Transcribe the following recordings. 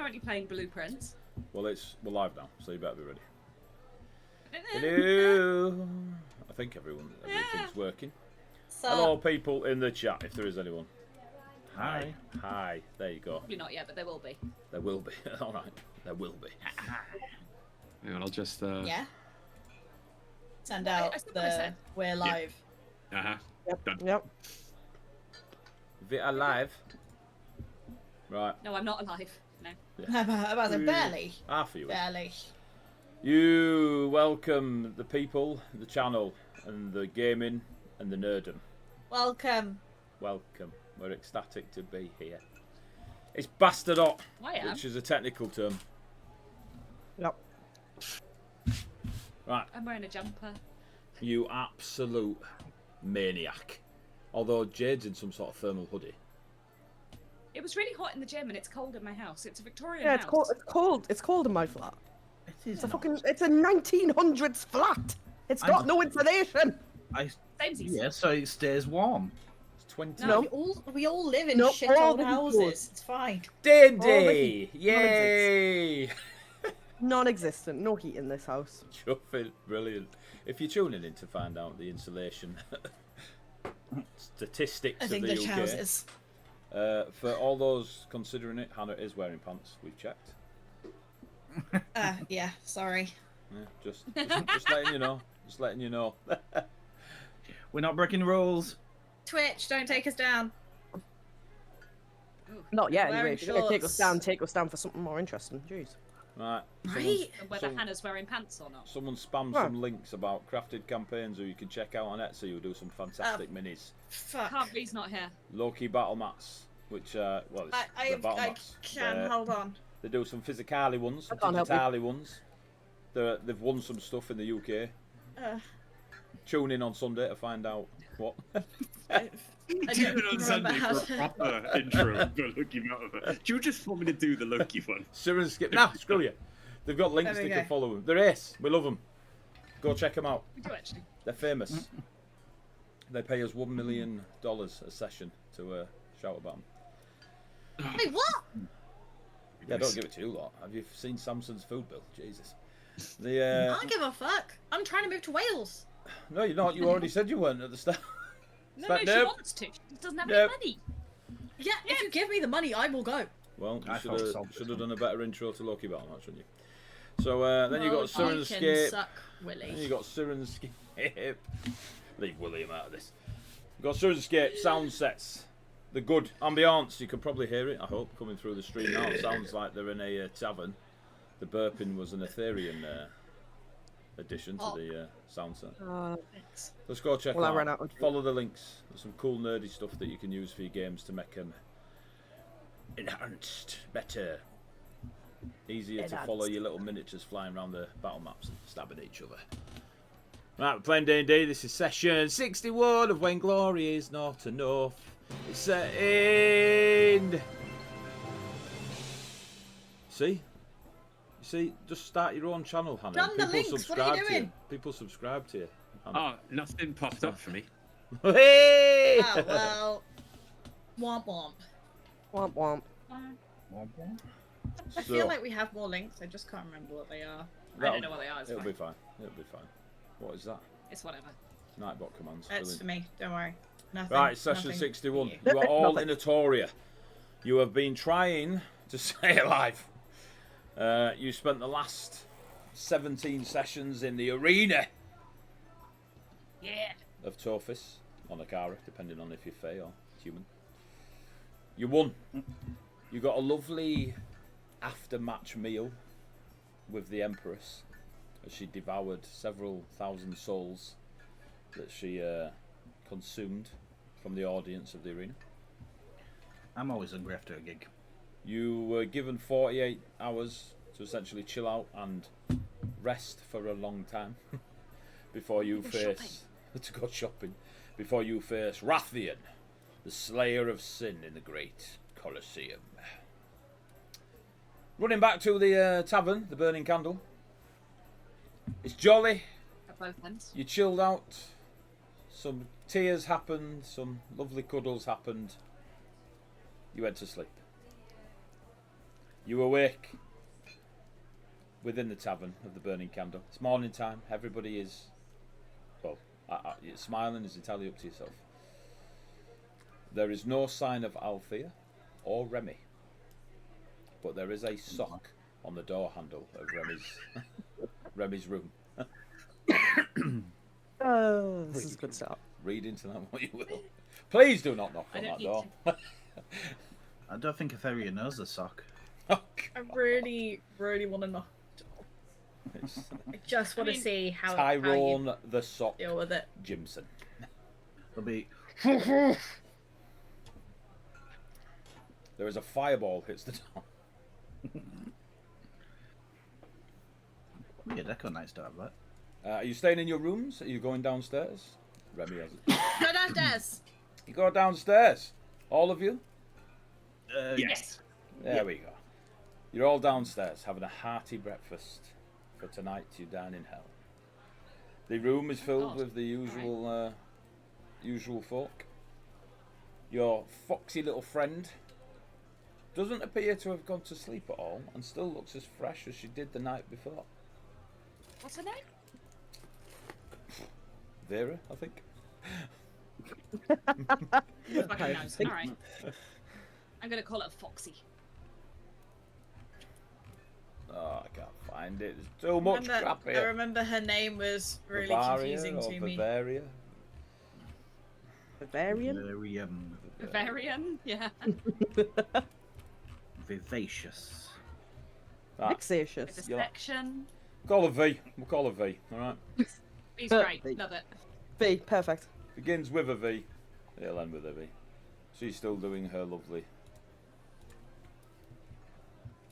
currently playing Blueprints. Well, we're live now, so you better be ready. Hello. I think everything's working. Hello, people in the chat, if there is anyone. Hi. Hi. There you go. Probably not yet, but there will be. There will be. All right. There will be. Hang on, I'll just. Yeah. Send out we're live. Yep. Done. Yep. We are live. Right. No, I'm not alive. No. Yeah. About it, barely. Half of you. Barely. You welcome the people, the channel, and the gaming, and the nerdom. Welcome. Welcome. We're ecstatic to be here. It's bastard hot, which is a technical term. Yep. Right. I'm wearing a jumper. You absolute maniac. Although Jade's in some sort of thermal hoodie. It was really hot in the gym and it's cold in my house. It's a Victorian Yeah, house. it's cold. It's cold in my flat. It is. It's a 1900s flat. It's got no insulation. Yeah, so it stays warm. It's 20. No, we all live in shit old houses. It's fine. D&D! Yay! Non-existent. No heat in this house. Chuffing. Brilliant. If you're tuning in to find out the insulation statistics of the English UK, houses. For all those considering it, Hannah is wearing pants. We've checked. Yeah, sorry. Yeah, just letting you know. Just letting you know. We're not breaking rules. Twitch, don't take us down. Not yet, anyway. Wearing If you're going to shorts. take us down for something more interesting. Jeez. Right. Right. Whether Hannah's wearing pants or not. Someone spammed some links about crafted campaigns who you can check out on Etsy who do some fantastic minis. Fuck. Can't he's not here. Low-key battle mats, which, well, it's the battle mats. Hold on. They do some physicality ones, some can't help you. digitally ones. They've won some stuff in the UK. Tune in on Sunday to find out what. I Tune don't in on remember Sunday how for a proper intro for Loki Mountain. Do you just want me to do the Loki one? Siren Skip. Nah, screw you. They've got links There we they can go. follow them. They're ace. We love them. Go check them out. We do actually. They're famous. They pay us $1 million a session to shout about them. Wait, what? Yeah, don't give it to you lot. Have you seen Samson's food bill? Jesus. I don't give a fuck. I'm trying to move to Wales. No, you're not. You already said you weren't at the start. No, she nope. wants to. She doesn't have Nope. any money. Yeah, if you give me the money, I will go. Well, I you felt should have done a better intro to Loki Battle Match, shouldn't you? So then you Well, got Siren you can Escape. suck, Willie. Then you got Siren Escape. Leave William out of this. You got Siren Escape sound sets. The good ambiance. You can probably hear it. I hope coming through the stream now. It sounds like they're in a tavern. The burping was an Ethereum addition to the sound set. Thanks. Let's go check Well, I out. ran out of- Follow the links. There's some cool nerdy stuff that you can use for your games to make them enhanced, better, easier to follow your little miniatures flying around the battle maps and stabbing each other. Right, we're playing D&D. This is session 61 of When Glory Is Not Enough. It's set in... See, just start your own channel, Hannah. Done the People links, what are subscribe you to you. doing? People subscribe to you. Hannah. Oh, nothing popped up for me. Hey! Oh, well. Womp womp. Womp womp. I feel like we have more links, I just can't remember what they are. I don't know what they are. It's It'll fine. be fine. It'll be fine. What is that? It's whatever. Nightbot commands. That's for Brilliant. me, don't worry. Nothing. Right, session nothing 61. for you. You are all Nothing. in Atoria. You have been trying to stay alive. You spent the last 17 sessions in the arena Yeah. of Tophis on Akara, depending on if you're Fae or human. You won. You got a lovely after-match meal with the Empress as she devoured several thousand souls that she consumed from the audience of the arena. I'm always hungry after a gig. You were given 48 hours to essentially chill out and rest for a long time before you face to go shopping before you face Rathian, the Slayer of Sin in the Great Colosseum. Running back to the tavern, the Burning Candle. It's jolly. At both ends. You chilled out. Some tears happened. Some lovely cuddles happened. You went to sleep. You awake within the tavern of the Burning Candle. It's morning time. Everybody is, well, smiling is entirely up to yourself. There is no sign of Althea or Remy, but there is a sock on the door handle of Remy's room. Oh, this is a good start. Read into that what you will. Please do not knock on that door. I don't think Etheria knows the sock. Oh, I really, really want to knock. I just want to see how Tyrone you the Sock deal with it. Jimson. There'll be. There is a fireball hits the door. Weird Echo Knights don't have that. Are you staying in your rooms? Are you going downstairs? Remy has it. Go downstairs. You go downstairs. All of you? Yes. There we go. You're all downstairs having a hearty breakfast for tonight you dine in hell. The room is filled with the usual usual folk. Your foxy little friend doesn't appear to have gone to sleep at all and still looks as fresh as she did the night before. What's her name? Vera, I think. Fucking knows. All right. I'm gonna call it Foxy. Oh, I can't find it. There's too much crap I here. remember her name was really Bavaria confusing or to me. Bavaria? Bavarian? Bavarian? Yeah. Vivacious. Ah, Vexatious. With a section. call her V. We'll call her V. All right. He's great. V. Love it. V, perfect. Begins with a V. It'll end with a V. She's still doing her lovely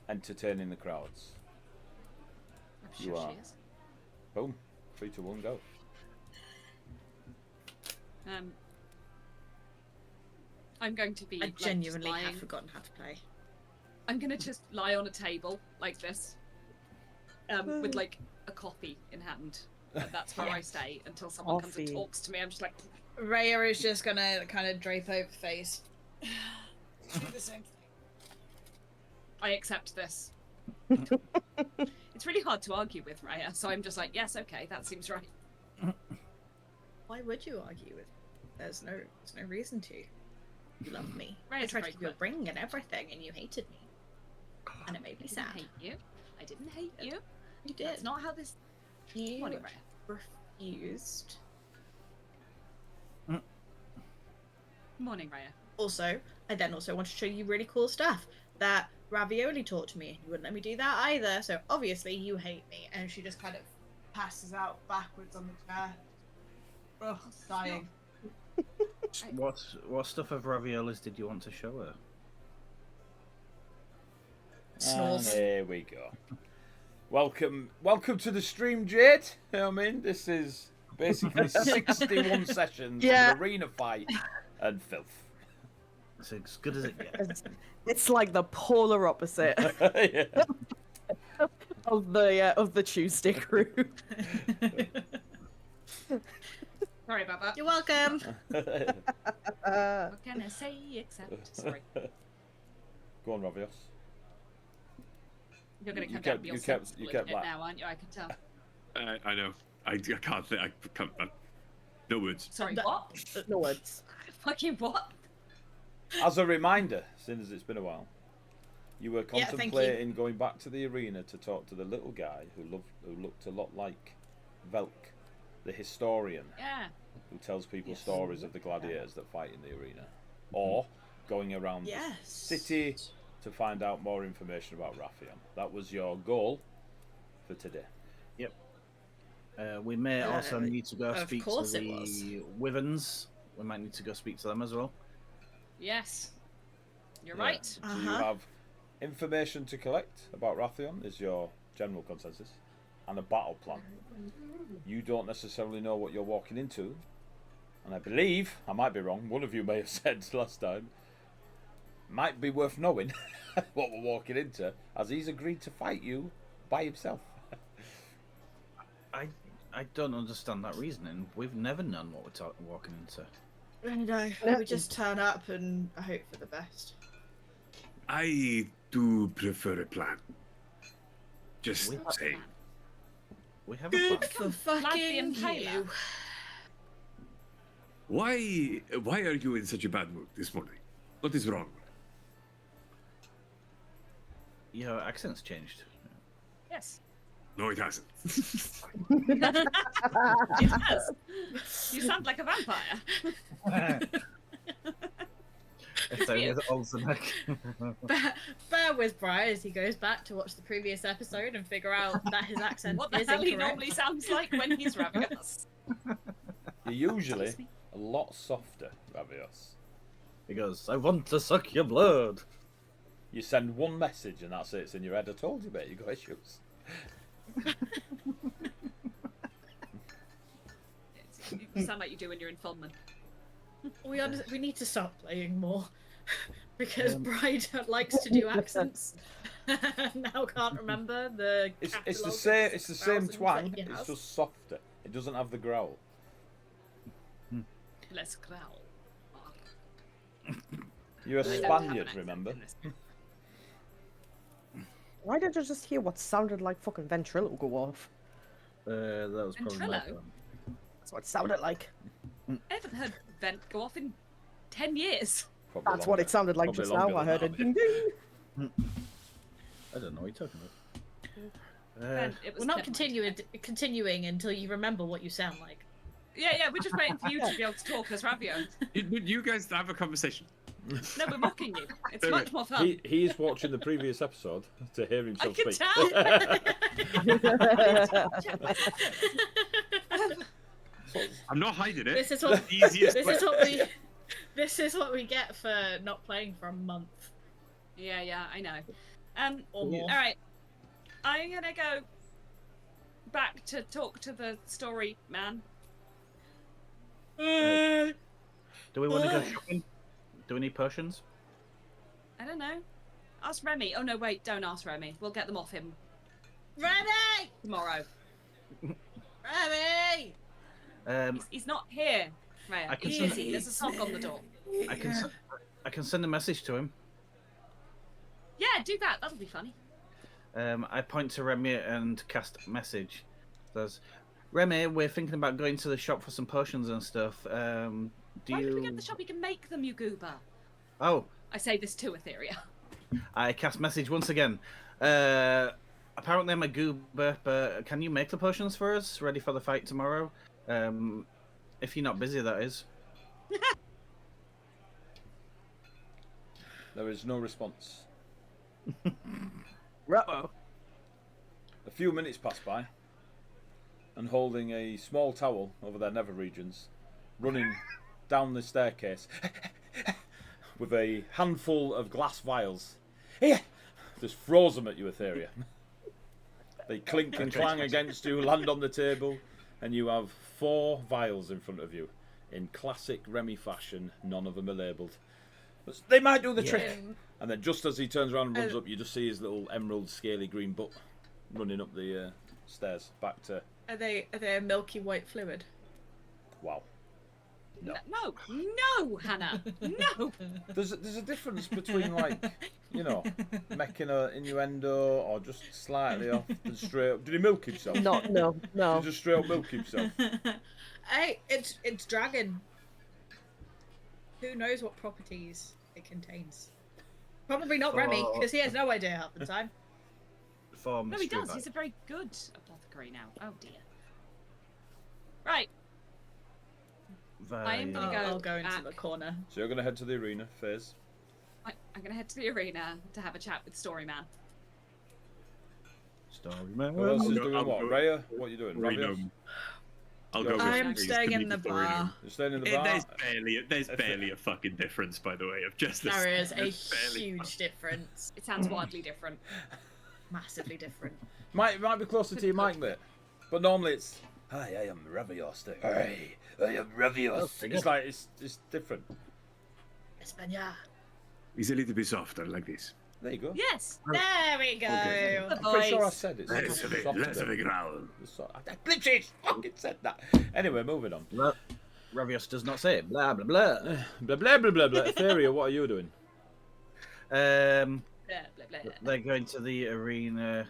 entertaining the crowds. I'm You sure are. she is. Boom. 3, 2, 1, go. I'm going to be. I like, just genuinely lying. have forgotten how to play. I'm gonna just lie on a table like this, with like a coffee in hand. And that's where I stay until someone comes and Coffee. talks to me. I'm just like, Rhea is just gonna kind of drape over face. Do the same thing. I accept this. It's really hard to argue with Rhea, so I'm just like, yes, okay, that seems right. Why would you argue with? There's no reason to. You love me. I Rhea's tried to very give you a good. ring and everything, and you hated me. And it made me I sad. didn't hate you. I didn't hate you. You did. That's not how this. You Morning, Rhea. refused. Morning, Rhea. Also, I then also want to show you really cool stuff that Ravioli taught to me. You wouldn't let me do that either, so obviously you hate me. And she just kind of passes out backwards on the chair. Ugh, dying. What stuff of raviolis did you want to show her? Snores. And there we go. Welcome to the stream, Jade. You know what I mean? This is basically 61 sessions Yeah. of an arena fight and filth. It's as good as it gets. It's like the polar opposite Yeah. of the Tuesday crew. Sorry about that. You're welcome. What can I say except sorry? Go on, Ravios. You're gonna You come kept- down and be you all kept- sensible you kept in it that. now, aren't you? I can tell. I know. I can't think. I can't. No words. Sorry, That- what? No words. Fucking what? As a reminder, since it's been a while, you were Yeah, thank you. contemplating going back to the arena to talk to the little guy who looked a lot like Velk, the historian Yeah. who tells people Yes. stories of the gladiators that fight in the arena, or going around the Yes. city to find out more information about Raphael. That was your goal for today. We may also need to go of speak to course it the was. Wyverns. We might need to go speak to them as well. Yes. You're Yeah. right. So you have information to collect about Rathion is your general consensus, and a battle plan. You don't necessarily know what you're walking into, and I believe, I might be wrong, one of you may have said last time, might be worth knowing what we're walking into, as he's agreed to fight you by himself. I don't understand that reasoning. We've never known what we're walking into. No, we would just turn up and hope for the best. I do prefer a plan. Just We- saying. We have a Good plan. for Vlad the fucking Impaler. you. Why are you in such a bad mood this morning? What is wrong? Your accent's changed. Yes. No, it hasn't. It has. You sound like a vampire. Same with Olsenek. Bear with Brian as he goes back to watch the previous episode and figure out that his accent What the is hell he incorrect. normally sounds like when he's ravenous. You're usually a lot softer, Ravios. He goes, I want to suck your blood. You send one message and that's it. It's in your head. I told you, mate. You got issues. You sound like you do when you're in Fulman. We need to stop playing more because Bride likes to do accents. Now can't remember the. It's the catalogue same. of It's the same thousands that twang. he It's has. just softer. It doesn't have the growl. Less growl. You're a I don't have an Spaniard, accent remember? in this. Why did I just hear what sounded like fucking ventrilo go off? That was probably my Ventrilo? plan. That's what it sounded like. I haven't heard vent go off in 10 years. Probably That's what longer. it sounded like Probably just now. longer I heard than a that, ding ding. I don't know what you're talking about. Vent, it was We're not 10 continuing until you remember what you sound like. Yeah, we're just waiting for you to be able to talk as Ravio. You guys have a conversation. No, we're mocking you. It's Wait, much more fun. He is watching the previous episode to hear I himself can speak. tell. I'm not hiding it. This is what The easiest this way. is what we this is what we get for not playing for a month. Yeah, I know. Or more. All right. I'm gonna go back to talk to the story man. Do we want to go shopping? Do we need potions? I don't know. Ask Remy. Oh no, wait, don't ask Remy. We'll get them off him Remy! tomorrow. Remy! He's not here. Rhea. I can Easy. send- There's a knock on the door. I can send a message to him. Yeah, do that. That'll be funny. I point to Remy and cast message. Says, Remy, we're thinking about going to the shop for some potions and stuff. Do Why you? did we get the shop? You can make them, you goober. Oh, I say this to Etheria. I cast message once again. Apparently I'm a goober, but can you make the potions for us, ready for the fight tomorrow? If you're not busy, that is. There is no response. Ruh-oh. A few minutes pass by, and holding a small towel over their nether regions, running down the staircase with a handful of glass vials. Here! Just throws them at you, Etheria. They clink and clang against you, land on the table, and you have 4 vials in front of you. In classic Remy fashion, none of them are labelled. But they might do the trick. And then just as he turns around and runs up, you just see his little emerald scaly green butt running up the stairs back to... Are they a milky white fluid? Wow. No. No, Hannah. No. There's a difference between, like, you know, making an innuendo or just slightly off and straight up. Did he milk himself? No. Did he just straight up milk himself? Hey, it's dragon. Who knows what properties it contains? Probably not Remy, because he has no idea half the time. For No, he mystery does. bag. He's a very good apothecary now. Oh dear. Right. I am gonna go. I'll go into back. the corner. So you're going to head to the arena, Fizz. I'm going to head to the arena to have a chat with Storyman. Story man. Who else is I'll go- doing I'll what? go- Raya? What are you doing? Reno. Ravios? I'll Go go with with I'm Reese staying to in meet the the Reno. bar. You're staying in the bar? There's barely a difference, by the way, of just this. There is a There's barely- huge difference. It sounds wildly different. Massively different. Might be closer to your mic, mate. But normally it's... Hi, I am Ravios. Hi, I am Ravios. It's like, it's different. España. He's a little bit softer like this. There you go. Yes. There we go. Okay. The I'm pretty sure I voice. said it. Less of a growl. I literally fucking said that. Anyway, moving on. Ravios does not say it. Blah blah blah. Blah, blah, blah, blah, blah. Etheria, what are you doing? Blah, blah, They're going to the arena.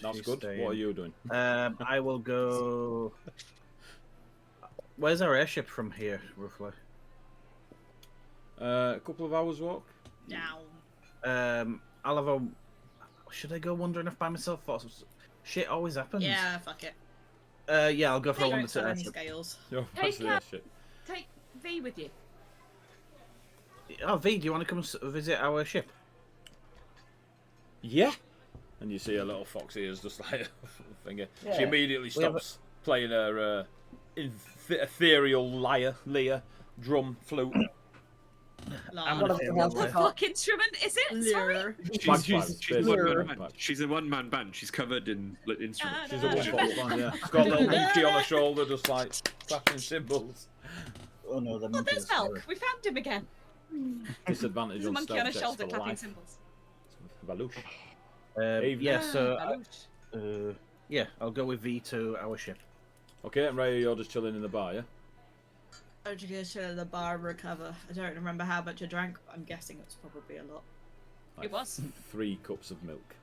That's she's good. staying. What are you doing? I will go. Where's our airship from here, roughly? A couple of hours walk. Down. I'll have a. Should I go wandering off by myself? Or... Shit always happens. Yeah, fuck it. Yeah, I'll go for a Don't wander to sell any airship. scales. Yo, Take that's the care. shit. Take V with you. Oh, V, do you want to come visit our ship? Yeah. And you see a little fox ears just like a finger. She Yeah. immediately We have stops playing her ethereal lyre, drum, flute. I'm Lol. gonna What say the I'm hell's gonna What that? play. fuck instrument is it? Sorry. Lure. She's a one-man band. She's covered in instruments. She's a one-foot band, yeah. She's got a little monkey on her shoulder, just like clapping cymbals. Oh no, the Oh, monkey there's is Velk. We found him again. Disadvantage There's a on monkey stealth on her checks shoulder for clapping life. cymbals. Valouche. Yeah, so Balouche. yeah, I'll go with V to our ship. Okay, and Ray, you're just chilling in the bar, yeah? How did you go to the bar and recover? I don't remember how much I drank. But I'm guessing it was probably a lot. It was. 3 cups of milk.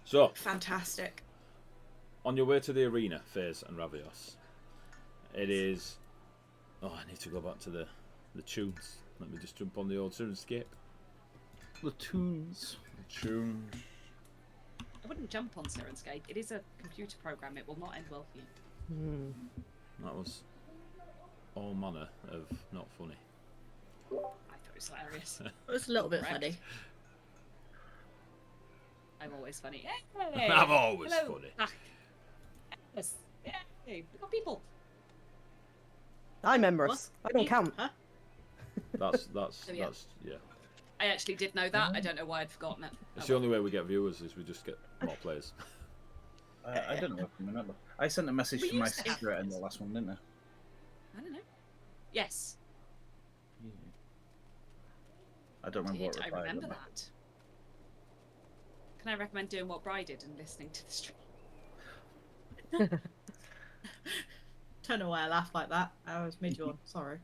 So, Fantastic. on your way to the arena, FaZe and Ravios, it is... Oh, I need to go back to the tunes. Let me just jump on the old Sirenscape. The tunes. Tunes. I wouldn't jump on Sirenscape. It is a computer program. It will not end well for you. That was all manner of not funny. I thought it was hilarious. It was a little bit Correct. funny. I'm always funny. Hey! I'm always Hello. funny. Ah. Yes. Yay! We've got people. I'm Emrys. I don't count. Huh? That's Oh, yeah. yeah. I actually did know that. I don't know why I'd forgotten it. It's Oh, the well. only way we get viewers is we just get more players. I don't know if I remember. I sent a message We to my used to have sister in this. the last one, didn't I? I don't know. Yes. I don't remember what I reply. remember that. Can I recommend doing what Bri did and listening to the stream? Don't know why I laughed like that. I was mid yawn. Sorry.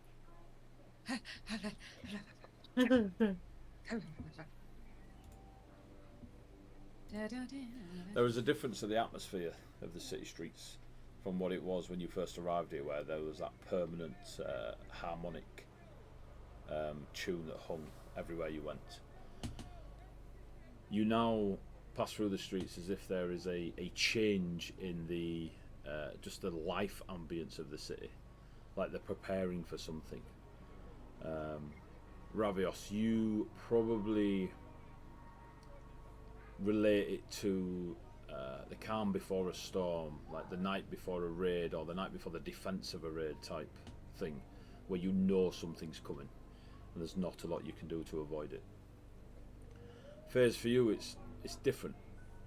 There was a difference to the atmosphere of the city streets from what it was when you first arrived here, where there was that permanent harmonic tune that hung everywhere you went. You now pass through the streets as if there is a change in the just the life ambience of the city, like they're preparing for something. Ravios, you probably relate it to the calm before a storm, like the night before a raid or the night before the defense of a raid type thing, where you know something's coming and there's not a lot you can do to avoid it. FaZe, for you, it's different.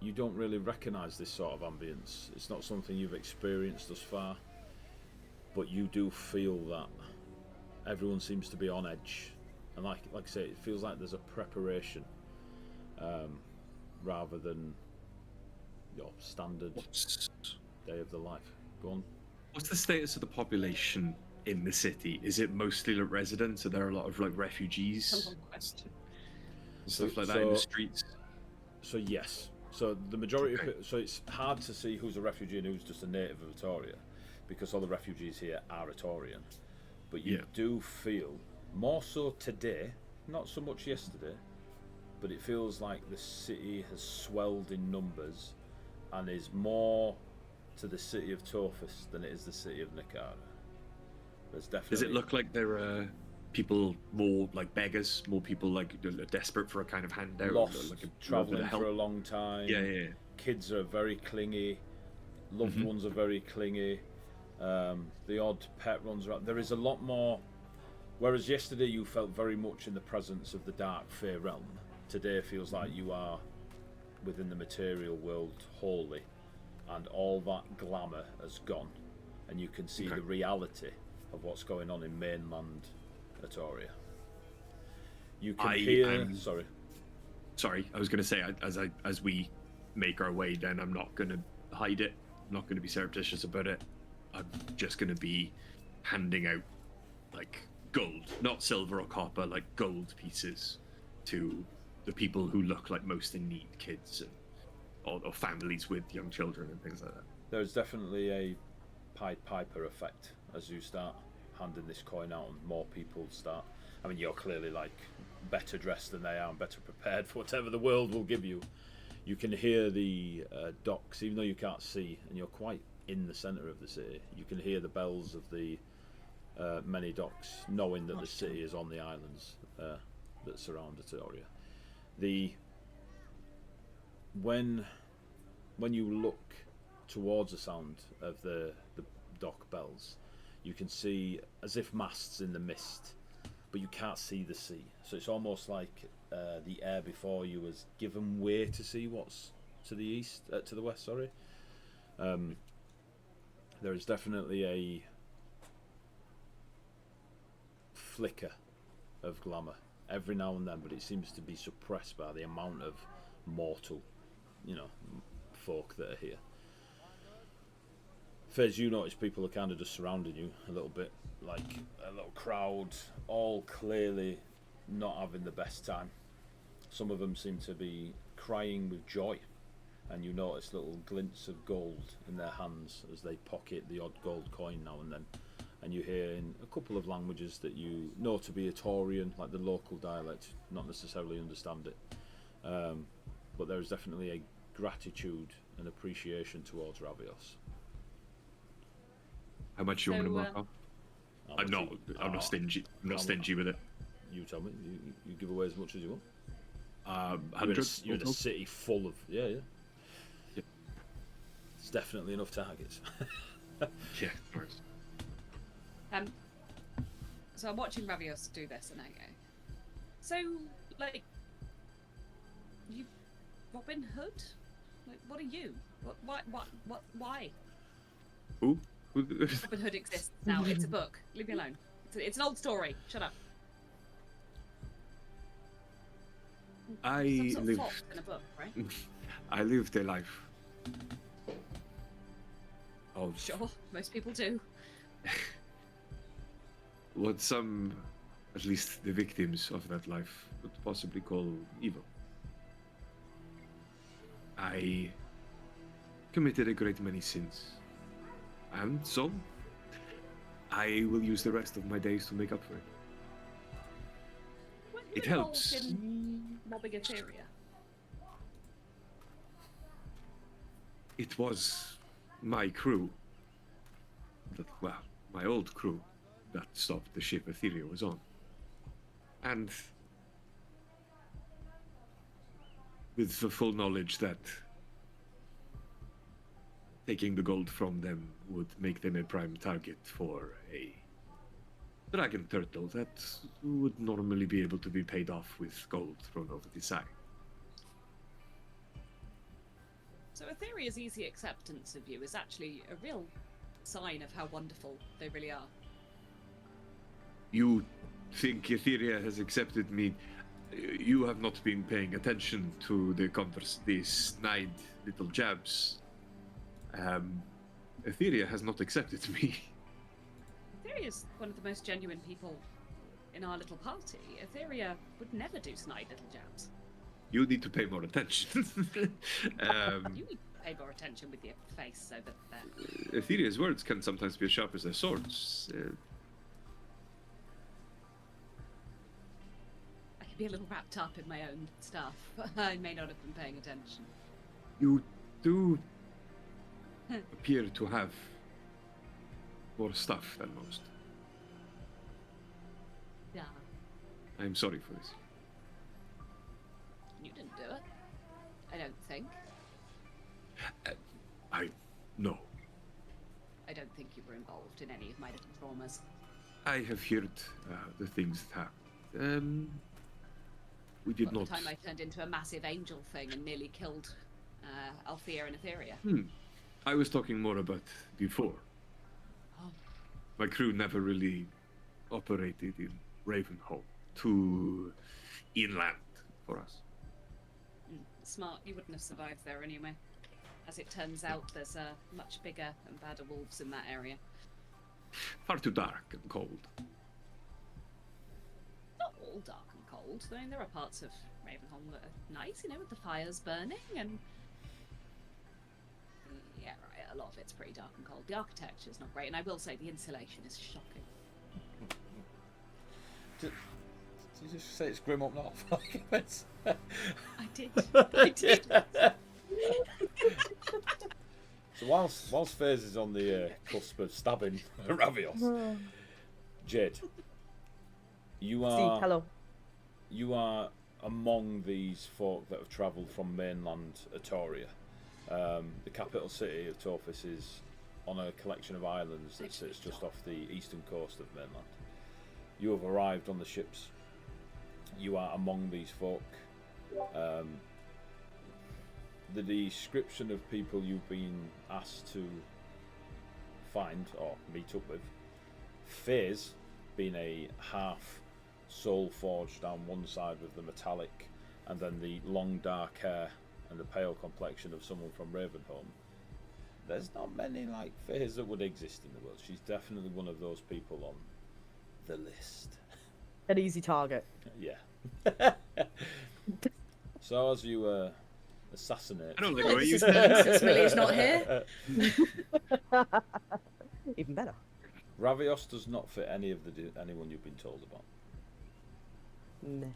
You don't really recognise this sort of ambience. It's not something you've experienced thus far, but you do feel that everyone seems to be on edge, and like I say, it feels like there's a preparation rather than your standard day of the life. Go on. What's the status of the population in the city? Is it mostly like residents? Are there a lot of like refugees? That's a long question. Stuff like that in the streets. So yes. So the majority Okay. of it, so it's hard to see who's a refugee and who's just a native of Etoria, because all the refugees here are Etorian. But you Yeah. do feel more so today, not so much yesterday, but it feels like the city has swelled in numbers and is more to the city of Tophus than it is the city of Nikara. There's definitely. Does it look like there are people more like beggars, more people like desperate for a kind of handout, lost, like a travelling help? for a long time? Yeah. Kids are very clingy. Loved Mhm. ones are very clingy. The odd pet runs around. There is a lot more. Whereas yesterday you felt very much in the presence of the dark fae realm, today feels like you are within the material world wholly, and all that glamour has gone, and you can see Okay. the reality of what's going on in mainland Etoria. You can hear. Sorry. Sorry, I was going to say as we make our way down, I'm not going to hide it. I'm not going to be surreptitious about it. I'm just going to be handing out like gold, not silver or copper, like gold pieces to the people who look like most in need, kids or families with young children and things like that. There's definitely a Pied Piper effect as you start handing this coin out and more people start. I mean, you're clearly like better dressed than they are and better prepared for whatever the world will give you. You can hear the docks, even though you can't see, and you're quite in the centre of the city. You can hear the bells of the many docks, knowing that the city is on the islands that surround Atoria. When you look towards the sound of the dock bells, you can see as if masts in the mist, but you can't see the sea. So it's almost like the air before you has given way to see what's to the east, to the west. Sorry. There is definitely a flicker of glamour every now and then, but it seems to be suppressed by the amount of mortal, folk that are here. Fez, you notice people are kind of just surrounding you a little bit, like a little crowd, all clearly not having the best time. Some of them seem to be crying with joy, and you notice little glints of gold in their hands as they pocket the odd gold coin now and then. And you hear in a couple of languages that you know to be Atorian, like the local dialect, not necessarily understand it. But there is definitely a gratitude and appreciation towards Ravios. How much do you want me to mark off? I'm not stingy. I'm not stingy with it. You tell me. You give away as much as you want. 100. You're in a city full of yeah. It's definitely enough targets. Yeah, of course. So I'm watching Ravios do this, and I go, so like, you Robin Hood? Like, what are you? Why? Who? Robin Hood exists now. It's a book. Leave me alone. It's an old story. Shut up. I Some sort of lived plot in a book, right? I lived a life of Sure, most people do. what some, at least the victims of that life, would possibly call evil. I committed a great many sins, and so I will use the rest of my days to make up for it. Were you It involved helps. in mobbing Etheria? It was my crew, my old crew, that stopped the ship Etheria was on. And with the full knowledge that taking the gold from them would make them a prime target for a dragon turtle that would normally be able to be paid off with gold thrown over the side. So Etheria's easy acceptance of you is actually a real sign of how wonderful they really are. You think Etheria has accepted me? You have not been paying attention to the snide little jabs. Etheria has not accepted me. Etheria's one of the most genuine people in our little party. Etheria would never do snide little jabs. You need to pay more attention. You need to pay more attention with your face so that Etheria's words can sometimes be as sharp as their swords. I can be a little wrapped up in my own stuff. I may not have been paying attention. You do appear to have more stuff than most. Yeah. I'm sorry for this. You didn't do it. I don't think. No. I don't think you were involved in any of my little traumas. I have heard the things that happened. We did What, not. the time I turned into a massive angel thing and nearly killed Althea and Etheria. I was talking more about before. Oh. My crew never really operated in Ravenholm, too inland for us. Smart, you wouldn't have survived there anyway. As it turns out, there's much bigger and badder wolves in that area. Far too dark and cold. Not all dark and cold. I mean, there are parts of Ravenholm that are nice, you know, with the fires burning and. Yeah, right. A lot of it's pretty dark and cold. The architecture's not great, and I will say the insulation is shocking. Did you just say it's grim up north? I did. I did. So whilst FaZe is on the cusp of stabbing Ravios, Jade, you are hello. you are among these folk that have travelled from mainland Atoria. The capital city of Tophis is on a collection of islands that sits just off the eastern coast of mainland. You have arrived on the ships. You are among these folk. The description of people you've been asked to find or meet up with, FaZe being a half soul forged down one side with the metallic and then the long dark hair and the pale complexion of someone from Ravenholm. There's not many like FaZe that would exist in the world. She's definitely one of those people on the list. An easy target. Yeah. So as you assassinate, I don't like the way you Since Millie's not here. Even better. Ravios does not fit any of anyone you've been told about. Nah.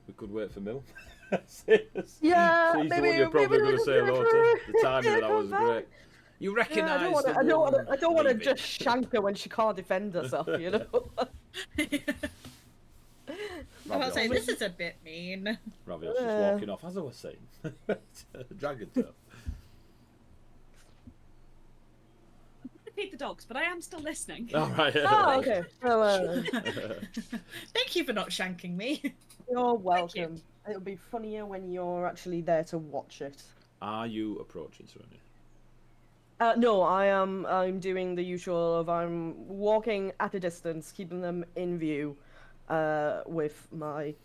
We could wait for Mill. She's Yeah, the one you're probably going to say hello to. The timing of that was great. You recognise I don't want to just shank her when she can't defend herself, you know. I was saying, this is a bit mean. Ravios just walking off, as I was saying. Dragon tail. Feed the dogs, but I am still listening. All right. Oh, okay. Well, Thank you for not shanking me. you're welcome. It'll be funnier when you're actually there to watch it. Are you approaching Serenity? No, I'm doing the usual of I'm walking at a distance, keeping them in view, with my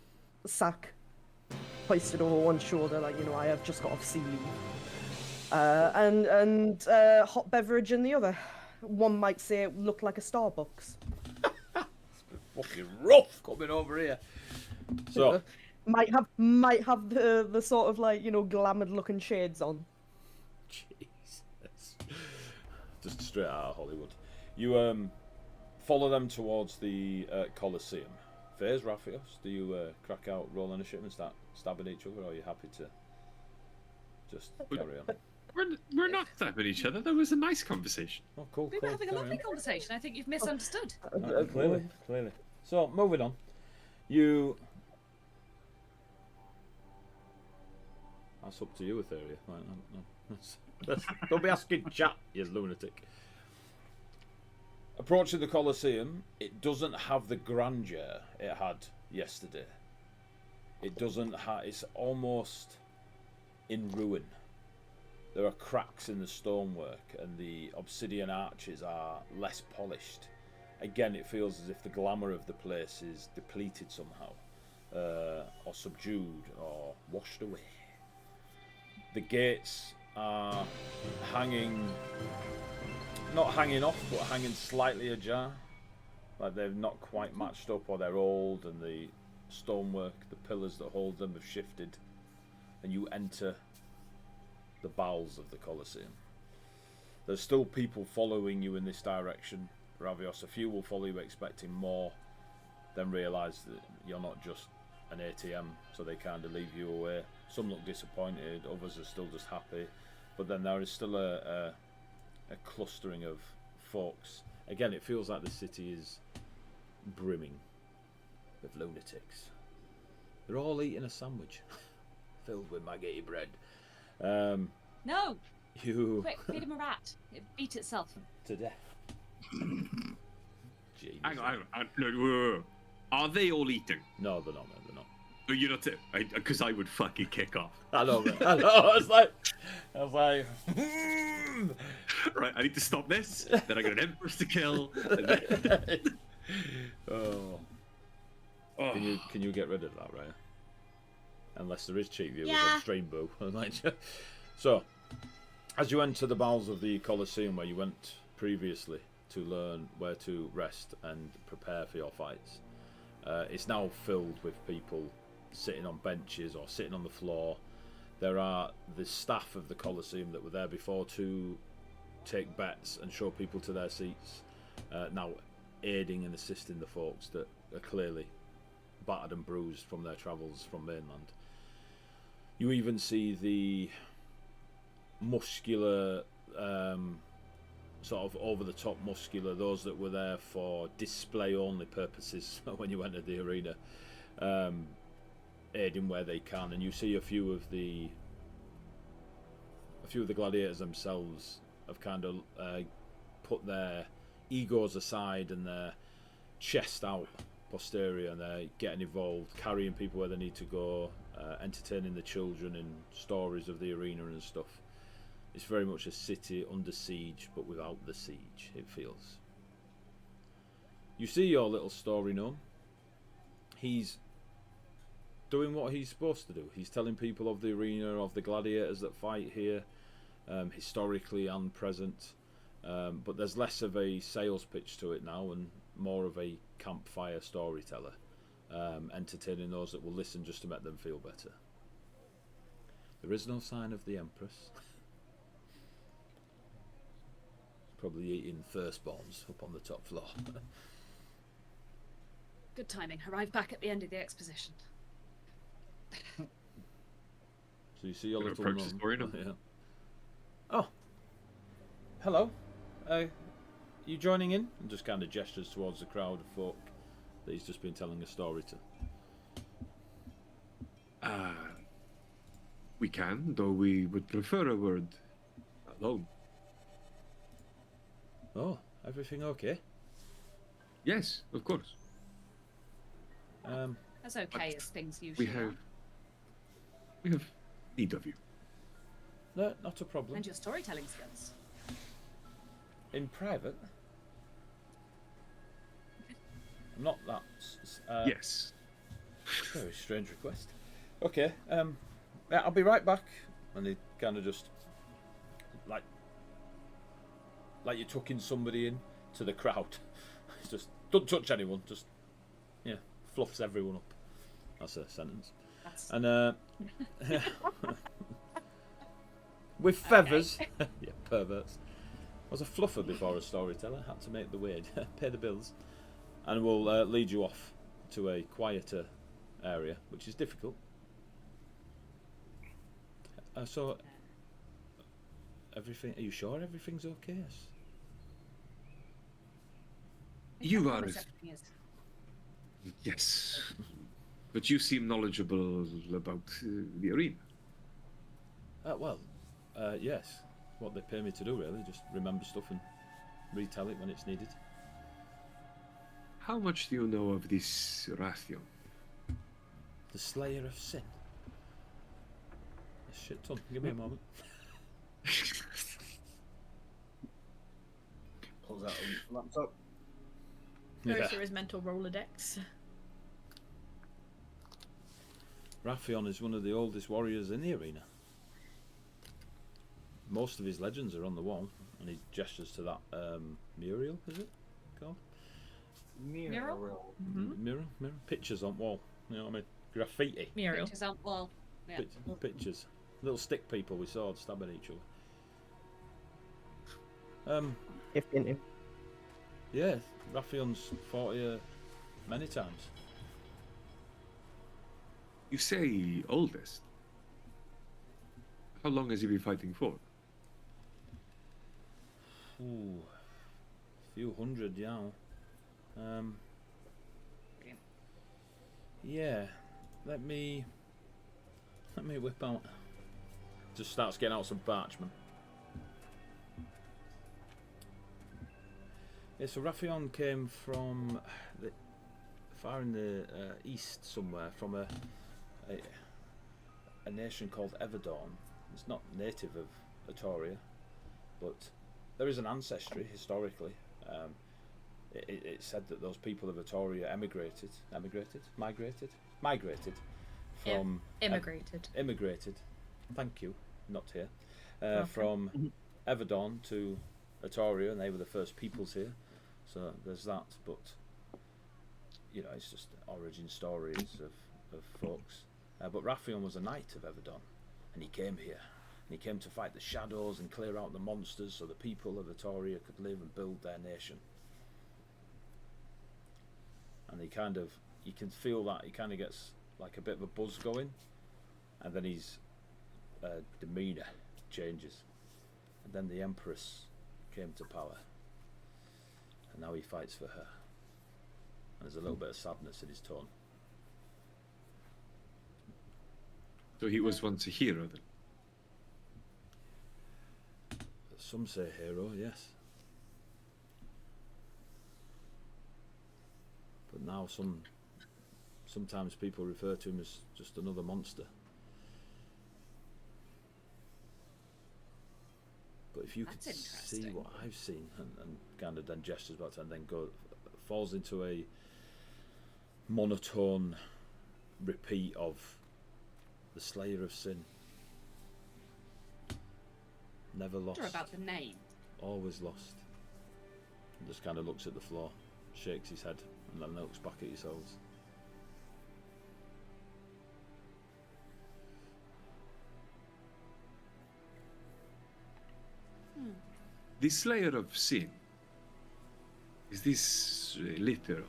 sack hoisted over one shoulder, like, you know, I have just got off sea leave. And hot beverage in the other. One might say it looked like a Starbucks. Fucking rough coming over here. So might have the sort of, like, you know, glamoured looking shades on. Jesus. Just straight out of Hollywood. You follow them towards the Colosseum. FaZe, Raphaeus, do you crack out, roll initiative and start stabbing each other, or are you happy to just carry on? We're not stabbing each other. That was a nice conversation. Oh, cool. We were cool. having a Carry lovely on. conversation. I think you've misunderstood. Clearly. So, moving on. You... That's up to you, Etheria. Right, don't be asking chat, you lunatic. Approaching the Colosseum, it doesn't have the grandeur it had yesterday. It doesn't have... It's almost in ruin. There are cracks in the stonework and the obsidian arches are less polished. Again, it feels as if the glamour of the place is depleted somehow, or subdued, or washed away. The gates are hanging, not hanging off, but hanging slightly ajar. Like they've not quite matched up, or they're old, and the stonework, the pillars that hold them have shifted. And you enter the bowels of the Colosseum. There's still people following you in this direction, Ravios. A few will follow you expecting more, then realise that you're not just an ATM, so they kind of leave you away. Some look disappointed, others are still just happy, but then there is still a clustering of folks. Again, it feels like the city is brimming with lunatics. They're all eating a sandwich filled with maggoty bread. No! You Quick, feed him a rat. It beat itself. to death. Jesus. Hang on. No, whoa. Are they all eating? No, they're not. Man, they're not. No, you're not. Because I would fucking kick off. I know, man. I know. I was like, Right, I need to stop this. Then I got an empress to kill. oh. Oh. Can you get rid of that, right? Unless there is cheap viewers Yeah. on Stream Boo. So, As you enter the bowels of the Colosseum where you went previously to learn where to rest and prepare for your fights, it's now filled with people sitting on benches or sitting on the floor. There are the staff of the Colosseum that were there before to take bets and show people to their seats, now aiding and assisting the folks that are clearly battered and bruised from their travels from mainland. You even see the muscular, sort of over-the-top muscular, those that were there for display-only purposes when you entered the arena, aiding where they can. And you see a few of the gladiators themselves have kind of put their egos aside and their chest out posterior, and they're getting involved, carrying people where they need to go, entertaining the children in stories of the arena and stuff. It's very much a city under siege, but without the siege, it feels. You see your little story gnome. He's doing what he's supposed to do. He's telling people of the arena, of the gladiators that fight here, historically and present. But there's less of a sales pitch to it now and more of a campfire storyteller, entertaining those that will listen just to make them feel better. There is no sign of the Empress. Probably eating firstborns up on the top floor. Good timing. Arrived back at the end of the exposition. So you see your Gonna little approach the gnome. story now. Yeah. Oh, hello. You joining in? And just kind of gestures towards the crowd of folk that he's just been telling a story to. We can, though we would prefer a word alone. Oh, everything okay? Yes, of course. As okay as things We usually have are. need of you. No, not a problem. And your storytelling skills. In private? Not that. Yes. Very strange request. Okay. Yeah, I'll be right back. And he kind of just like you're tucking somebody in to the crowd. It's just don't touch anyone. Just fluffs everyone up. That's a sentence. That's And with feathers. Yeah, perverts. I was a fluffer before a storyteller. Had to make the wage, pay the bills, and we'll lead you off to a quieter area, which is difficult. So, everything? Are you sure everything's okay? You are. everything is. Yes. But you seem knowledgeable about the arena. Yes. What they pay me to do, really. Just remember stuff and retell it when it's needed. How much do you know of this Rathion? The Slayer of Sin. A shit ton. Give me a moment. Pulls out a laptop. Goes through his mental Rolodex. Rathion is one of the oldest warriors in the arena. Most of his legends are on the wall, and he gestures to that mural, is it called? Mural? Mural? Pictures on wall. You know what I mean? Graffiti. Muriel. Pictures on wall. Yeah. Pictures. Little stick people with swords stabbing each other. If you knew. Yeah, Rathion's fought here many times. You say oldest. How long has he been fighting for? Ooh, a few hundred, yeah. Yeah, let me whip out. Just starts getting out some parchment. Yeah, so Rathion came from far in the east somewhere, from a nation called Everdorn. It's not native of Etoria, but there is an ancestry historically. It's said that those people of Etoria migrated from Immigrated. immigrated. Thank you, not here. from Everdon to Atoria, and they were the first peoples here. So there's that, but it's just origin stories of folks. But Raphael was a knight of Everdon, and he came here. And he came to fight the shadows and clear out the monsters so the people of Atoria could live and build their nation. And you can feel that he kind of gets like a bit of a buzz going, and then his demeanour changes. And then the Empress came to power, and now he fights for her. And there's a little bit of sadness in his tone. So he was once a hero then? Some say hero, yes. But now sometimes people refer to him as just another monster. But if you could That's see interesting. what I've seen, and kind of then gestures back to, and then falls into a monotone repeat of the Slayer of Sin. Never lost. Wonder about the name. Always lost. And just kind of looks at the floor, shakes his head, and then looks back at yourselves. The Slayer of Sin. Is this literal?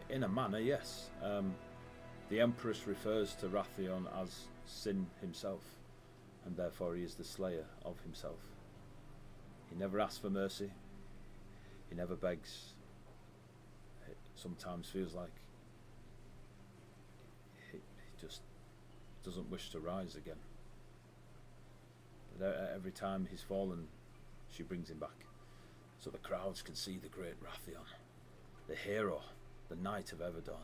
In a manner, yes. The Empress refers to Rathion as Sin himself, and therefore he is the slayer of himself. He never asks for mercy. He never begs. It sometimes feels like he just doesn't wish to rise again. But every time he's fallen, she brings him back, so the crowds can see the great Rathion, the hero, the knight of Everdon.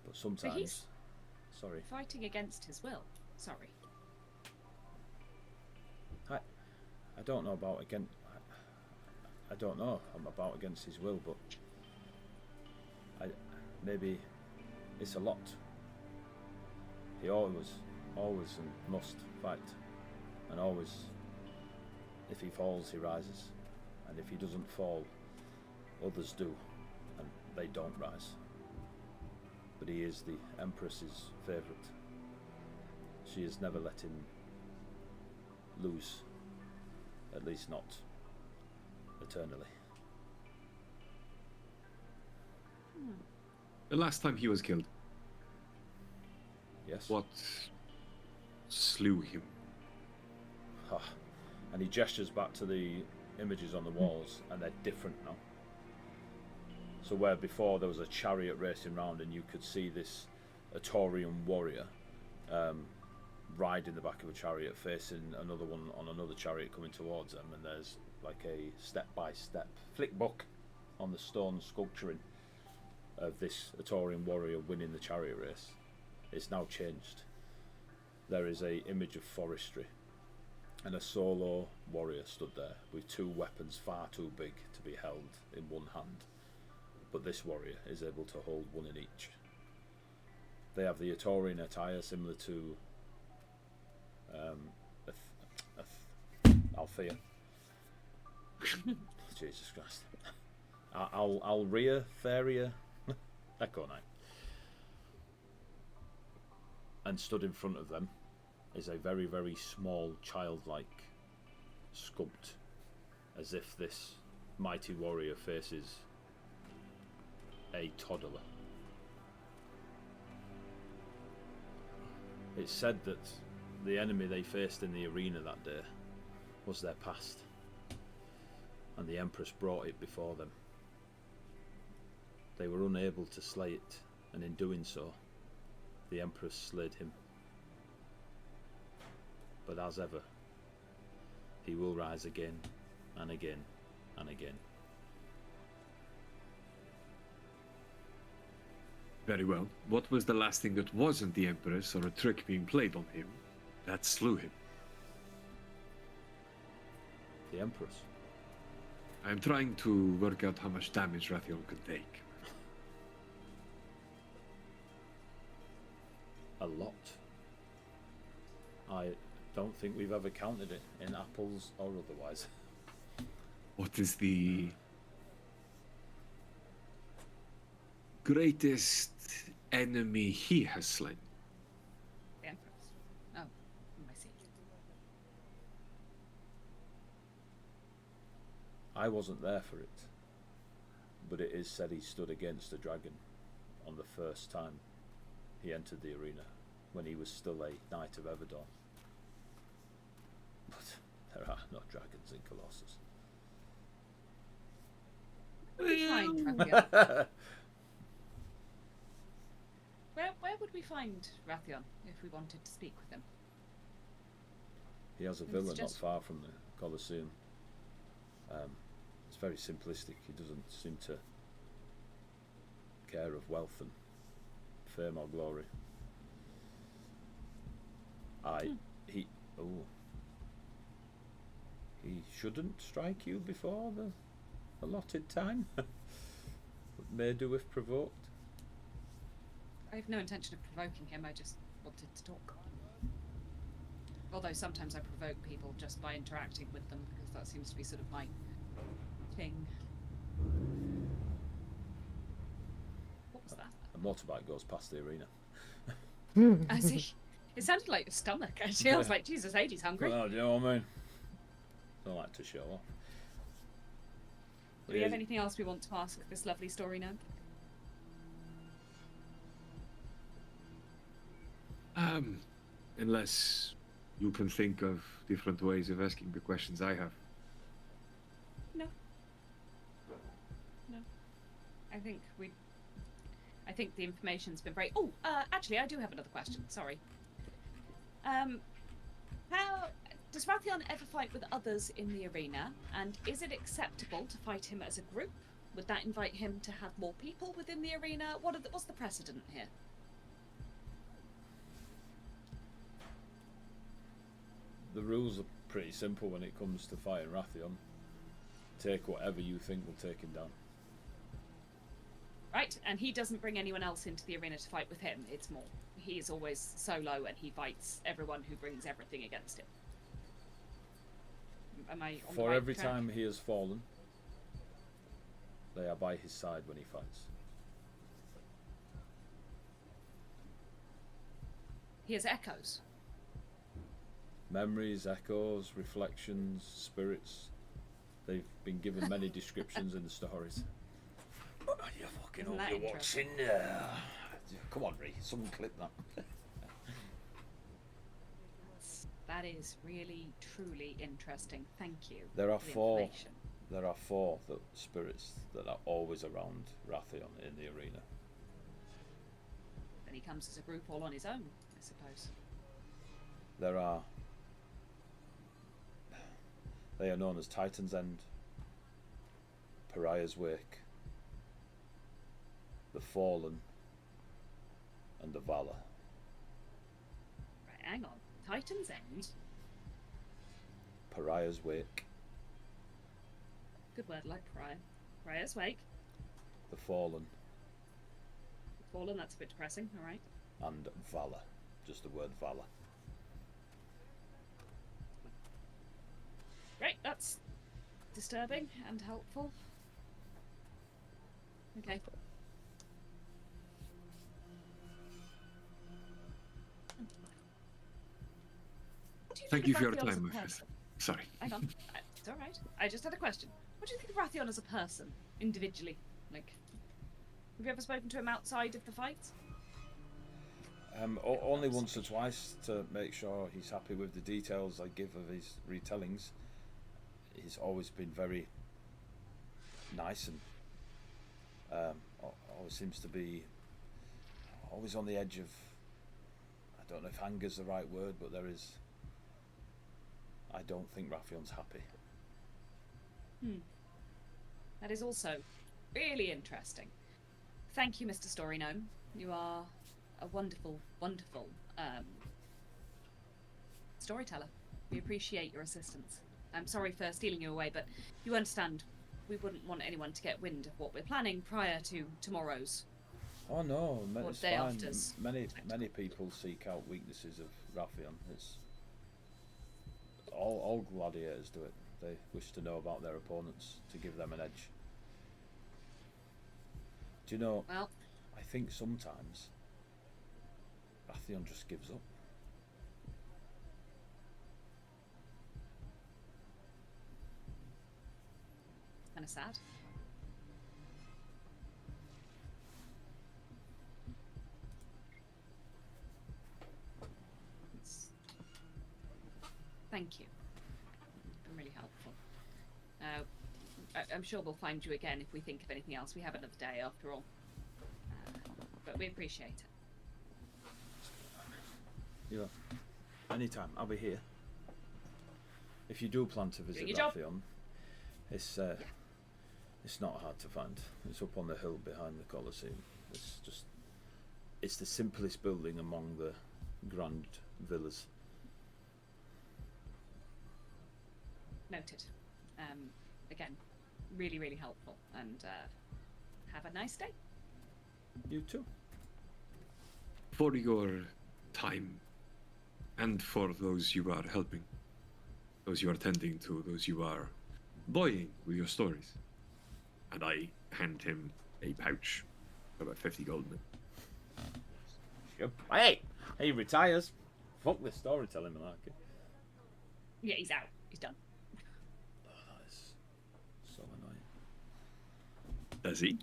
But sometimes, he's sorry, fighting against his will. Sorry. I don't know about against. I don't know about against his will, but maybe it's a lot. He always and must fight, and always, if he falls, he rises, and if he doesn't fall, others do, and they don't rise. But he is the Empress's favourite. She has never let him lose, at least not eternally. The last time he was killed, Yes. what slew him? Ah, and he gestures back to the images on the walls, and they're different now. So where before there was a chariot racing round and you could see this Atorian warrior riding the back of a chariot facing another one on another chariot coming towards them, and there's like a step-by-step flick book on the stone sculpturing of this Atorian warrior winning the chariot race. It's now changed. There is a image of forestry, and a solo warrior stood there with two weapons far too big to be held in one hand. But this warrior is able to hold one in each. They have the Atorian attire similar to Althea. Jesus Christ. Alria, Theria, Echo Knight. And stood in front of them is a very, very small, childlike sculpt, as if this mighty warrior faces a toddler. It's said that the enemy they faced in the arena that day was their past, and the Empress brought it before them. They were unable to slay it, and in doing so, the Empress slayed him. But as ever, he will rise again and again and again. Very well. What was the last thing that wasn't the Empress or a trick being played on him that slew him? The Empress. I'm trying to work out how much damage Rathion could take. don't think we've ever counted it in apples or otherwise. What is the greatest enemy he has slain? The Empress. Oh, I see. I wasn't there for it, but it is said he stood against a dragon on the first time he entered the arena, when he was still a Knight of Everdor. But there are no dragons in Colossus. Where would we find Rathion? Where would we find Rathion if we wanted to speak with him? He has a It's villa not just- far from the Colosseum. It's very simplistic. He doesn't seem to care of wealth and fame or glory. He shouldn't strike you before the allotted time. But may do if provoked. I have no intention of provoking him, I just wanted to talk. Although sometimes I provoke people just by interacting with them, because that seems to be sort of my thing. What was that? A motorbike goes past the arena. I see. It sounded like your stomach, actually. I was like, Jesus, Agie's hungry. Well, do you know what I mean? Don't like to show off. Do we have anything else we want to ask this lovely story now? Unless you can think of different ways of asking the questions I have. No. I think the information's been very. Oh, actually, I do have another question. Sorry. How does Rathion ever fight with others in the arena? And is it acceptable to fight him as a group? Would that invite him to have more people within the arena? What's the precedent here? The rules are pretty simple when it comes to fighting Rathion. Take whatever you think will take him down. Right, and he doesn't bring anyone else into the arena to fight with him. It's more, he is always solo and he fights everyone who brings everything against him. Am I on the For right every track? time he has fallen, they are by his side when he fights. He has echoes. Memories, echoes, reflections, spirits. They've been given many descriptions in the stories. You fucking Isn't hope that you're watching. Come on, Ree. Someone clip that. That is really, truly interesting. Thank you. There are for the four. information. There are four spirits that are always around Rathion in the arena. Then he comes as a group all on his own, I suppose. There are. They are known as Titan's End, Pariah's Wake, the Fallen, and the Valor. Right, hang on. Titan's End? Pariah's Wake, Good word, like Pariah. Pariah's Wake. the Fallen, Fallen, that's a bit depressing, alright. and Valor. Just the word Valor. Right, that's disturbing and helpful. Okay. What do Thank think you of for your Rathion as a time, my friend. person? Sorry. Hang on. It's alright. I just had a question. What do you think of Rathion as a person, individually? Like, have you ever spoken to him outside of the fight? Only once or twice to make sure he's happy with the details I give of his retellings. He's always been very nice and always seems to be always on the edge of, I don't know if anger's the right word, but there is. I don't think Rathion's happy. That is also really interesting. Thank you, Mr. Story Gnome. You are a wonderful, wonderful storyteller. We appreciate your assistance. I'm sorry for stealing you away, but you understand we wouldn't want anyone to get wind of what we're planning prior to tomorrow's. Oh no, Or it's day fine. after's Many people seek out weaknesses of Rathion. It's All gladiators do it. They wish to know about their opponents to give them an edge. Do you know? Well, I think sometimes Rathion just gives up. kind of sad. It's... Thank you. Been really helpful. I'm sure we'll find you again if we think of anything else. We have another day after all. But we appreciate it. Yeah. Anytime, I'll be here. If you do plan to visit Rathion, it's not hard to find. It's up on the hill behind the Colosseum. It's the simplest building among the grand villas. Noted. Again, really, really helpful. And have a nice day. You too. For your time, and for those you are helping, those you are tending to, those you are buoying with your stories. And I hand him a pouch for about 50 gold in it. Sure. Hey, he retires. Fuck this storytelling malarkey. Yeah, he's out. He's done. Oh, that is so annoying. Does he?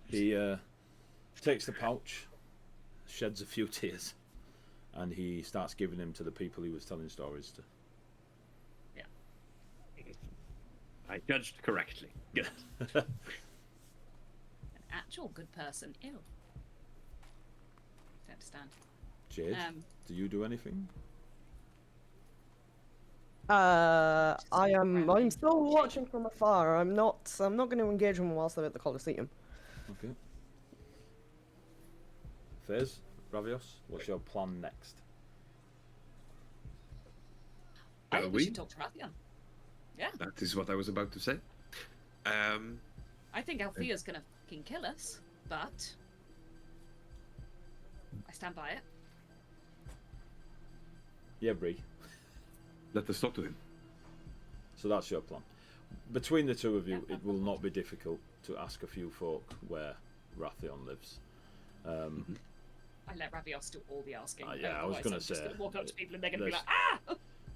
He takes the pouch, sheds a few tears, and he starts giving them to the people he was telling stories to. Yeah. I judged correctly. Good. An actual good person. Ew. Don't understand. Jade, do you do anything? I'm still watching from afar. I'm not going to engage them whilst they're at the Colosseum. Okay. Fizz, Ravios, what's your plan next? I think we should talk to Rathion. Yeah. That is what I was about to say. I think Althea's gonna fucking kill us, but I stand by it. Yeah, Bree. Let us talk to him. So that's your plan. Between the two of you, it will not be difficult to ask a few folk where Rathion lives. I let Ravios do all the asking. Yeah, I was going to say. Just gonna walk up to people and they're going to be like, ah!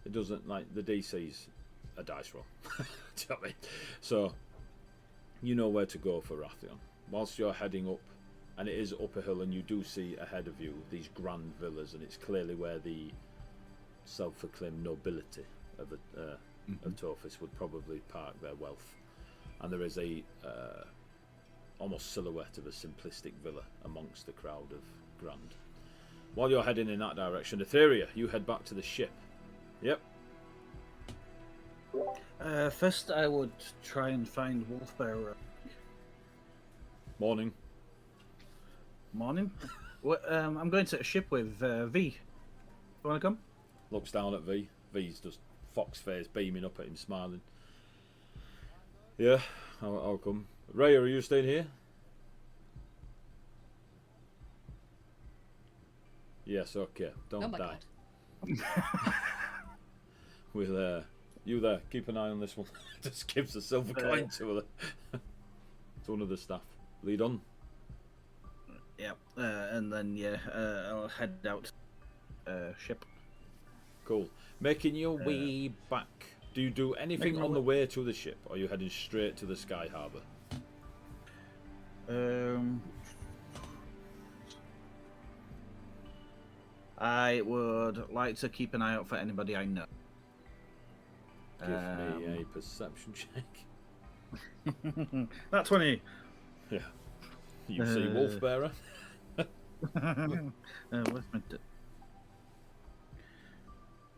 It doesn't, like, the DC's a dice roll. Do you know what I mean? So, you know where to go for Rathion. Whilst you're heading up, and it is up a hill, and you do see ahead of you these grand villas, and it's clearly where the self-proclaimed nobility of Tophis would probably park their wealth. And there is a almost silhouette of a simplistic villa amongst the crowd of grand. While you're heading in that direction, Etheria, you head back to the ship. Yep. First, I would try and find Wolfbearer. Morning. Morning. I'm going to a ship with V. You want to come? Looks down at V. V's just fox face beaming up at him, smiling. Yeah, I'll come. Ray, are you staying here? Yes, okay. Don't die. With you there, keep an eye on this one. Just gives a silver coin to one of the staff. Lead on. Yeah, and then I'll head out ship. Cool. Making your way back. Do you do anything on the way to the ship, or are you heading straight to the Sky Harbour? I would like to keep an eye out for anybody I know. Give me a perception check. That's 20. Yeah. You see Wolfbearer? Where's my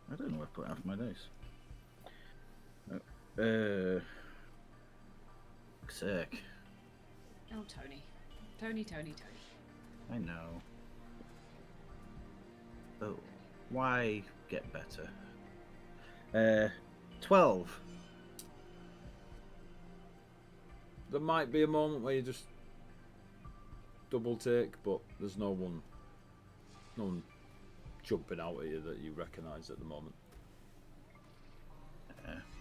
I don't know where I put half my dice. Sick. Oh, Tony. I know. Oh, why get better? 12. There might be a moment where you just double take, but there's no one jumping out at you that you recognise at the moment.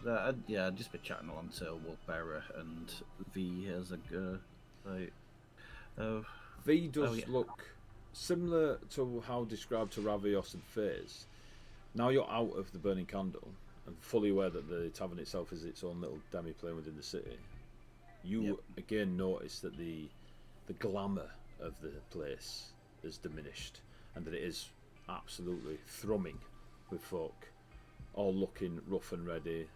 I'd just be chatting along to Wolfbearer and V as a go. Like, V does yeah. look similar to how described to Ravios and FaZe. Now you're out of the Burning Candle and fully aware that the tavern itself is its own little demi-plane within the city. You again notice that the glamour of the place is diminished and that it is absolutely thrumming with folk all looking rough and ready.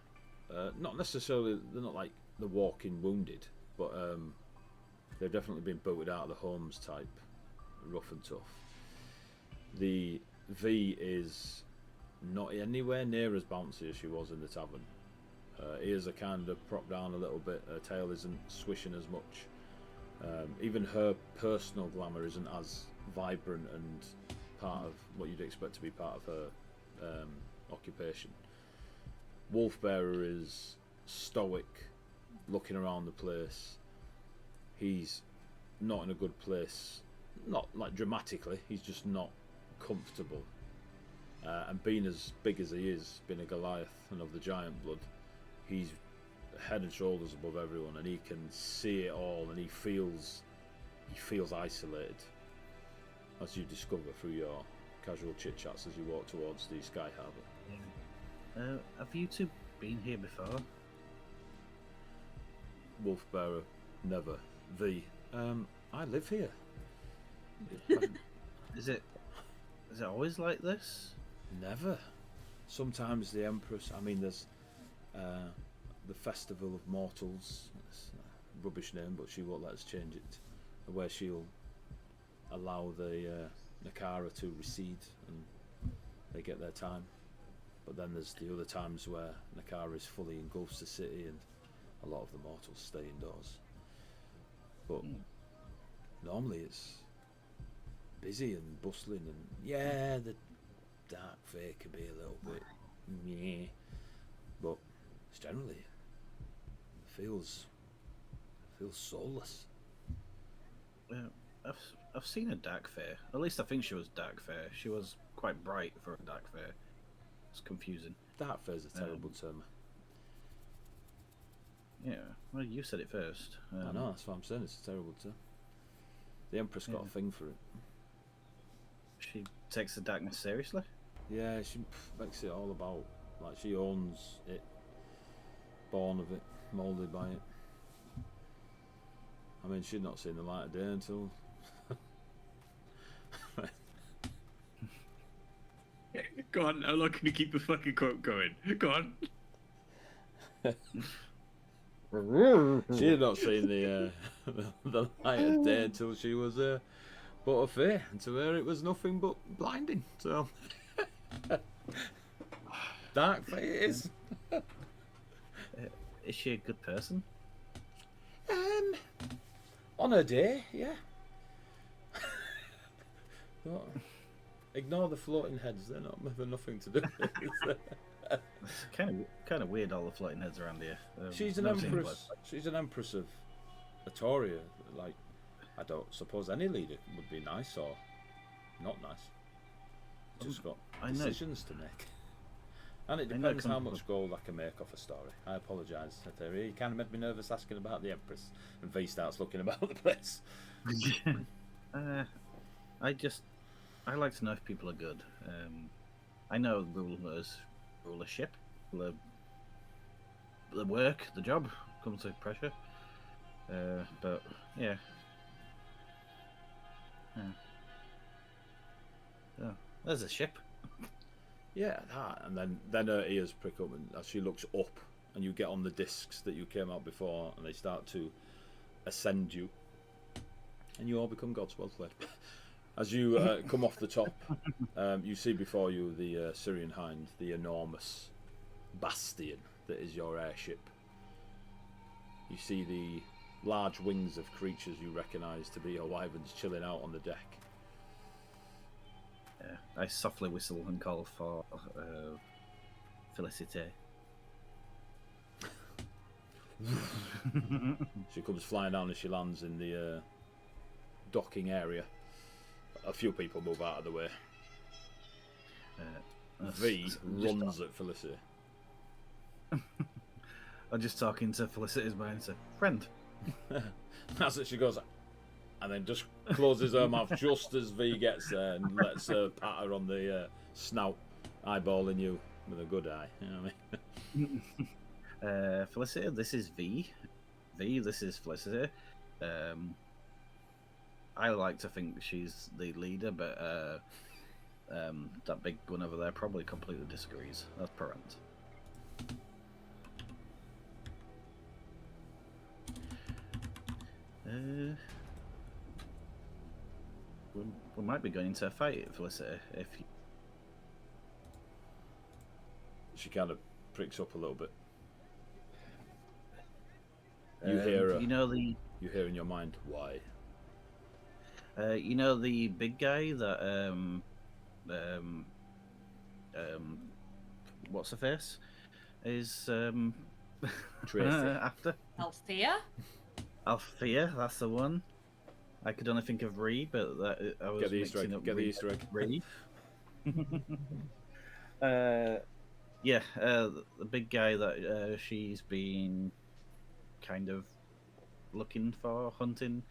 Not necessarily, they're not like the walking wounded, but they've definitely been booted out of the homes type, rough and tough. The V is not anywhere near as bouncy as she was in the tavern. Ears are kind of propped down a little bit, her tail isn't swishing as much. Even her personal glamour isn't as vibrant and part of what you'd expect to be part of her occupation. Wolfbearer is stoic, looking around the place. He's not in a good place, not like dramatically, he's just not comfortable. And being as big as he is, being a Goliath and of the giant blood, he's head and shoulders above everyone, and he can see it all, and he feels isolated, as you discover through your casual chit chats as you walk towards the Sky Harbour. Have you two been here before? Wolfbearer, never. V, I live here. Is it always like this? Never. Sometimes the Empress. I mean, there's the Festival of Mortals. It's a rubbish name, but she won't let us change it. Where she'll allow the Nakara to recede and they get their time. But then there's the other times where Nakara is fully engulfs the city and a lot of the mortals stay indoors. But normally it's busy and bustling, and yeah, the dark fae can be a little bit meh, but it's generally feels soulless. I've seen a dark fae. At least I think she was dark fae. She was quite bright for a dark fae. It's confusing. Dark fae is a terrible term. Yeah, well, you said it first. I know, that's what I'm saying. It's a terrible term. The Empress got a thing for it. She takes the darkness seriously. Yeah, she makes it all about, like, she owns it, born of it, moulded by it. I mean, she'd not seen the light of day until... Go on, how long can you keep the fucking quote going? Go on. She had not seen the light of day until she was but a fae, and to her it was nothing but blinding. So dark fae it is. Is she a good person? On her day, yeah. But ignore the floating heads; they're nothing to do with it. It's kind of weird, all the floating heads around here. She's an empress. She's an empress of Atoria. Like, I don't suppose any leader would be nice or not nice. Just got decisions to make, and it depends how much gold I can make off a story. I apologise, Atoria. You kind of made me nervous asking about the empress, and V starts looking about the place. I like to know if people are good. I know rulers rule a ship, the work, the job comes with pressure. But yeah. Oh, there's a ship. Yeah, that, and then her ears prick up, and as she looks up, and you get on the discs that you came out before, and they start to ascend you, and you all become gods. Well played. As you come off the top, you see before you the Syrian Hind, the enormous bastion that is your airship. You see the large wings of creatures you recognise to be your wyverns chilling out on the deck. Yeah, I softly whistle and call for Felicite. She comes flying down as she lands in the docking area. A few people move out of the way. V runs at Felicity. I'm just talking to Felicity's mind. So, friend. That's it. She goes, and then just closes her mouth just as V gets there and lets her pat her on the snout, eyeballing you with a good eye. You know what I mean? Felicity, this is V. V, this is Felicity. I like to think she's the leader, but that big gun over there probably completely disagrees. That's Parent. We might be going into a fight, Felicity, if you... She kind of pricks up a little bit. You hear her. You know the... You hear in your mind, why? You know the big guy that what's her face is Tracy. after Althea? Althea, that's the one. I could only think of Ree, but I was Get the Easter mixing egg. up Get the Ree Easter egg. Ree. Yeah, the big guy that she's been kind of looking for, hunting,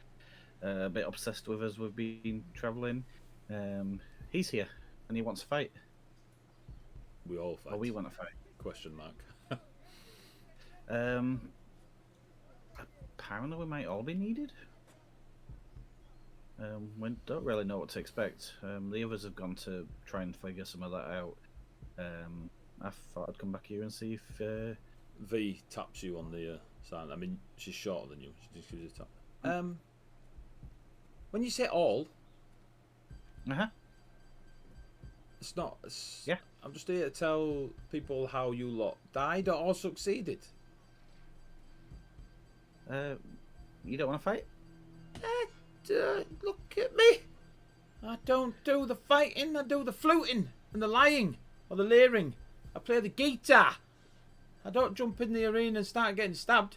a bit obsessed with as we've been travelling. He's here, and he wants to fight. We all fight. Or we want to fight. Question mark. Apparently we might all be needed. We don't really know what to expect. The others have gone to try and figure some of that out. I thought I'd come back here and see if... V taps you on the side. I mean, she's shorter than you. She just gives you a tap. When you say all, Uh-huh. it's not... It's, Yeah. I'm just here to tell people how you lot died or succeeded. You don't want to fight? Look at me. I don't do the fighting. I do the fluting and the lying or the leering. I play the guitar. I don't jump in the arena and start getting stabbed.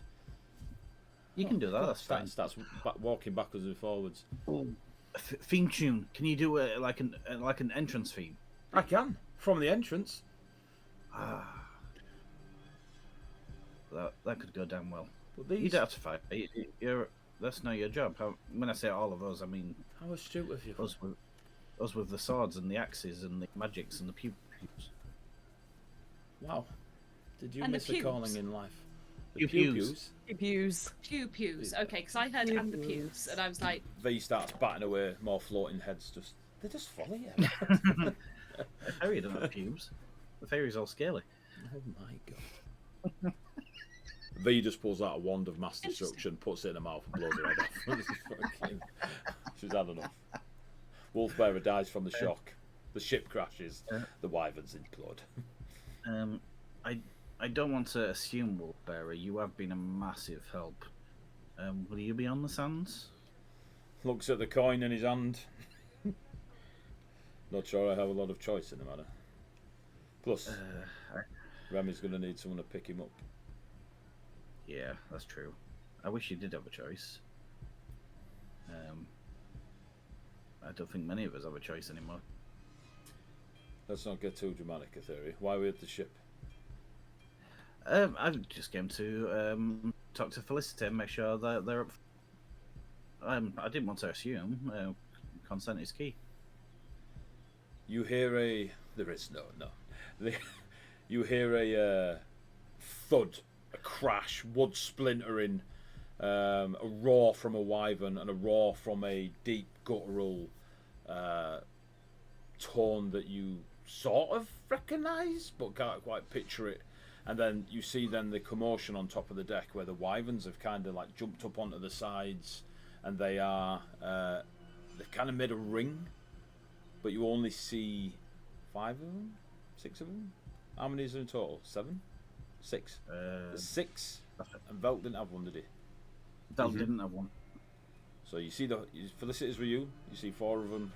You can do that, that's fine. Starts walking backwards and forwards. Theme tune. Can you do like an entrance theme? I can. From the entrance. That could go down well. But these... You don't have to fight. That's not your job. When I say all of us, I mean How astute of you. us with the swords and the axes and the magics and the pews. Wow. Did you And the miss a pews. calling in life? Pew pews. Pews. Pews. Okay, because I heard and the pews, and I was like, V starts batting away, more floating heads. They just follow you. The fairy don't have pubes. The fairy's all scaly. Oh my god. V just pulls out a wand of mass destruction, puts it in her mouth, and blows her head off. She's had enough. Wolfbearer dies from the shock. The ship crashes. The wyverns implode. I don't want to assume, Wolfbearer. You have been a massive help. Will you be on the sands? Looks at the coin in his hand. Not sure I have a lot of choice in the matter. Plus, Remy's going to need someone to pick him up. Yeah, that's true. I wish you did have a choice. I don't think many of us have a choice anymore. Let's not get too dramatic a theory. Why are we at the ship? I just came to talk to Felicity and make sure that they're up. I didn't want to assume. Consent is key. You hear a... There is no. You hear a thud, a crash, wood splintering, a roar from a wyvern, and a roar from a deep guttural tone that you sort of recognise, but can't quite picture it. And then you see the commotion on top of the deck where the wyverns have kind of like jumped up onto the sides, and they are they've kind of made a ring, but you only see 5 of them, 6 of them. How many is there in total? 7, 6. There's 6, and Velt didn't have one, did he? Velt didn't have one. So you see Felicity's with you. You see 4 of them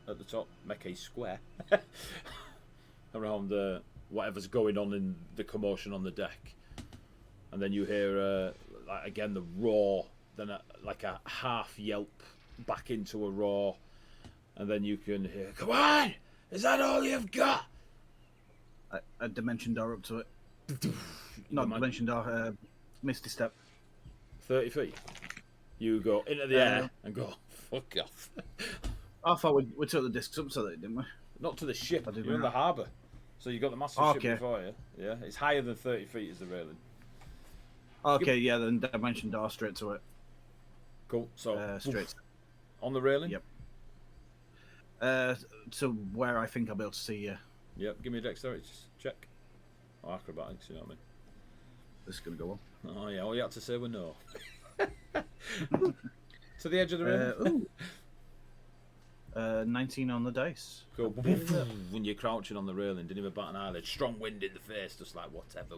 at the top, make a square around whatever's going on in the commotion on the deck, and then you hear like, again the roar, then like a half yelp back into a roar, and then you can hear, "Come on, is that all you've got?" A dimension door up to it. Not mentioned our Misty Step. 30 feet. You go into the air and go, fuck off. I thought we took the discs up to that, didn't we? Not to the ship. I didn't You're in the know. harbour. So you got the massive ship before you. Yeah, it's higher than 30 feet is the railing. Okay, yeah, then dimension door straight to it. Cool. So straight on the railing. Yep. To where I think I'll be able to see you. Yep. Give me a dexterity check. Or acrobatics. You know what I mean? This is gonna go on. Oh yeah. All you had to say was no. To the edge of the railing. 19 on the dice. Cool. When you're crouching on the railing, didn't even bat an eyelid. Strong wind in the face, just like whatever.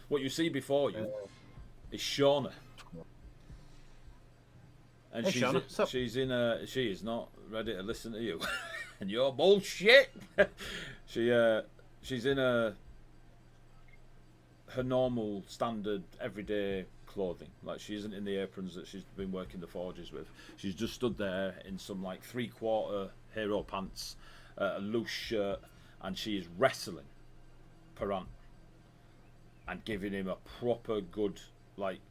What you see before you is Shauna. And Hey, Shauna, what's up? she is not ready to listen to you. And you're bullshit. She's in her normal standard everyday clothing. Like, she isn't in the aprons that she's been working the forges with. She's just stood there in some like 3/4 hero pants, a loose shirt, and she is wrestling Parant and giving him a proper good like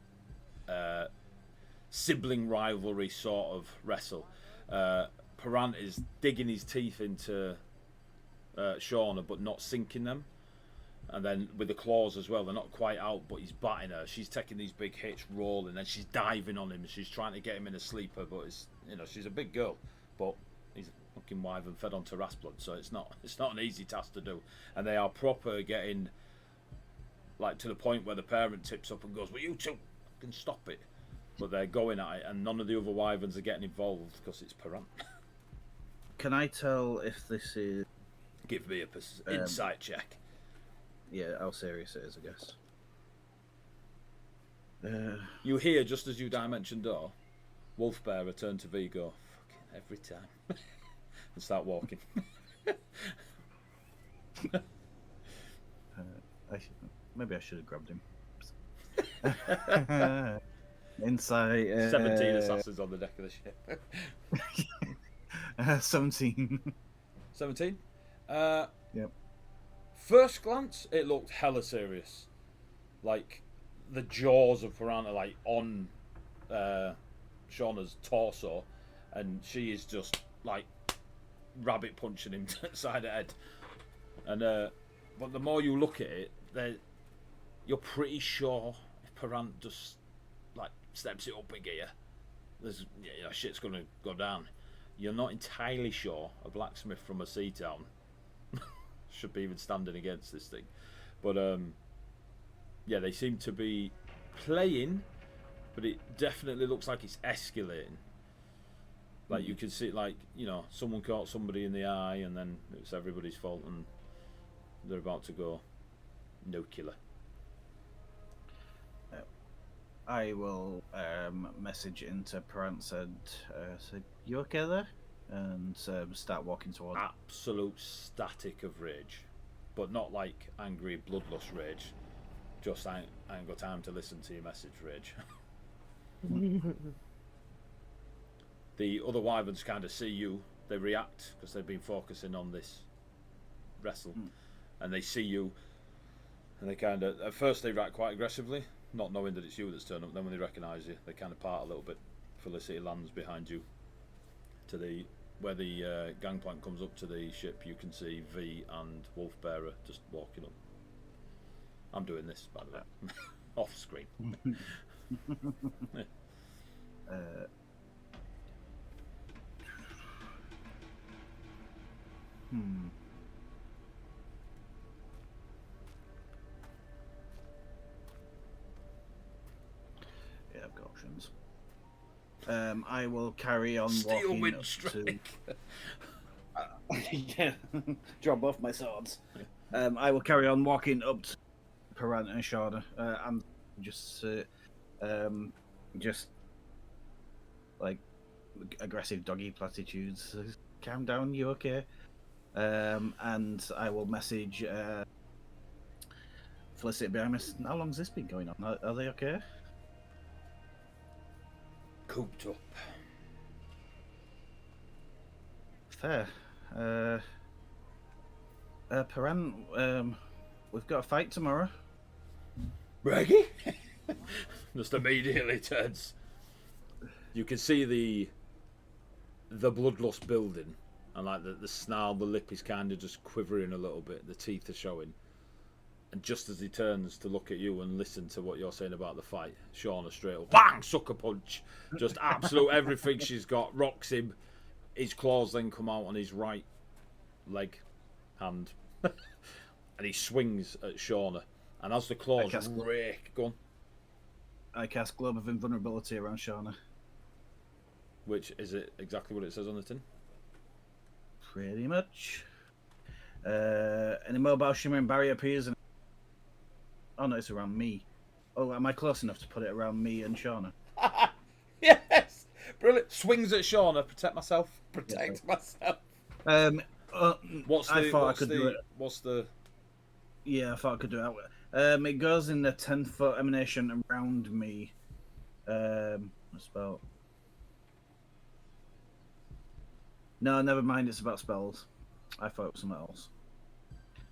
sibling rivalry sort of wrestle. Parant is digging his teeth into Shauna but not sinking them. And then with the claws as well, they're not quite out, but he's batting her. She's taking these big hits, rolling, and she's diving on him. She's trying to get him in a sleeper, but it's, you know, she's a big girl, but he's a fucking wyvern fed on terrace blood, so it's not an easy task to do. And they are proper getting like to the point where the parent tips up and goes, "Well, you two can stop it," but they're going at it, and none of the other wyverns are getting involved because it's Parant. Can I tell if this is? Give me a insight check. Yeah, how serious it is, I guess. You hear, just as you dimension door, Wolfbear return to V go, fucking every time. And start walking. Maybe I should have grabbed him. Insight. 17 assassins on the deck of the ship. 17. 17? Yep. First glance, it looked hella serious. Like, the jaws of Piranha, like, on Shauna's torso, and she is just, like, rabbit punching him side of head. And, but the more you look at it, you're pretty sure if Piranha just, like, steps it up a gear, there's, you know, shit's gonna go down. You're not entirely sure a blacksmith from a sea town should be even standing against this thing, but yeah, they seem to be playing, but it definitely looks like it's escalating. Like, you can see, like, you know, someone caught somebody in the eye, and then it's everybody's fault, and they're about to go nuclear. I will message into Parant, said, "You okay there?" And start walking towards. Absolute static of rage, but not like angry, bloodlust rage. Just I ain't got time to listen to your message rage. The other wyverns kind of see you. They react because they've been focusing on this wrestle, and they see you, and they kind of, at first they react quite aggressively, not knowing that it's you that's turned up. Then when they recognise you, they kind of part a little bit. Felicity lands behind you to the where the gangplank comes up to the ship. You can see V and Wolfbearer just walking up. I'm doing this, by the way, off screen. Yeah, I've got options. I will carry on Steel walking wind up strike. yeah, drop off my swords. I will carry on walking up to Parant and Shauna, and just like aggressive doggy platitudes. Calm down, you okay? And I will message Felicity behind me. How long's this been going on? Are they okay? Cooped up. Fair. Parant, we've got a fight tomorrow. Reggie? Just immediately turns. You can see the bloodlust building, and like the snarl, the lip is kind of just quivering a little bit. The teeth are showing. And just as he turns to look at you and listen to what you're saying about the fight, Shauna straight up, bang, sucker punch, just absolute everything she's got, rocks him. His claws then come out on his right leg, hand, and he swings at Shauna. And as the claws rake, go on. I cast Globe of Invulnerability around Shauna. Which is it exactly what it says on the tin? Pretty much. An immobile shimmering barrier appears and... Oh no, it's around me. Oh, am I close enough to put it around me and Shauna? Yes! Brilliant. Swings at Shauna, protect myself. Myself. What's the... Yeah, I thought I could do it. It goes in a 10-foot emanation around me. What's about... No, never mind. It's about spells. I thought it was something else.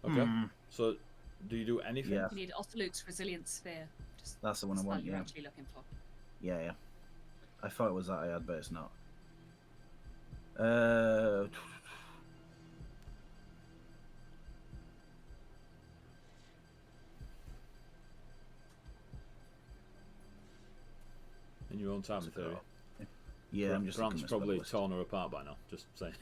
Okay. So, do you do anything? Yeah. You need Otheluk's Resilient Sphere. That's the one I want, you're yeah. actually looking for. Yeah. I thought it was that I had, but it's not. In your own time, in theory. Yeah, I'm just... Grant's probably torn her apart by now, just saying.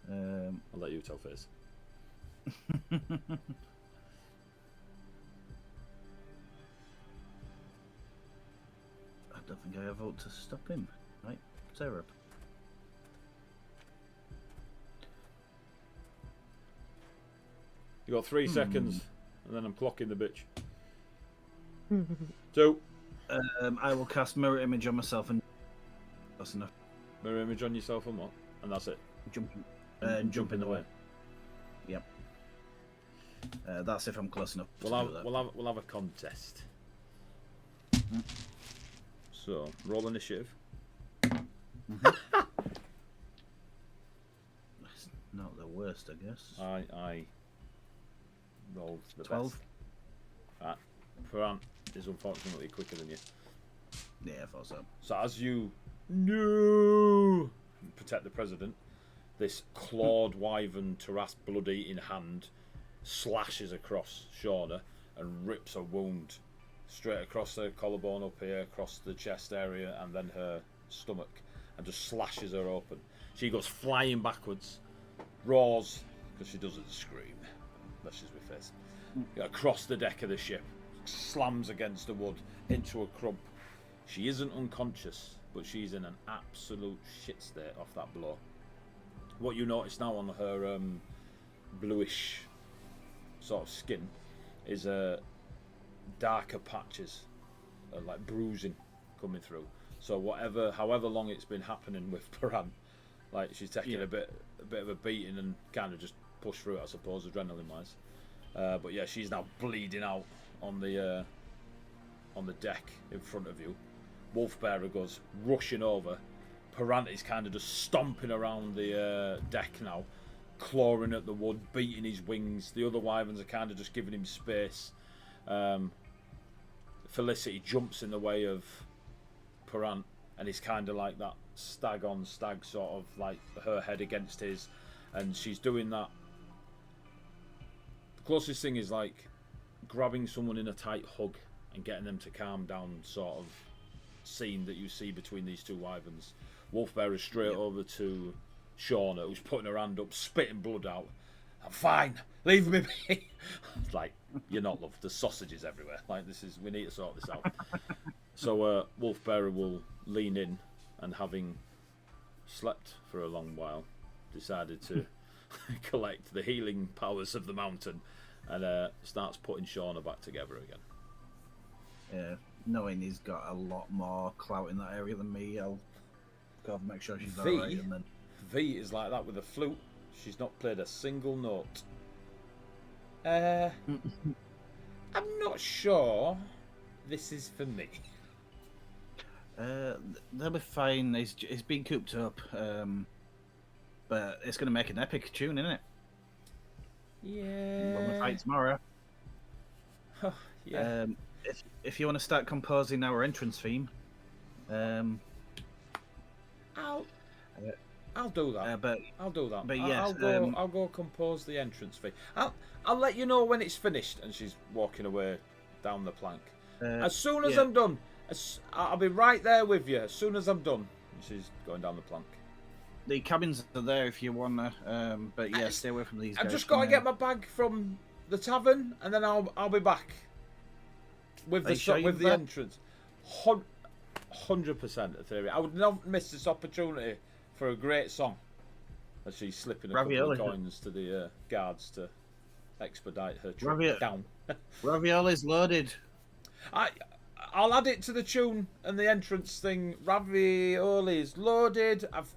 I'll let you tell first. I don't think I have vote to stop him. Right, Sarah. You got 3 seconds, and then I'm clocking the bitch. 2. I will cast Mirror Image on myself, and that's enough. Mirror image on yourself and what? And that's it. Jump in the way. Yep. That's if I'm close enough. We'll have a contest. So roll initiative. It's not the worst, I guess. I rolled the 12. best. Right. Ferran is unfortunately quicker than you. Yeah, I thought so. So as you protect the president, this clawed wyvern Taras blood-eating hand slashes across Shauna and rips a wound straight across her collarbone up here, across the chest area, and then her stomach, and just slashes her open. She goes flying backwards, roars, because she doesn't scream, unless she's with Fizz, across the deck of the ship, slams against the wood into a crump. She isn't unconscious, but she's in an absolute shit state off that blow. What you notice now on her bluish sort of skin is darker patches, like bruising coming through. So however long it's been happening with Paran, like she's taking a bit of a beating and kind of just pushed through it, I suppose, adrenaline wise. But yeah, she's now bleeding out on the deck in front of you. Wolfbearer goes rushing over. Parant is kind of just stomping around the deck now, clawing at the wood, beating his wings. The other wyverns are kind of just giving him space. Felicity jumps in the way of Parant, and he's kind of like that stag on stag, sort of like her head against his, and she's doing that. The closest thing is like grabbing someone in a tight hug and getting them to calm down, sort of scene that you see between these two wyverns. Wolfbearer is straight over to Shauna, who's putting her hand up, spitting blood out. I'm fine, leave me be. It's like, you're not loved, there's sausages everywhere. Like, we need to sort this out. So Wolfbearer will lean in, and having slept for a long while, decided to collect the healing powers of the mountain, and starts putting Shauna back together again. Yeah, knowing he's got a lot more clout in that area than me, I'll go and make sure she's alright. And then V is like that with a flute. She's not played a single note. I'm not sure this is for me. They'll be fine. He's been cooped up, but it's going to make an epic tune, isn't it? Yeah. When we fight tomorrow. Yeah. If you want to start composing our entrance theme, I'll do that. but I'll do that. but yes, I'll go compose the entrance fee. I'll let you know when it's finished. And she's walking away down the plank. As soon as yeah. I'm done, I'll be right there with you. As soon as I'm done, and she's going down the plank. The cabins are there if you wanna. But yeah, stay away from these guys. I've just for got to now. get my bag from the tavern, and then I'll be back with Are you sure with the you're back? entrance. 100% Ethereal. I would not miss this opportunity for a great song. As she's slipping a Ravioli. couple of coins to the guards to expedite her trip down. Ravioli's loaded. I'll add it to the tune and the entrance thing. Ravioli's loaded. I've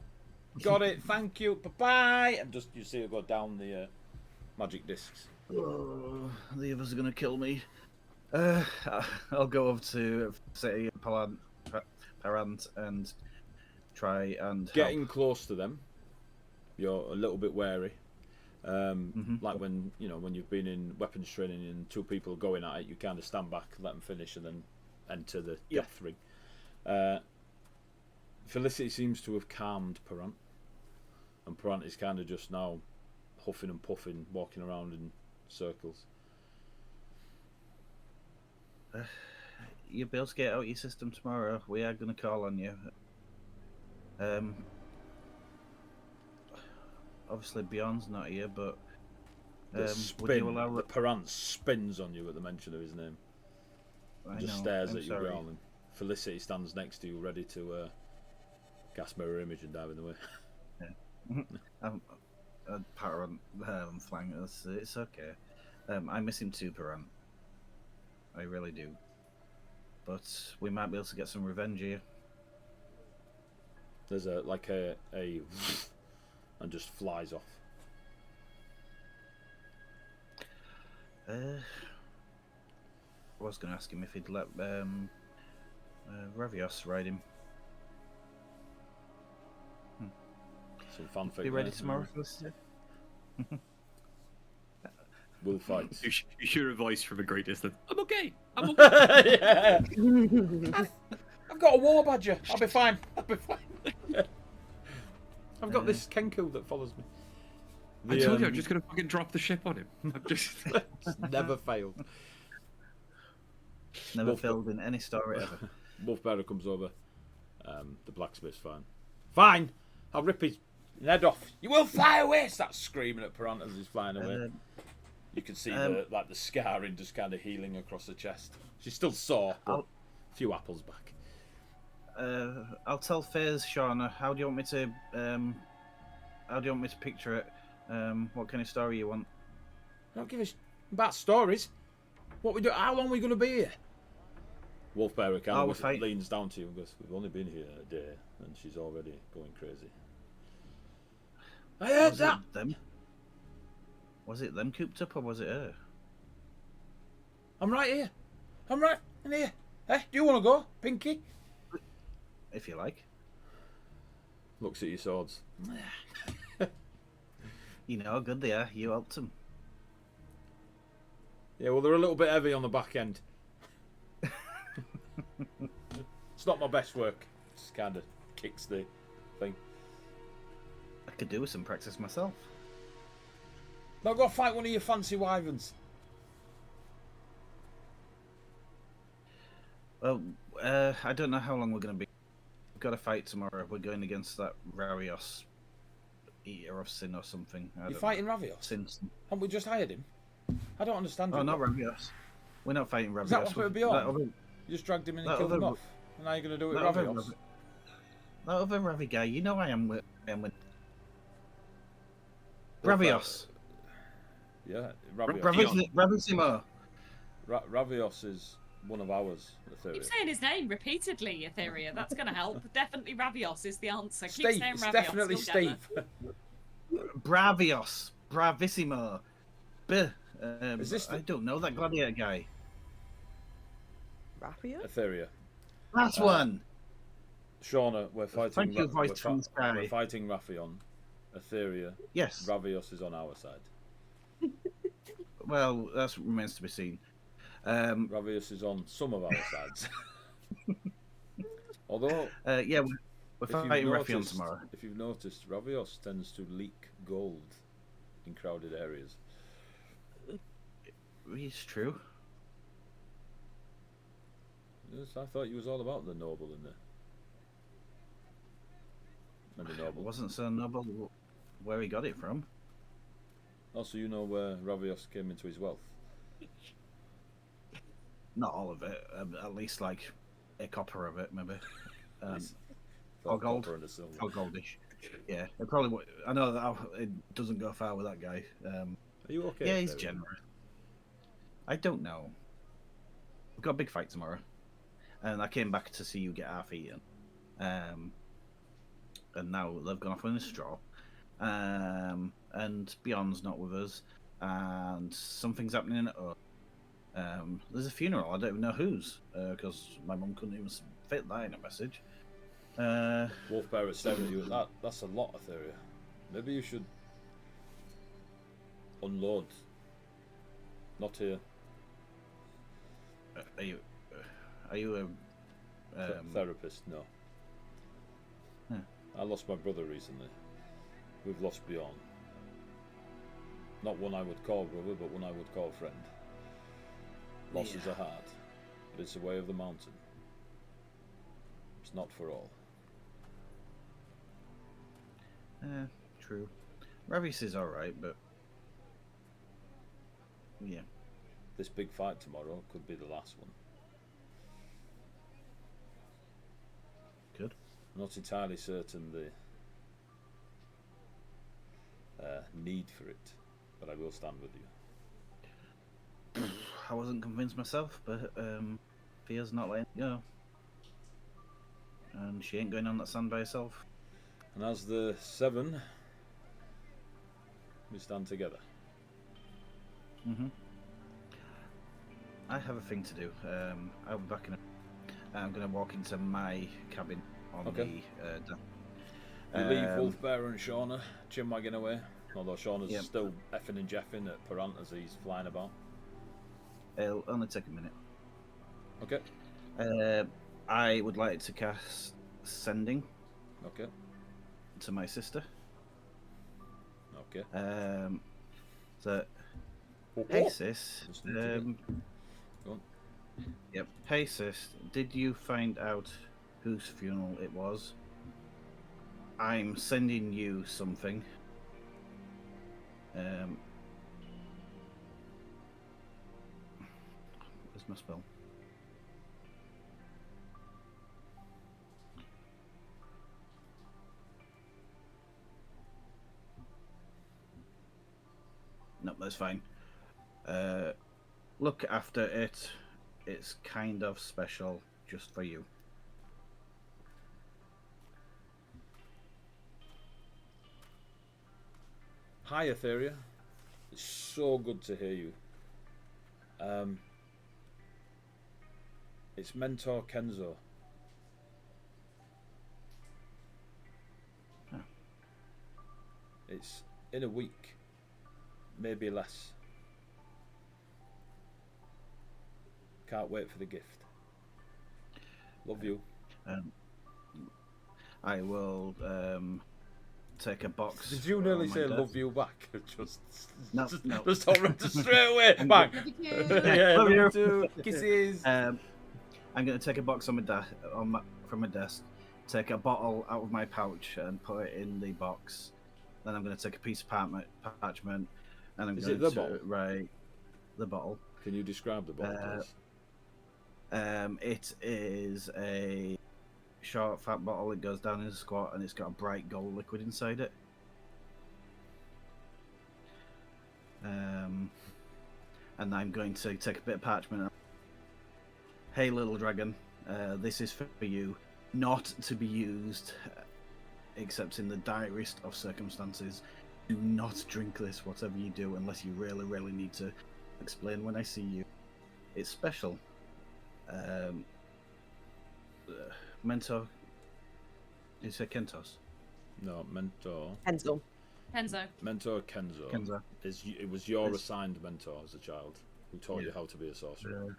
got it. Thank you. Bye bye. And just you see it go down the magic discs. Oh, the others are gonna kill me. I'll go over to say Parant and try and help. Getting close to them, you're a little bit wary. Like when you've been in weapons training and two people are going at it, you kind of stand back, let them finish, and then enter the death ring. Felicity seems to have calmed Parant, and Parant is kind of just now huffing and puffing, walking around in circles. You'll be able to get out your system tomorrow. We are going to call on you. Obviously, Bjorn's not here, but would you allow? The Parant spins on you at the mention of his name. I Just know, stares I'm at you, sorry. growling. Felicity stands next to you, ready to cast mirror image and dive in the way. Parant flying us. It's okay. I miss him too, Parant. I really do. But we might be able to get some revenge here. There's a and just flies off. I was going to ask him if he'd let Ravios ride him. Some fanfic. Be ready there. tomorrow, Felicity? We'll fight. You hear a voice from a great distance. I'm okay. I'm okay. Yeah. I've got a war badger. I'll be fine. I've got this Kenku that follows me. I told you I'm just gonna fucking drop the ship on him. I'm just It's never failed. Never Wolf- failed in any story ever. Wolfbearer comes over. The blacksmith's fine. Fine. I'll rip his head off. You will fly away. Starts screaming at Parant as he's flying away. You can see the scarring just kind of healing across the chest. She's still sore, but a few apples back. I'll tell Fairs, Shauna. How do you want me to picture it? What kind of story you want? Don't give us about stories. What we do? How long are we going to be here? Wolfbearer kind of leans down to you and goes, "We've only been here a day, and she's already going crazy." I heard that. Them? Was it them cooped up or was it her? I'm right here. I'm right in here. Hey, do you want to go, Pinky? If you like. Looks at your swords. You know how good they are. You helped them. Yeah, well, they're a little bit heavy on the back end. It's not my best work. Just kind of kicks the thing. I could do with some practice myself. Now go fight one of your fancy wyverns. Well, I don't know how long we're going to be. We've got a fight tomorrow. We're going against that Rarios Eater of Sin or something. You're fighting Ravios? Sin. Haven't we just hired him? I don't understand. Oh, not Ravios. We're not fighting Ravios. Is that what it would be on? That You just dragged him in and that killed him other- off. And now you're going to do it with that other Ravios? that other Ravi guy, you know I am with. Ravios. Yeah, Ravios. Ravissimo. Ravios is one of ours. Keep saying his name repeatedly, Etheria. That's going to help. Definitely Ravios is the answer. Keep Steve, saying it's Ravios. definitely you'll get Steve. there. Bravios. Bravissimo. Is this the- I don't know that gladiator guy. Raffia? Etheria. That's one. Shauna, we're fighting. Thank you, voice from the sky. We're fighting Raphion. Etheria. Yes. Ravios is on our side. Well, that remains to be seen. Ravius is on some of our sides. Although, Yeah, we're if you've, fighting Raffion noticed, tomorrow. if you've noticed, Ravios tends to leak gold in crowded areas. It's true. Yes, I thought you was all about the noble in there. And the It noble. wasn't so noble where he got it from. Also, you know where Ravios came into his wealth. Not all of it. At least like a copper of it, maybe. It's Or gold. copper and a silver. Or goldish. Yeah, it probably. I know that it doesn't go far with that guy. Are you okay? Yeah, he's David? generous. I don't know. We've got a big fight tomorrow, and I came back to see you get half eaten. And now they've gone off in a straw. And Beyond's not with us, and something's happening at home. There's a funeral. I don't even know whose, because my mum couldn't even fit that in a message. Wolf Bear at 70. That's a lot, Etheria. Maybe you should unload. Not here. Are you a Therapist? No. Huh. I lost my brother recently. We've lost Bjorn. Not one I would call brother, but one I would call friend. Losses are hard, but it's the way of the mountain. It's not for all. True. Ravis is alright, but yeah. This big fight tomorrow could be the last one. Good. I'm not entirely certain the need for it, but I will stand with you. I wasn't convinced myself, but Fia's not letting it go. And she ain't going on that sand by herself. And as the 7, we stand together. Mm-hmm. I have a thing to do. I'll be back in I'm going to walk into my cabin on Okay. the... You leave Wolfbear and Shauna chinwagging away, although Shauna's Yep. still effing and jeffing at Parant as he's flying about. It'll only take a minute. Okay. I would like to cast Sending Okay. to my sister. Okay. So, Oh, hey oh. sis. Listening to you. Go on. Yep. Hey sis, did you find out whose funeral it was? I'm sending you something. Where's my spell? No, that's fine. Look after it. It's kind of special just for you. Hi, Etheria. It's so good to hear you. It's Mentor Kenzo. Huh. It's in a week, maybe less. Can't wait for the gift. Love you. I will take a box. Did you nearly on my say desk. love you back? Just No. Just don't run to straight away. Bang. Yeah, Love love you. you too. Kisses. I'm going to take a box on from my desk, take a bottle out of my pouch and put it in the box. Then I'm going to take a piece of parchment and I'm Is going it the to bottle? write the bottle. Can you describe the bottle, please? It is a short, fat bottle. It goes down in a squat and it's got a bright gold liquid inside it. And I'm going to take a bit of parchment. Hey, little dragon, this is for you, not to be used except in the direst of circumstances. Do not drink this, whatever you do, unless you really, really need to. Explain when I see you. It's special. Mentor. Is it Kentos? No, Mentor. Enzo. Kenzo. Mentor Kenzo. Kenzo. It was your It's- assigned mentor as a child. who taught you Yeah. how to be a sorcerer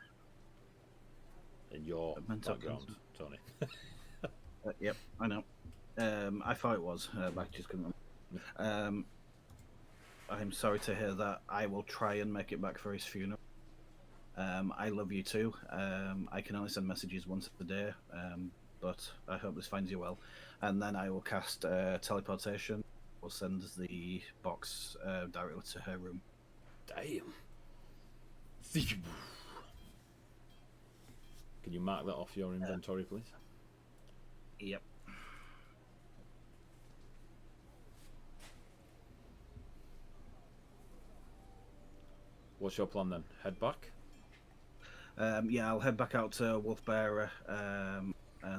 in your mental background, constant. Tony. Yep, I know. I thought it was, but I just couldn't remember. I'm sorry to hear that. I will try and make it back for his funeral. I love you too. I can only send messages once a day, but I hope this finds you well. And then I will cast teleportation. We'll send the box directly to her room. Damn. Can you mark that off your inventory, please? Yep. What's your plan then? Head back? Yeah, I'll head back out to Wolfbearer.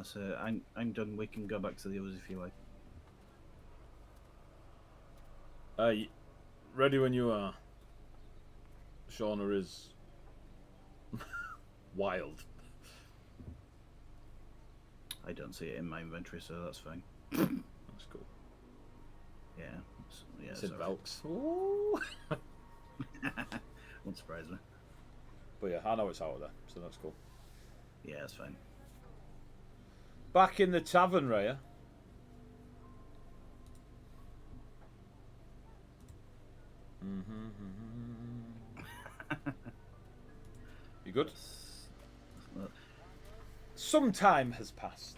So I'm done. We can go back to the others if you like. Ready when you are. Shauna is wild. I don't see it in my inventory, so that's fine. That's cool. Yeah. Yeah. It's in sorry. Velks. Ooh. Won't surprise me. But yeah, I know it's out of there, so that's cool. Yeah, that's fine. Back in the tavern, Raya. You good? Some time has passed.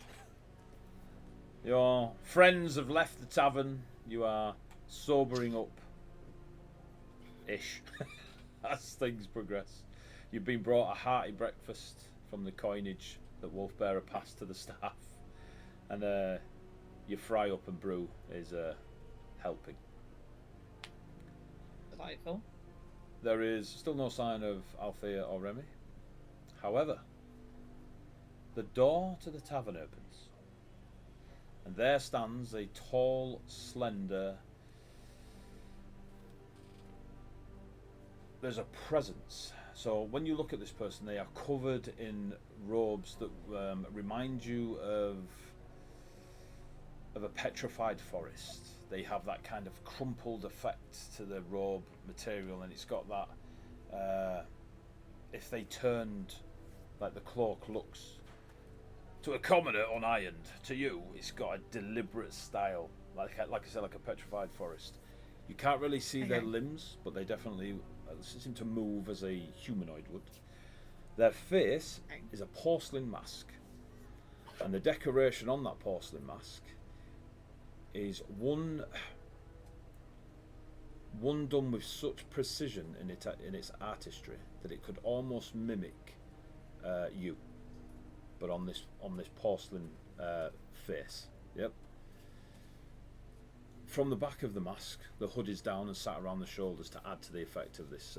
Your friends have left the tavern. You are sobering up ish as things progress. You've been brought a hearty breakfast from the coinage that Wolfbearer passed to the staff, and your fry up and brew is helping. Delightful. There is still no sign of Althea or Remy. However, the door to the tavern opens, and there stands a tall, slender. There's a presence. So when you look at this person, they are covered in robes that remind you of a petrified forest. They have that kind of crumpled effect to the robe material, and it's got that. If they turned, like the cloak looks to a commoner unironed, to you, it's got a deliberate style, like I said, like a petrified forest. You can't really see their limbs, but they definitely seem to move as a humanoid would. Their face is a porcelain mask, and the decoration on that porcelain mask is one done with such precision in its artistry that it could almost mimic you, but on this porcelain face. Yep. From the back of the mask, the hood is down and sat around the shoulders to add to the effect of this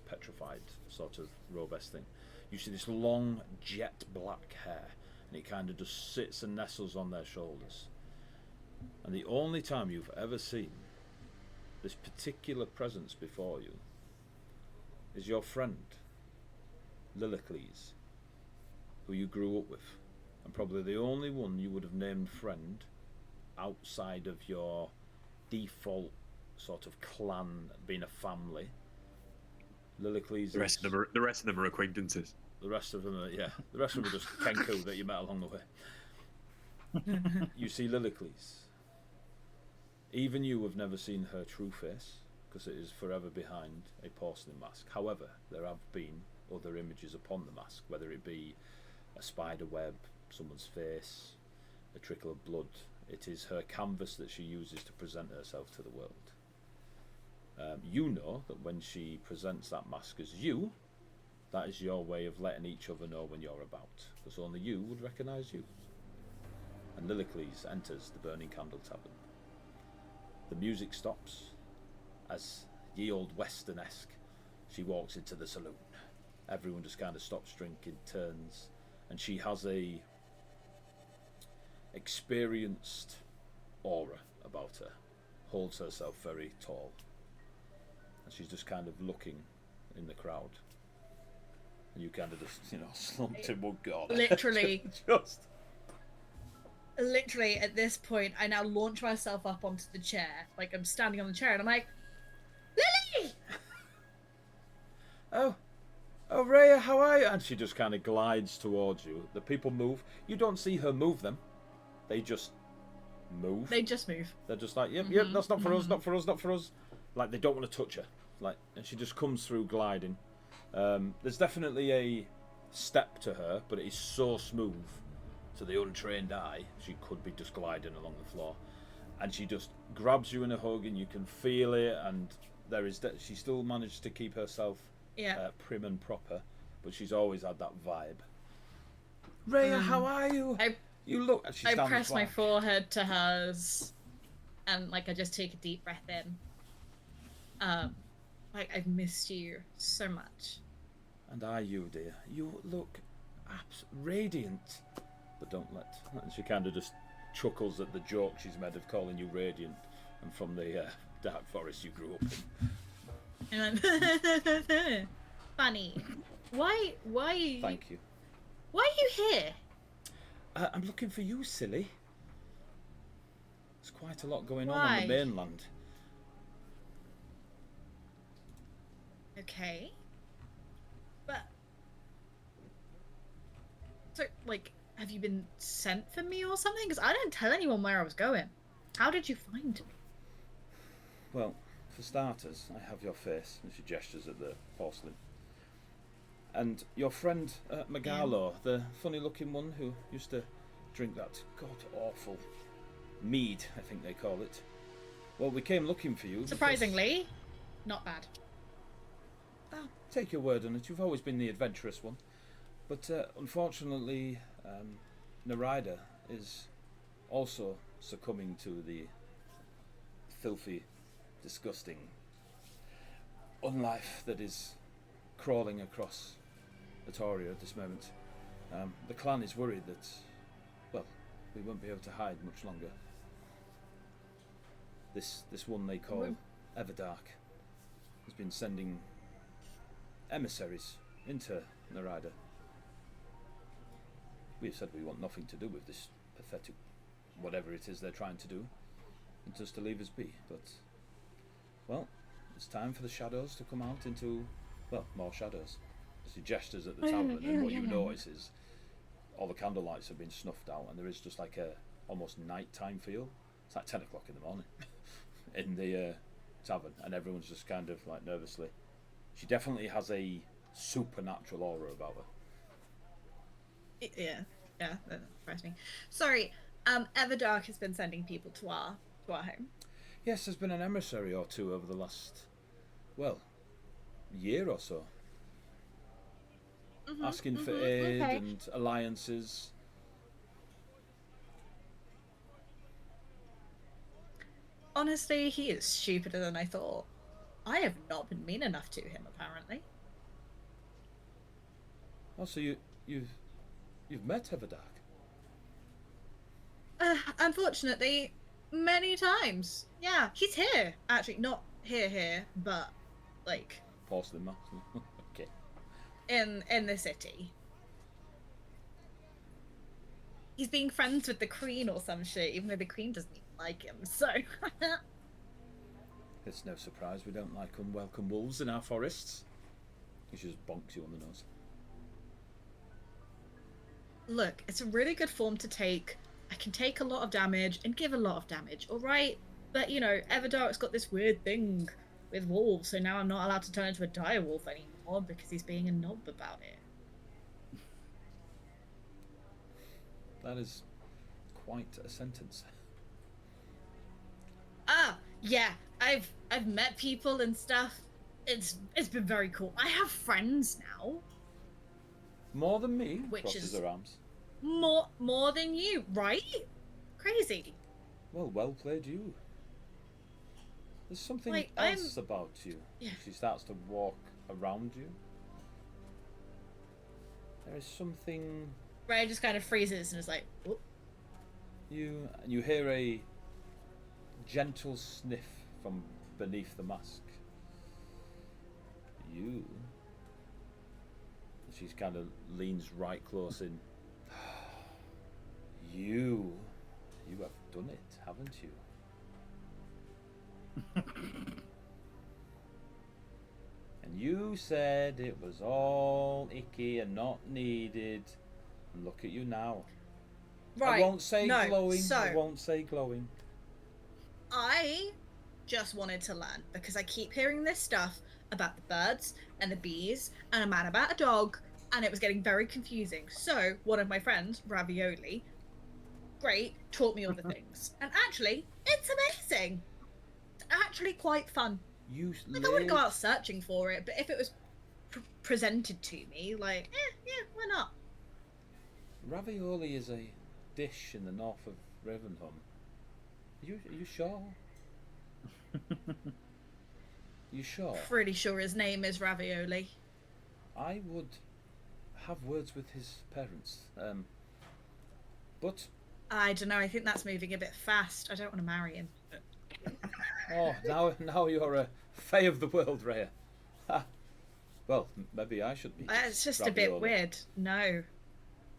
petrified sort of robust thing. You see this long jet black hair, and it kind of just sits and nestles on their shoulders. And the only time you've ever seen this particular presence before you is your friend, Lillicles, who you grew up with, and probably the only one you would have named friend outside of your default sort of clan being a family. Lillicles. The rest of them are acquaintances. The rest of them are The rest of them are just Kenku that you met along the way. You see Lillicles. Even you have never seen her true face, because it is forever behind a porcelain mask. However, there have been other images upon the mask, whether it be a spider web, someone's face, a trickle of blood. It is her canvas that she uses to present herself to the world. You know that when she presents that mask as you, that is your way of letting each other know when you're about, because only you would recognise you. And Lillicles enters the Burning Candle Tavern. The music stops as ye old Western-esque she walks into the saloon. Everyone just kind of stops drinking, turns, and she has a experienced aura about her, holds herself very tall, and she's just kind of looking in the crowd, and you kind of just slumped in one corner. Literally. just Literally, at this point, I now launch myself up onto the chair. Like, I'm standing on the chair, and I'm like, Lily! Oh, Oh, Rhea, how are you? And she just kind of glides towards you. The people move. You don't see her move them. They just move. They just move. They're just like, yep, yep, that's not for us, not for us, not for us. Like, they don't want to touch her. Like, and she just comes through gliding. There's definitely a step to her, but it is so smooth to the untrained eye. She could be just gliding along the floor. And she just grabs you in a hug, and you can feel it, and there is she still managed to keep herself prim and proper, but she's always had that vibe. Rhea, how are you? You look. I press my forehead to hers, and like I just take a deep breath in. Like I've missed you so much. And I, you, dear. You look radiant, but don't let. And she kind of just chuckles at the joke she's made of calling you radiant, and from the dark forest you grew up in. And I'm funny. Why? Thank you. Why are you here? I'm looking for you, silly. There's quite a lot going on the mainland. Okay. But... So, like, have you been sent for me or something? Because I didn't tell anyone where I was going. How did you find me? Well, for starters, I have your face, and she gestures at the porcelain. And your friend, Megalo, the funny-looking one who used to drink that god-awful mead, I think they call it. Well, we came looking for you. Surprisingly, not bad. Ah, take your word on it. You've always been the adventurous one. But unfortunately, Narida is also succumbing to the filthy, disgusting unlife that is crawling across Atoria at this moment. The clan is worried that, well, we won't be able to hide much longer. This one they call Everdark has been sending emissaries into Narida. We have said we want nothing to do with this pathetic whatever it is they're trying to do, and just to leave us be. But, well, it's time for the shadows to come out into, well, more shadows. She gestures at the tavern, and what you notice is all the candle lights have been snuffed out, and there is just like a almost nighttime feel. It's like 10 o'clock in the morning in the tavern, and everyone's just kind of like nervously. She definitely has a supernatural aura about her. Yeah, that surprised me. Sorry, Everdark has been sending people to our home. Yes, there's been an emissary or two over the last, well, year or so. Asking for aid and alliances. Honestly, he is stupider than I thought. I have not been mean enough to him, apparently. Oh, so you've met Everdark? Unfortunately, many times. Yeah, he's here. Actually, not here, but like Porcelain Max. Okay. In the city. He's being friends with the Queen or some shit, even though the Queen doesn't even like him, so... It's no surprise we don't like unwelcome wolves in our forests. He just bonks you on the nose. Look, it's a really good form to take. I can take a lot of damage and give a lot of damage, alright? But, you know, Everdark's got this weird thing with wolves, so now I'm not allowed to turn into a dire wolf anymore because he's being a knob about it. That is quite a sentence. Ah, yeah, I've met people and stuff. It's been very cool. I have friends now. More than me, Which crosses is her arms. More than you, right? Crazy. Well played you. There's something Like, else about you. Yeah. She starts to walk around you. There is something... Ray just kind of freezes and is like, "Whoop." You hear a gentle sniff from beneath the mask. You... She's kind of leans right close in. You have done it, haven't you? And And you said it was all icky and not needed. And look at you now. Right. I won't say no, glowing. So I won't say glowing. I just wanted to learn because I keep hearing this stuff about the birds and the bees and a man about a dog, and it was getting very confusing. So one of my friends, Ravioli, great, taught me all the things. And actually, it's amazing. It's actually quite fun. You Like, I wouldn't go out searching for it, but if it was presented to me, like, yeah, why not? Ravioli is a dish in the north of Ravenholm. Are you sure? You sure? Pretty sure his name is Ravioli. I would have words with his parents. But I don't know, I think that's moving a bit fast. I don't want to marry him. oh, now you're a fae of the world, Rhea. Ha. Well, maybe I should be. It's just a bit weird. No.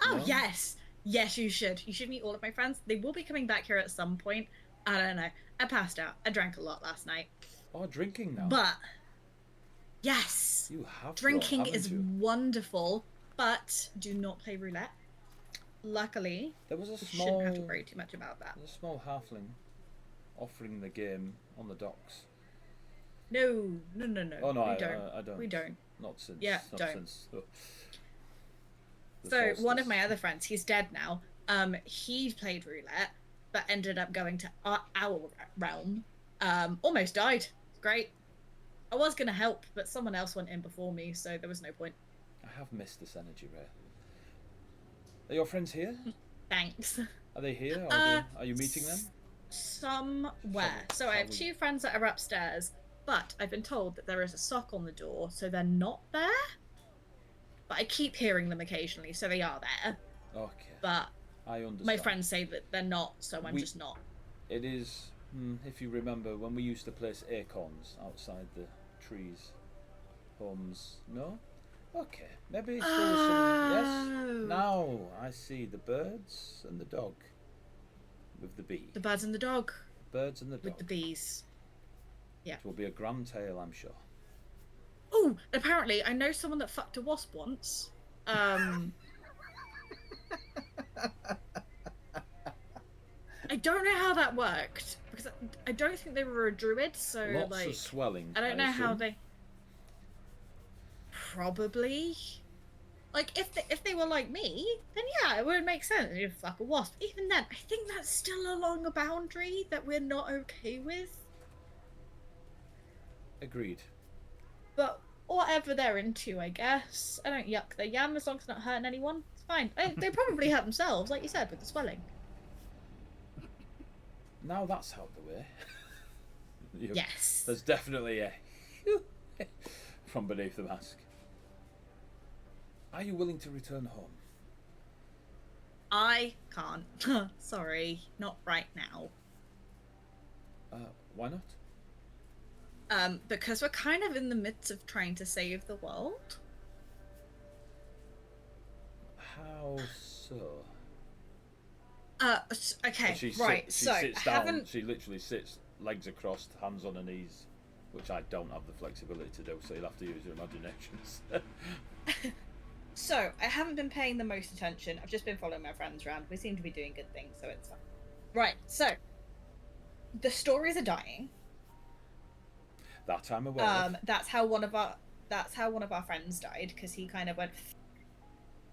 Oh, No? yes. Yes, you should. You should meet all of my friends. They will be coming back here at some point. I don't know. I passed out. I drank a lot last night. Oh, drinking now. But, yes. You have Drinking haven't is you? wonderful, but do not play roulette. Luckily, There was a you small. shouldn't have to worry too much about that. There's a small halfling offering the game on the docks. No. Oh no, we don't. I don't. We don't. Not since. Yeah, not don't. Since. The So one of solstice. my other friends, he's dead now. He played roulette, but ended up going to our realm. Almost died. Great. I was gonna help, but someone else went in before me, so there was no point. I have missed this energy, Ray. Are your friends here? Thanks. Are they here? Are you meeting them? Somewhere. So I have Shall we- 2 friends that are upstairs, but I've been told that there is a sock on the door, so they're not there. But I keep hearing them occasionally, so they are there. Okay, But I understand. my friends say that they're not, so I'm just not. It is, if you remember, when we used to place acorns outside the trees. Homes, no? Okay, maybe it's still some. Yes? Oh. Now I see the birds and the dog with the bee. The birds and the dog Birds and the dog. with the bees. Yeah. It will be a grand tale, I'm sure. Oh, apparently I know someone that fucked a wasp once. I don't know how that worked because I don't think they were a druid, so Lots like of swelling. I don't know how assume. they. Probably. Like if they were like me, then yeah, it would make sense. You'd fuck a wasp. Even then, I think that's still along a boundary that we're not okay with. Agreed. But whatever they're into, I guess. I don't yuck their yum as long as it's not hurting anyone. It's fine. They probably hurt themselves, like you said, with the swelling. Now that's out the way. Yes. There's definitely a from beneath the mask. Are you willing to return home? I can't. Sorry, not right now. Why not? Because we're kind of in the midst of trying to save the world. How so? Okay, She right. She So sits I down. haven't. She literally sits, legs across, hands on her knees, which I don't have the flexibility to do. So you'll have to use your imaginations. So I haven't been paying the most attention. I've just been following my friends around. We seem to be doing good things, so it's fine. Right. So the stories are dying. That I'm aware of. That's how one of our friends died because he kind of went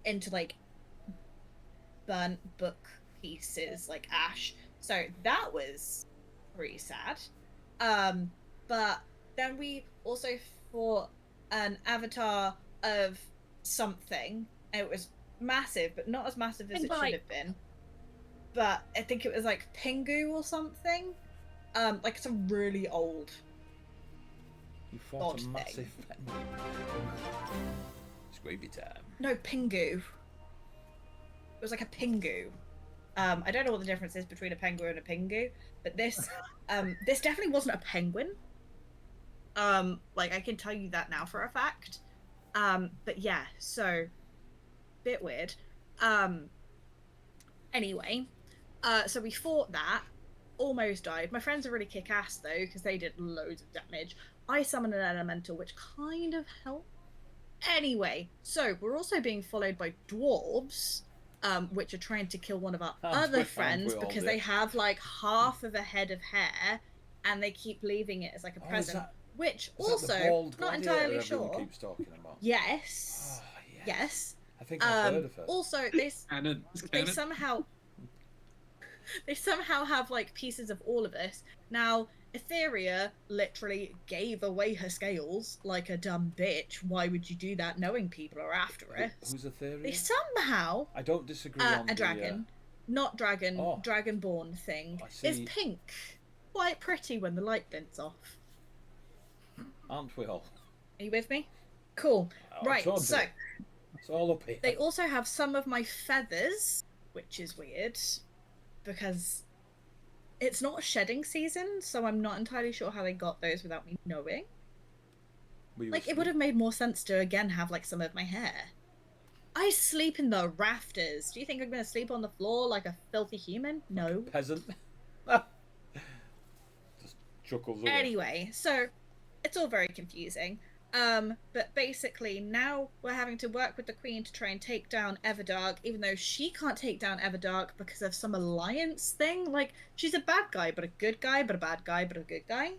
into like burnt book pieces like ash. So that was pretty sad. But then we also fought an avatar of something. It was massive, but not as massive as it should have been. But I think it was like Pingu or something. Like it's a really old. You fought God a massive thing. penguin. It's gravy time. No, Pingu. It was like a Pingu. I don't know what the difference is between a penguin and a Pingu, but this this definitely wasn't a penguin. Like I can tell you that now for a fact. But yeah, so bit weird. Anyway, so we fought that, almost died. My friends are really kick ass though, because they did loads of damage. I summon an elemental, which kind of helped. Anyway, so we're also being followed by dwarves, which are trying to kill one of our other friends because they have like half of a head of hair, and they keep leaving it as like a present. Which also not entirely sure. Keeps talking about. Yes. Oh, Yes. I think I've heard of her. Also, they somehow have like pieces of all of this. Now, Etheria literally gave away her scales like a dumb bitch. Why would you do that knowing people are after us? Who's Etheria? They somehow... I don't disagree on a dragon. Not dragon. Oh. Dragonborn thing. Is pink. Quite pretty when the light glints off. Aren't we all? Are you with me? Cool. Right, so... It's all up here. They also have some of my feathers, which is weird. Because... it's not shedding season, so I'm not entirely sure how they got those without me knowing. Like, it would have made more sense to, again, have, like, some of my hair. I sleep in the rafters. Do you think I'm going to sleep on the floor like a filthy human? No. Peasant. Just chuckles away. Anyway, so, it's all very confusing. But basically, now we're having to work with the Queen to try and take down Everdark, even though she can't take down Everdark because of some alliance thing. Like, she's a bad guy, but a good guy, but a bad guy, but a good guy.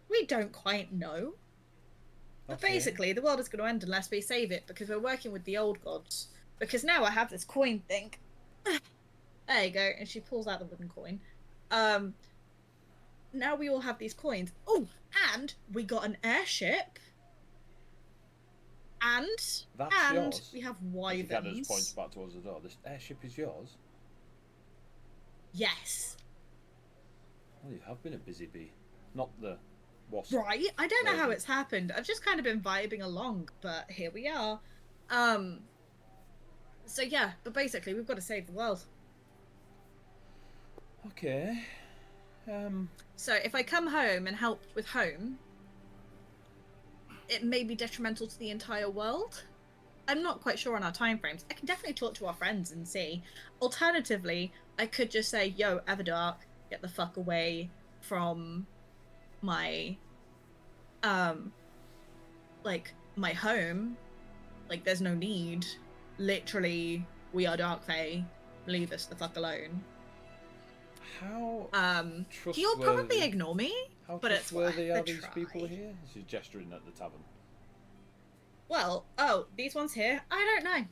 We don't quite know. But basically, the world is going to end unless we save it, because we're working with the old gods. Because now I have this coin thing. There you go, and she pulls out the wooden coin. Now we all have these coins. Oh, and we got an airship. And yours. we have wyverns. Just points back towards the door. This airship is yours? Yes. Well, you have been a busy bee. Not the wasp. Right? I don't know how it's happened. I've just kind of been vibing along, but here we are. So yeah, but basically we've got to save the world. Okay. So if I come home and help with home, it may be detrimental to the entire world. I'm not quite sure on our timeframes. I can definitely talk to our friends and see. Alternatively, I could just say, yo, Everdark, get the fuck away from my, like, my home. Like, there's no need. Literally, we are Dark Fae. Leave us the fuck alone. How You'll probably ignore me, but it's trustworthy are these people here? She's gesturing at the tavern. Well, these ones here, I don't know.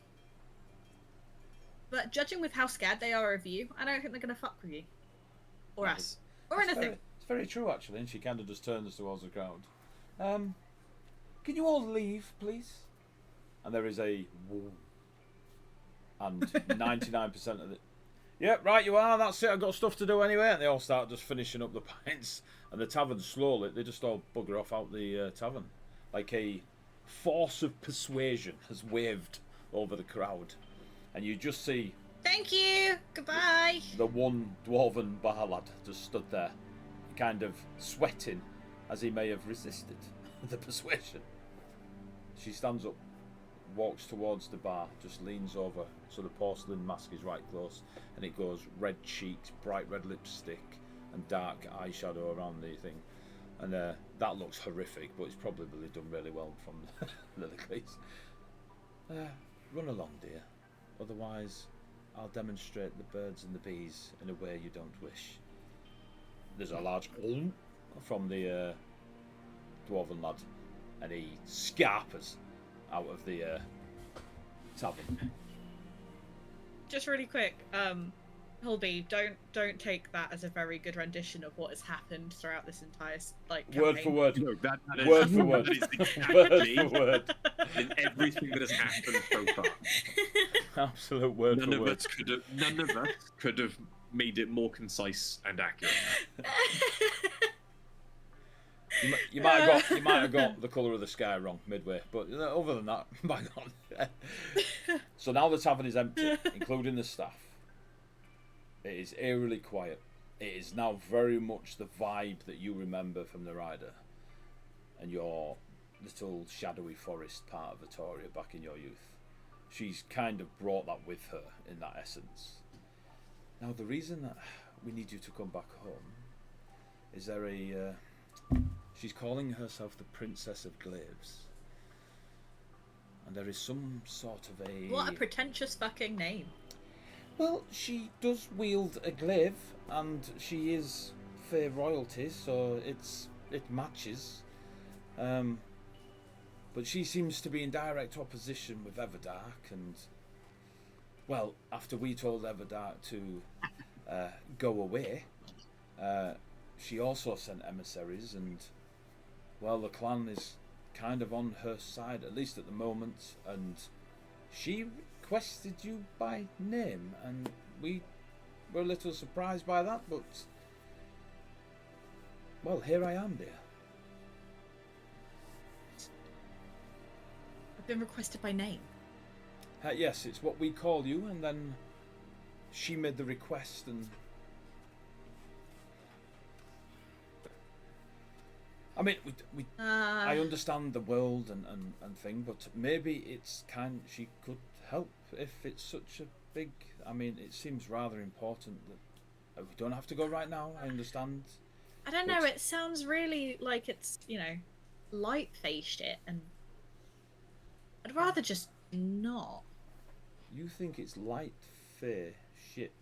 But judging with how scared they are of you, I don't think they're gonna fuck with you. Or us. Or anything. It's very true, actually, and she kind of just turns towards the crowd. Can you all leave, please? And there is a... And 99% of it... Yep, right you are, that's it, I've got stuff to do anyway. And they all start just finishing up the pints. And the tavern slowly, they just all bugger off out the tavern. Like a force of persuasion has waved over the crowd. And you just see... Thank you, goodbye. The one dwarven bar lad just stood there, kind of sweating as he may have resisted the persuasion. She stands up, walks towards the bar, just leans over, so the porcelain mask is right close, and it goes red cheeks, bright red lipstick, and dark eyeshadow around the thing. And that looks horrific, but it's probably done really well from the Lillicles. Run along, dear. Otherwise, I'll demonstrate the birds and the bees in a way you don't wish. There's a large from the dwarven lad, and he scarpers out of the tavern. Just really quick, Holby, don't take that as a very good rendition of what has happened throughout this entire campaign. Word for word. No, that is, word for word. That is Word for word. in everything that has happened so far. Absolute word None for of word. None of us could have made it more concise and accurate. You might have got the colour of the sky wrong midway, but other than that, bang on. So now the tavern is empty, including the staff. It is eerily quiet. It is now very much the vibe that you remember from the Rider and your little shadowy forest part of Vitoria back in your youth. She's kind of brought that with her in that essence. Now the reason that we need you to come back home is there a... She's calling herself the Princess of Glaives. And there is some sort of a... What a pretentious fucking name. Well, she does wield a glaive, and she is fair royalty, so it matches. But she seems to be in direct opposition with Everdark, and well, after we told Everdark to go away, she also sent emissaries, and well, the clan is kind of on her side, at least at the moment, and she requested you by name, and we were a little surprised by that, but well, here I am, dear. I've been requested by name. Yes, it's what we call you, and then she made the request, and I mean, I understand the world and thing, but maybe it's she could help if it's such a big. I mean, it seems rather important that we don't have to go right now. I understand. I don't know. It sounds really like it's light-faced it, and I'd rather just not. You think it's light, fair shit?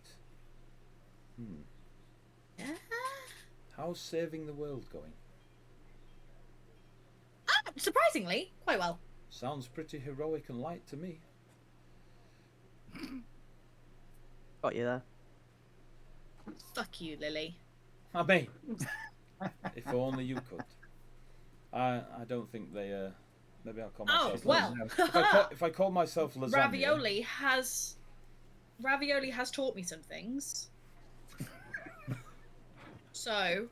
Yeah. How's saving the world going? Surprisingly, quite well. Sounds pretty heroic and light to me. Got you there. Fuck you, Lily. I mean, if only you could. I don't think they. Maybe I'll call myself. Well. If I call myself lasagna. Ravioli has taught me some things. So.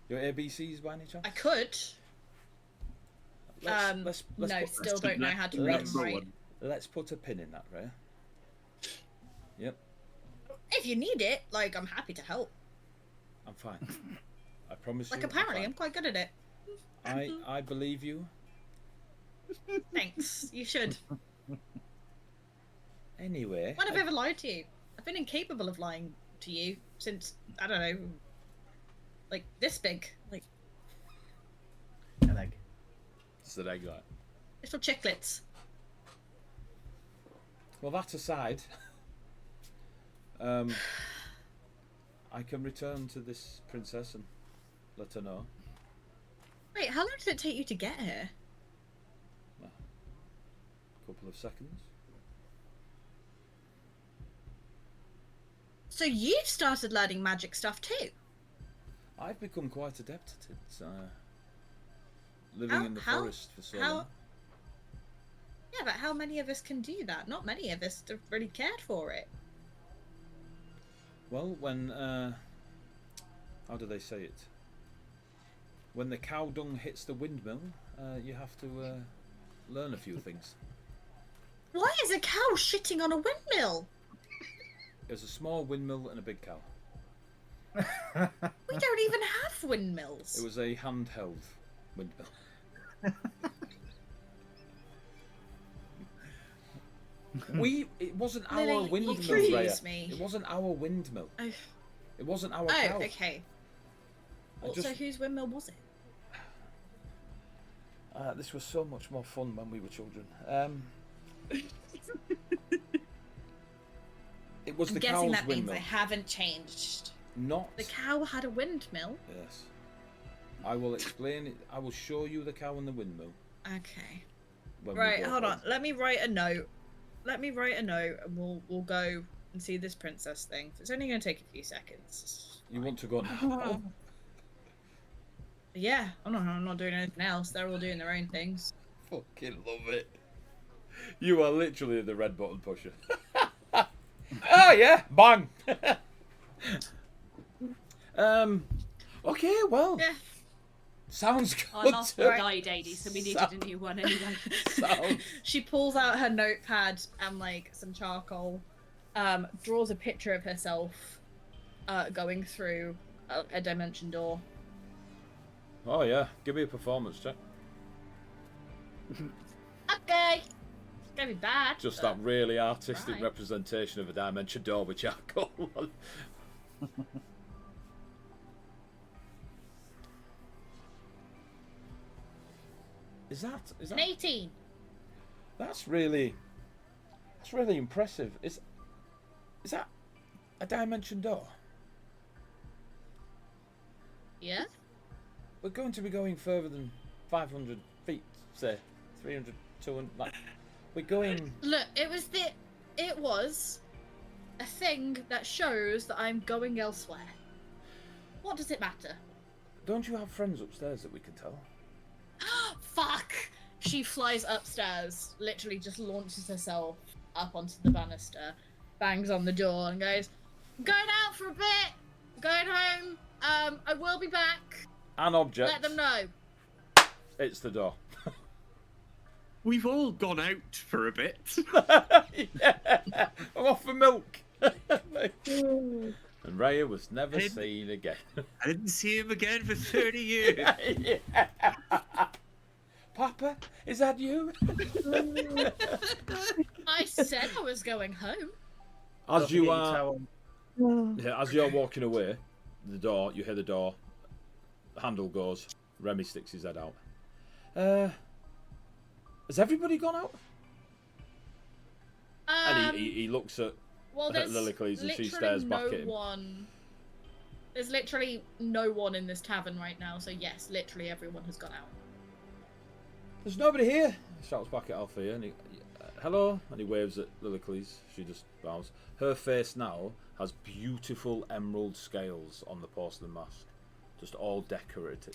Your ABCs by any chance? I could. Let's still don't know how to read and write. Let's put a pin in that, right? Yep. If you need it, I'm happy to help. I'm fine. I promise you. Apparently, I'm quite good at it. I believe you. Thanks. You should. Anyway. When have I ever lied to you? I've been incapable of lying to you since, I don't know, this big. An egg. It's an egg, like. Little chiclets. Well, that aside, I can return to this princess and let her know. Wait, how long did it take you to get here? A couple of seconds. So you've started learning magic stuff too? I've become quite adept at it. Living in the forest for so long. Yeah, but how many of us can do that? Not many of us have really cared for it. Well, when how do they say it? When the cow dung hits the windmill, you have to learn a few things. Why is a cow shitting on a windmill? There's a small windmill and a big cow. We don't even have windmills. It was a handheld windmill. It wasn't our Lily, windmill, you confuse Rhea. me. It wasn't our windmill. Oh. It wasn't our Oh, cow. okay. So whose windmill was it? This was so much more fun when we were children. It was I'm the guessing cow's that windmill. means I haven't changed. Not. The cow had a windmill? Yes. I will explain it. I will show you the cow and the windmill. Okay. when we Right, go hold home. on. Let me write a note. And we'll go and see this princess thing. It's only going to take a few seconds. You want to go now? Yeah. Oh no, I'm not doing anything else. They're all doing their own things. Fucking love it. You are literally the red button pusher. Oh yeah, bang. Okay, well. Yeah. Sounds good. Our last to- one died, AD, so we needed a new one anyway. Sounds... She pulls out her notepad and some charcoal, draws a picture of herself going through a dimension door. Oh yeah, give me a performance check. Okay. It's gonna be bad. Just but- that really artistic Right. representation of a dimension door with charcoal on. Is that An 18. That's really impressive. Is that a dimension door? Yeah? We're going to be going further than 500 feet, say 300, 200. Like, we're going. Look, it was a thing that shows that I'm going elsewhere. What does it matter? Don't you have friends upstairs that we can tell? Fuck! She flies upstairs, literally just launches herself up onto the banister, bangs on the door, and goes, "I'm going out for a bit. I'm going home. I will be back. An object. Let them know." It's the door. We've all gone out for a bit. Yeah, I'm off for milk. And Raya was never seen again. I didn't see him again for 30 years. Yeah. Papa, is that you? I said I was going home. As you Don't are, forget yeah, as you're walking away, the door, you hear the door, the handle goes. Remy sticks his head out. Has everybody gone out? And he looks at there's Lillicles and she literally stares back at him. There's literally no one in this tavern right now, so yes, literally everyone has gone out. There's nobody here, shouts back at Althea, and he, hello, and he waves at Lillicles. She just bows. Her face now has beautiful emerald scales on the porcelain mask, just all decorative.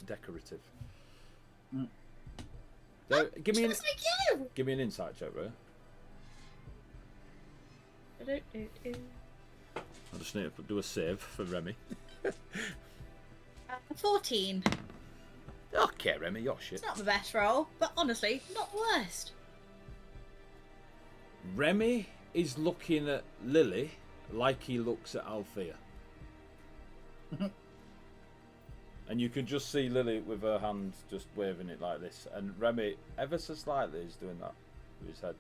Give me Just like you! give me an insight check, Ray. I just need to do a save for Remy. 14. Okay, Remy, you're shit. It's not the best roll, but honestly, not the worst. Remy is looking at Lily like he looks at Althea. And you can just see Lily with her hand just waving it like this. And Remy, ever so slightly, is doing that with his head.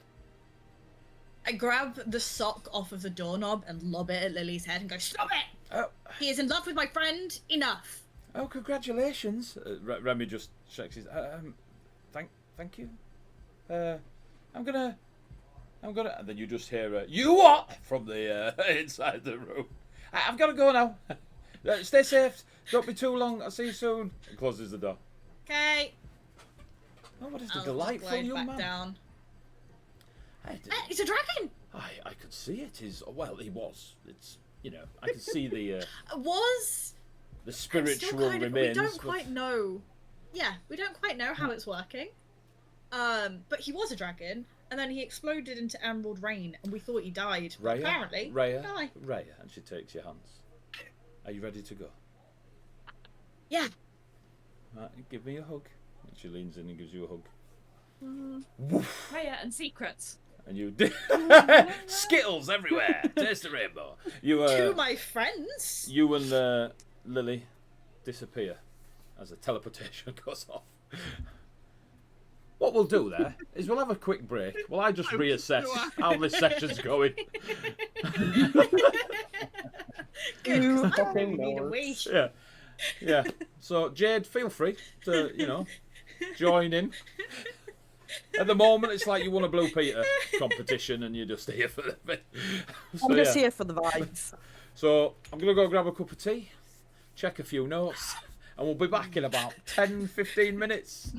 I grab the sock off of the doorknob and lob it at Lily's head and go, "Stop it! Oh, He is in love with my friend. Enough." oh, congratulations! Remy just shakes his. Thank you. I'm gonna. And then you just hear "You what?" from the inside the room. I've got to go now. Stay safe. Don't be too long. I'll see you soon. And closes the door. Okay. Oh, what is the I'll delightful just glide young back man? down. I It's a dragon. could see it. Well, he was. It's I can see the Was the still spiritual kind of, remains. we don't quite know. Yeah, we don't quite know how it's working. But he was a dragon, and then he exploded into emerald rain, and we thought he died. But apparently, Raya, died. Raya, and she takes your hands. Are you ready to go? Yeah. Right, give me a hug. And she leans in and gives you a hug. Raya and secrets. And you Skittles everywhere. Taste the rainbow. You To my friends. You and Lily disappear as the teleportation goes off. What we'll do there is we'll have a quick break while I just reassess how this session's going. Good, 'cause You I fucking really need a know wee. Yeah, yeah. So Jade, feel free to join in. At the moment, it's like you won a Blue Peter competition and you're just here for the bit. I'm just here for the vibes. So I'm gonna go grab a cup of tea, check a few notes, and we'll be back in about 10-15 minutes.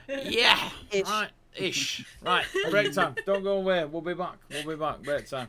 Yeah, Ish. right, ish. Right, break time. Don't go away. We'll be back. Break time.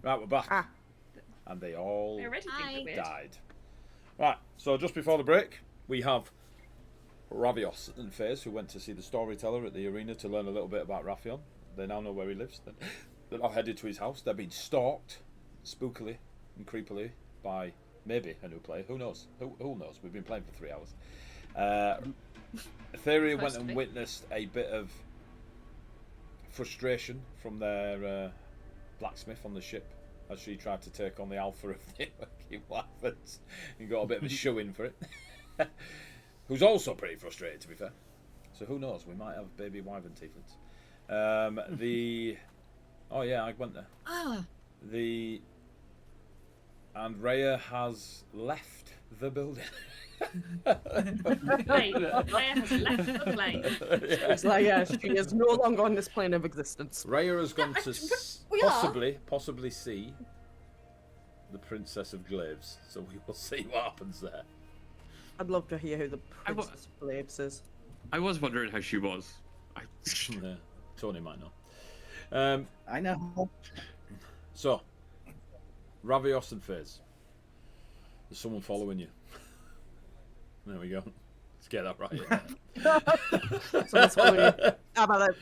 Right, we're back. Ah. And they all They already think Hi. we're weird. died. Right, so just before the break, we have Ravios and FaZe, who went to see the storyteller at the arena to learn a little bit about Raphael. They now know where he lives. They're now headed to his house. They're being stalked, spookily and creepily, by maybe a new player. Who knows? Who knows? We've been playing for 3 hours. Etheria went and witnessed a bit of frustration from their blacksmith on the ship as she tried to take on the alpha of the working wyverns and got a bit of a shoe in for it. Who's also pretty frustrated, to be fair. So who knows? We might have baby wyvern tieflings. Oh yeah, I went there. And Rhea has left the building. Wait, Leia has left the plane. It's like, yes, she is no longer on this plane of existence. Rhea has gone to we are. possibly see the Princess of Glaives. So we will see what happens there. I'd love to hear who the I wa- Princess of Blades is. I was wondering how she was. Yeah, Tony might know. I know. So, Ravios and FaZe. There's someone following you. There we go. Let's get that right. Someone's following you. How about that?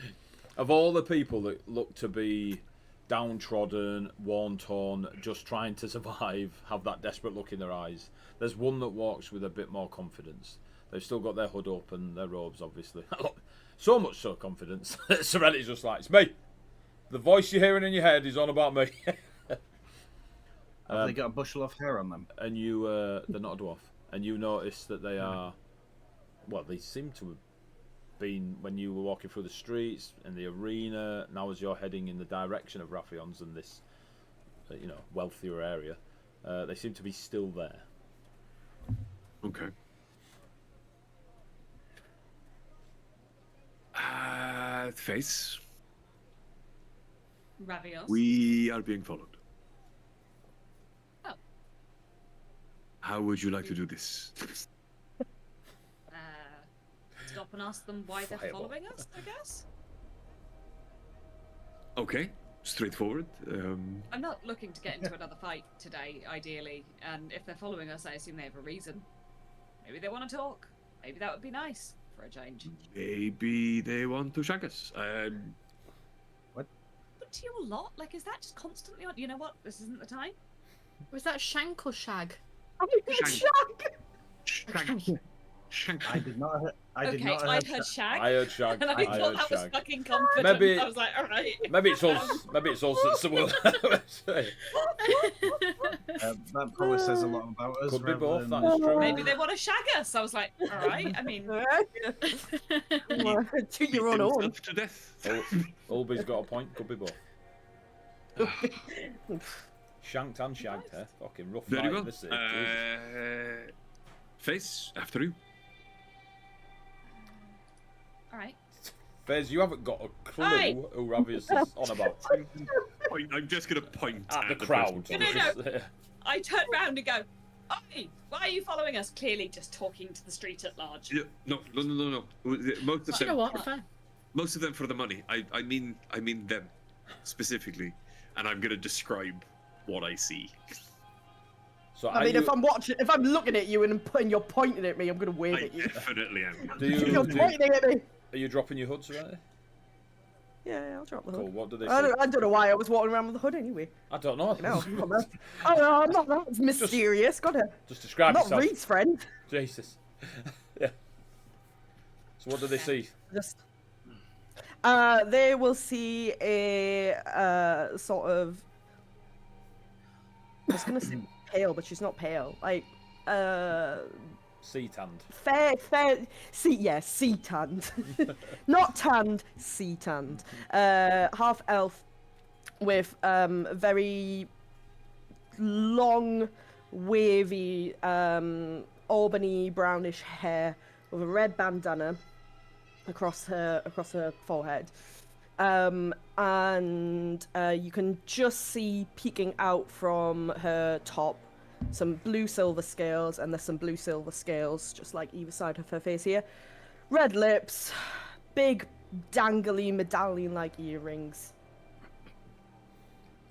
Of all the people that look to be downtrodden, worn-torn, just trying to survive, have that desperate look in their eyes, there's one that walks with a bit more confidence. They've still got their hood up and their robes, obviously. So much so confidence. Serenity's just like, it's me. The voice you're hearing in your head is on about me. Have they got a bushel of hair on them? And you, they're not a dwarf. And you notice that they are, well, they seem to have been when you were walking through the streets in the arena. Now, as you're heading in the direction of Raphion's and this, wealthier area, they seem to be still there. Okay. Face. Ravios. We are being followed. Oh. How would you like to do this? Stop and ask them why they're Fireball. following us, I guess. Okay, straightforward. I'm not looking to get into another fight today, ideally, and if they're following us, I assume they have a reason. Maybe they want to talk. Maybe that would be nice for a change. Maybe they want to shag us. But to your lot, like, is that just constantly on? You know what? This isn't the time. Was that shank or shag? Shag. I did not. I did Okay, not. I heard shag. I heard shag. And I I thought heard that was shag. fucking confident. Maybe- I was like, all right. Maybe it's us. Maybe it's us that's the world. That probably says a lot about us. Could be rather both. than- That is true. Maybe they want to shag us. I was like, all right. I mean, To your own horn. Himself to death. Ulby's got a point. Could be both. Shanked and shagged, eh? Fucking rough Very night well. in the city. Jesus. Face, after you. all right. Fez, you haven't got a clue Aye. who Ravius is on about. I'm just going to point At the person crowd. following. No. I turn round and go, oi, why are you following us? Clearly just talking to the street at large. Yeah, no. Most of You know them. what? Fair. Most of them for the money. I mean them specifically, and I'm going to describe what I see. So I mean, if I'm looking at you and you're pointing at me, I'm gonna wave I at you. definitely am. You're pointing at me. Are you dropping your hoods right? Yeah, I'll drop the Cool. hood. What do they I say? don't know why I was walking around with the hood anyway. I don't know. No, I'm not that mysterious. Gotta. Just describe Not yourself. Reed's friend. Jesus. Yeah. So what do they see? Just. They will see a sort of. I was gonna say pale, but she's not pale. Like Sea tanned. fair, sea tanned, not tanned, sea tanned. Half elf with very long, wavy, Albany brownish hair with a red bandana across her forehead. And you can just see peeking out from her top some blue silver scales, and there's some blue silver scales just like either side of her face here. Red lips, big dangly medallion like earrings.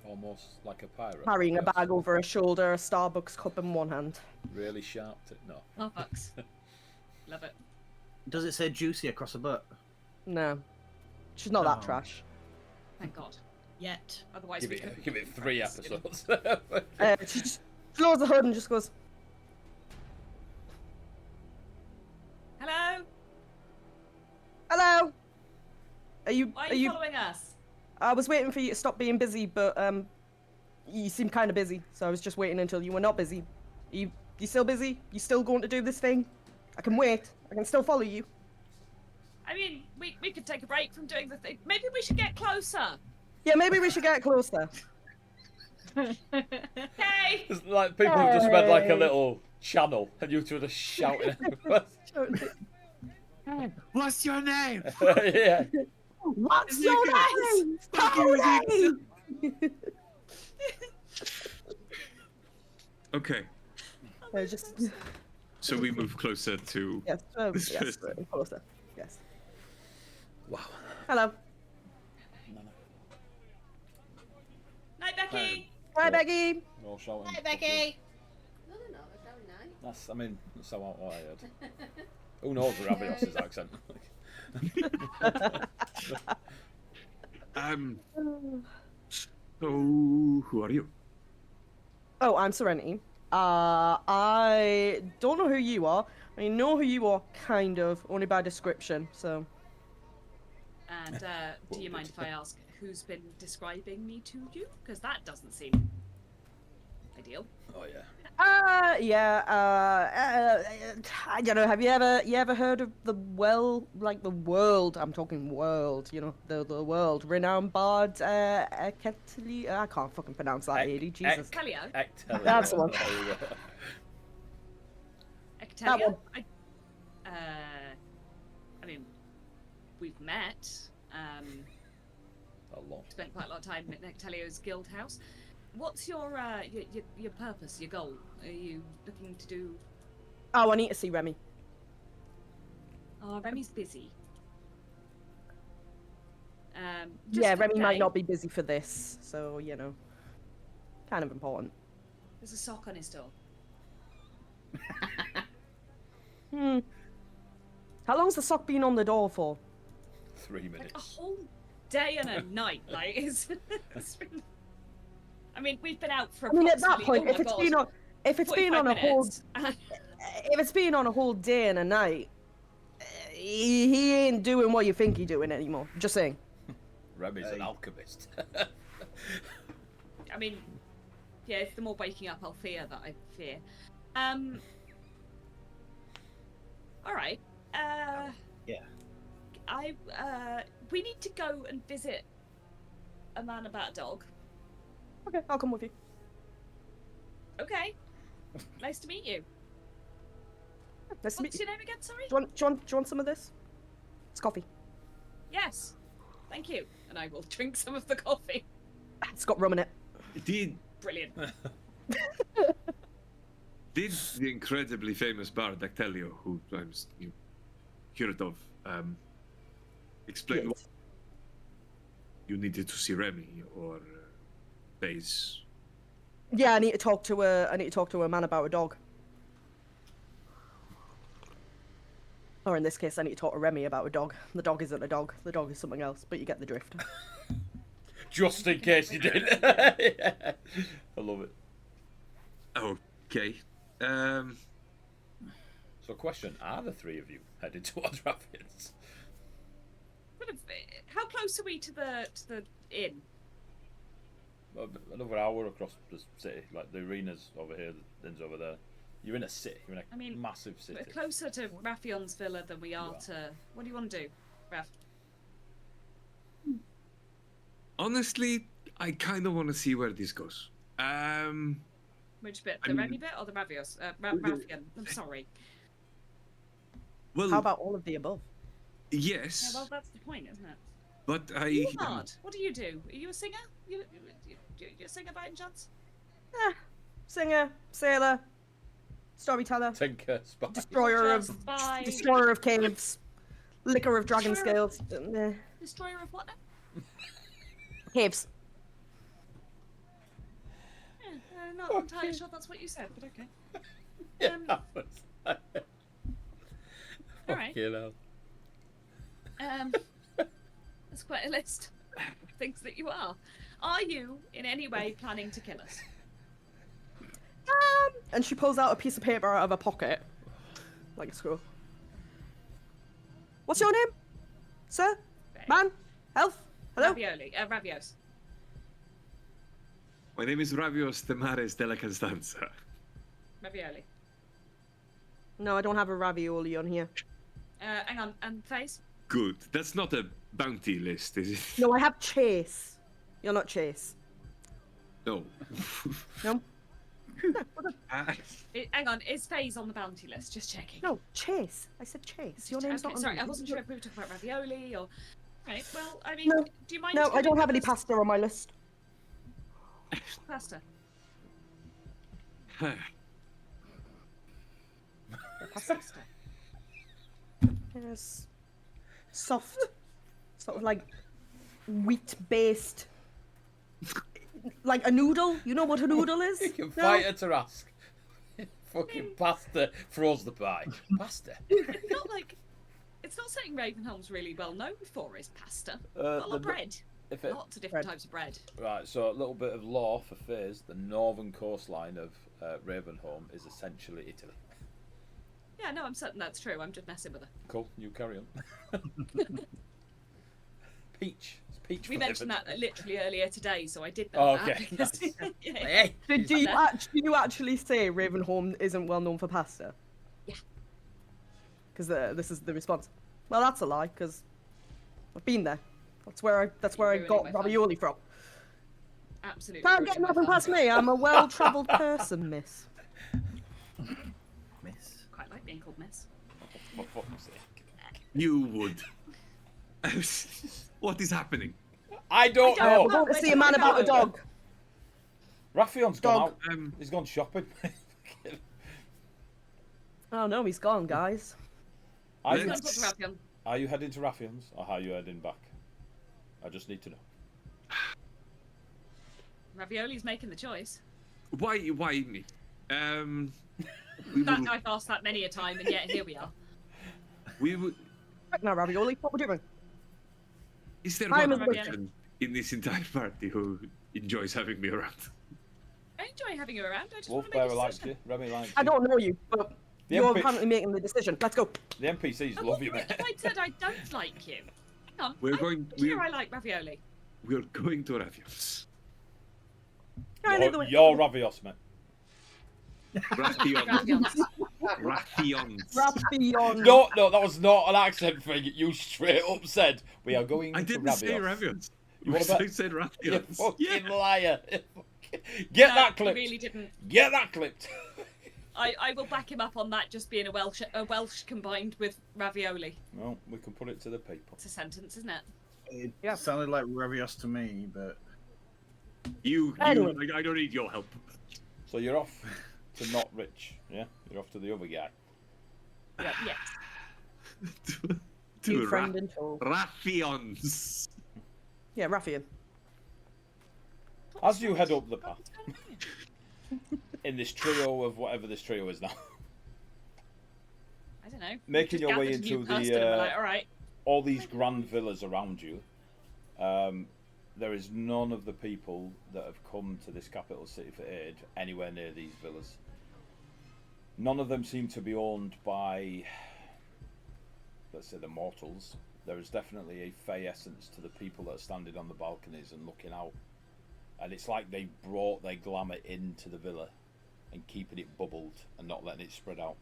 Almost like a pirate. carrying a Yes. bag over her shoulder, a Starbucks cup in one hand. Really sharp. No. Oh, bucks. Love it. Does it say juicy across the butt? No, she's not that Oh. trash. Thank God. Yet. Otherwise, Give we it, couldn't give it be 3 friends, you know. episodes. She just closes the hood and just goes, Hello? "Hello, are you? Why Are are you you? following us? I was waiting for you to stop being busy, but you seem kind of busy, so I was just waiting until you were not busy. You still busy? You still going to do this thing? I can wait. I can still follow you. I mean, we could take a break from doing the thing. Maybe we should get closer. Yeah, maybe we should get closer." Hey! It's like people have just made like a Hey. little channel and you two are just shouting. What's your name? Yeah. What's your name? Tony! Okay, Just so we move closer to. yes, This yes, person. closer. Yes. Wow. Hello. Night, Becky! Hi, Becky. No shouting. Hi, Becky. No, they're not. They're very nice. That's, I mean, that's how what I heard. Who knows Ravios's accent? So who are you? Oh, I'm Serenity. I don't know who you are. I know who you are, kind of, only by description. So, And do you mind if I ask who's been describing me to you? Because that doesn't seem ideal. Oh yeah. yeah. I don't know. Have you ever heard of the world? I'm talking world. You know, the world renowned bard, Ketli. I can't fucking pronounce that, lady. Jesus. Ectelio? Ectelio. That's the one. There you go. Ectelio? I mean, we've met. A lot. Spent quite a lot of time at Ectelio's guild house. What's your purpose, your goal? Are you looking to do... Oh, I need to see Remy. Oh, Remy's busy. Yeah, for Remy might today, not be busy for this, so you know, kind of important. There's a sock on his door. How long's the sock been on the door for? 3 Like minutes. a whole day and a night. Like, it's been... I mean, we've been out for I mean, at that approximately- point, oh if my it's God, been on, if it's been 45 on a whole, minutes. if it's been on a whole day and a night, he ain't doing what you think he's doing anymore. Just saying. Remy's an alchemist. I mean, yeah, it's the more waking up I'll fear that I fear. Alright. Yeah. We need to go and visit a man about a dog. Okay, I'll come with you. Okay. Nice to meet you. Nice to meet What's you. your name again, sorry? Do you want some of this? It's coffee. Yes. Thank you. And I will drink some of the coffee. It's got rum in it. Did Brilliant. the incredibly famous bard Ectelio, who I'm heard of, explain why Yes. you needed to see Remy or Baze? Yeah, I need to talk to a man about a dog. Or in this case, I need to talk to Remy about a dog. The dog isn't a dog. The dog is something else, but you get the drift. Just in case you did. Yeah. I love it. Okay. So, question: are the 3 of you headed towards Ravians? How close are we to the inn? Another hour across the city. Like the arena's over here, the inn's over there. You're in a city. You're in a I mean, massive city. We're closer to Raphion's villa than we are to... What do you want to do, Raph? Honestly, I kind of want to see where this goes. Which bit? I The mean- Remy bit or the Ravios? Raphion. I'm sorry. Well, How about all of the above? Yeah, yes, well, that's the point, isn't it? but You hard. What do you do? Are you a singer? You a singer by any chance? Singer, sailor, storyteller, Tinker, spy. destroyer of caves, licker of dragon Destroyer- scales, Destroyer of what now? caves. Not entirely sure that's what you said, but okay. Yeah, Um, that was all right. fucking hell. That's quite a list of things that you are. Are you in any way planning to kill us? And she pulls out a piece of paper out of her pocket, like a scroll. What's your name, sir? Right. Man? Health? Hello? Ravioli. Ravios. My name is Ravios Temares de la Constanza. Ravioli. No, I don't have a ravioli on here. Hang on. And face? Good. That's not a bounty list, is it? No, I have Chase. You're not Chase. No. No? Hang on. Is Faze on the bounty list? Just checking. No, Chase. I said Chase. Your name's okay, not on sorry, there. I wasn't sure if we were talking about ravioli or. Right. Well, I mean, No. do you mind? No, I don't coming have any with us? pasta on my list. Pasta. Pasta. Yes. Soft. Sort of like wheat-based. Like a noodle. You know what a noodle is? You can No? fight her to ask. Fucking pasta froze the pie. Pasta. It's not like. It's not something Ravenholm's really well known for, is pasta. Not the- bread. If it, Lots of different Bread. types of bread. right, so a little bit of lore for Fizz. The northern coastline of Ravenholm is essentially Italy. Yeah, no, I'm certain that's true. I'm just messing with her. Cool, you carry on. Peach. It's peach We flavoured. mentioned that literally earlier today, so I did know Oh, that. okay, because- nice. Yeah. Hey, Do you actually say Ravenholm isn't well known for pasta? Yeah. Because this is the response. Well, that's a lie. Because I've been there. That's where I Ruining got my fun. ravioli from. Absolutely. Can't get ruining my nothing fun. past me. I'm a well-travelled person, miss. Miss. Quite like being called Miss. for fuck's sake. You would. What is happening? I don't I know. don't We're going to where's see a the man about a dog? dog. Raphion's gone Dog. out. He's gone shopping. Oh no, he's gone, guys. Are Let's you, not talk to Rapion. are you heading to Raphion's or are you heading back? I just need to know. Ravioli's making the choice. Why me? We That, will, I've asked that many a time, and yet here we are. we will, Right now, ravioli. What we're doing? is there I'm one a- person in this entire party who enjoys having me around? I enjoy having you around. I just want to make Wolfbearer a likes decision. you. Remy likes you. I don't know you, but The you're MP apparently making the decision. Let's go. The NPCs love you, mate. If I said I don't like you, hang on. We're going. Here I like ravioli. We're going to Ravios. I know the way. You're Ravios, mate. Rations. Ravions. Rations. Rapion. No, that was not an accent thing. You straight up said we are going I to didn't Ravios. say Ravios. You wanna bet? I said You Ravios. fucking Yeah. liar. Get No, that he clipped. really didn't. Get that clipped. I will back him up on that just being a Welsh combined with ravioli. Well, we can put it to the people. It's a sentence, isn't it? It Yeah. sounded like Ravios to me, but Anyway. I don't need your help. So you're off to not rich, yeah? You're off to the other guy. Yeah. Yes. to New to friend in tow. Rafions. Yeah, Raffian. As you head up the path in this trio of whatever this trio is now, I don't know. Making Just your way gathered a new into the, person and we're like, all right. all these grand villas around you, there is none of the people that have come to this capital city for aid anywhere near these villas. None of them seem to be owned by, let's say, the mortals. There is definitely a fey essence to the people that are standing on the balconies and looking out. And it's like they brought their glamour into the villa and keeping it bubbled and not letting it spread out.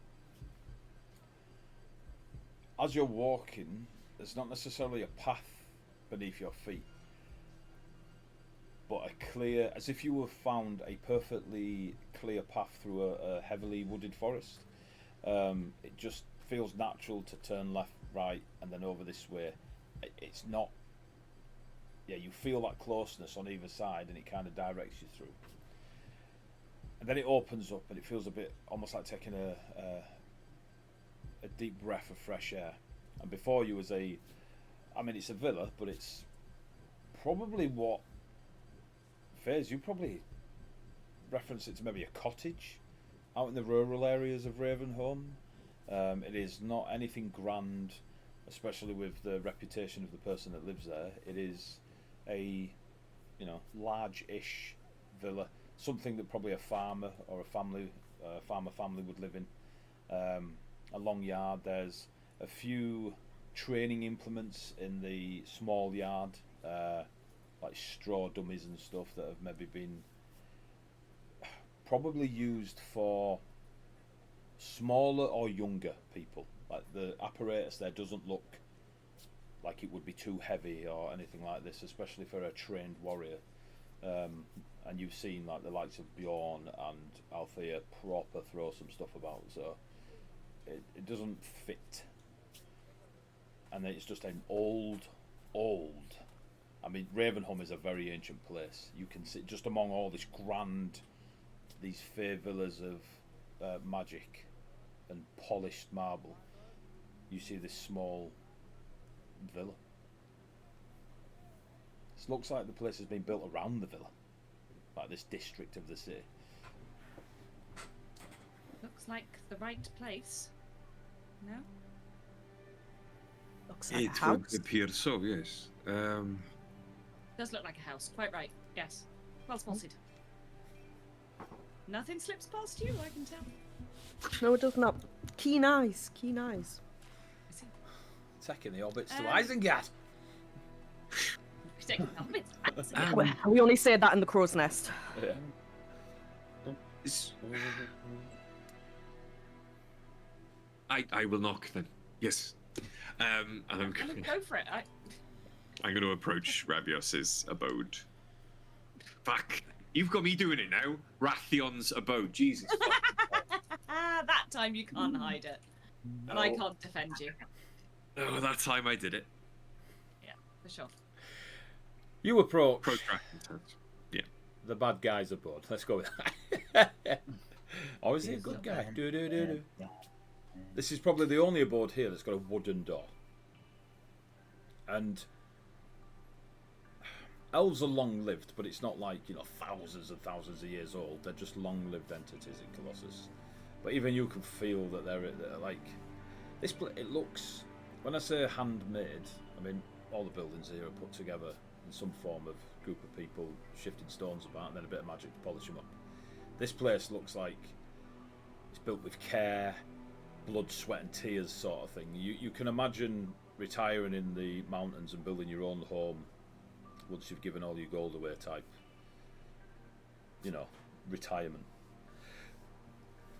As you're walking, there's not necessarily a path beneath your feet, but a clear, as if you have found a perfectly clear path through a heavily wooded forest. It just feels natural to turn left, right, and then over this way. It's not. Yeah, you feel that closeness on either side, and it kind of directs you through. And then it opens up, and it feels a bit almost like taking a deep breath of fresh air. And before you was I mean, it's a villa, but it's probably what Fairs, you probably reference it to maybe a cottage out in the rural areas of Ravenholm. It is not anything grand, especially with the reputation of the person that lives there. It is a, large-ish villa, something that probably a farmer or a farmer family would live in. A long yard. There's a few training implements in the small yard, like straw dummies and stuff that have maybe been probably used for smaller or younger people. Like the apparatus there doesn't look like it would be too heavy or anything like this, especially for a trained warrior. And you've seen like the likes of Bjorn and Althea proper throw some stuff about, so it doesn't fit. And it's just an old. I mean, Ravenholm is a very ancient place. You can see just among all this these fair villas of magic and polished marble, you see this small villa. It looks like the place has been built around the villa, like this district of the city. Looks like the right place. No? Looks like a It house. would appear so, yes. Does look like a house. Quite right. Yes. Well spotted. Nothing slips past you, I can tell. No, it does not. Keen eyes, keen eyes. I see. Taking the orbits to Isengard. Taking helmets. Well, we only say that in the crow's nest. Yeah. I will knock then. Yes. And I'm Go for it. going to approach Rabios's abode. Fuck. You've got me doing it now. Rathion's abode. Jesus. That time you can't hide it. And I can't defend you. Oh, that time I did it. Yeah, for sure. You approach Protracted. Yeah. the bad guy's abode. Let's go with that. Or is he a good guy? Do. This is probably the only abode here that's got a wooden door. And elves are long-lived, but it's not like, thousands and thousands of years old. They're just long-lived entities in Colossus. But even you can feel that they're like... It looks... When I say handmade, I mean all the buildings here are put together in some form of group of people shifting stones about and then a bit of magic to polish them up. This place looks like it's built with care, blood, sweat and tears sort of thing. You can imagine retiring in the mountains and building your own home once you've given all your gold away type, retirement.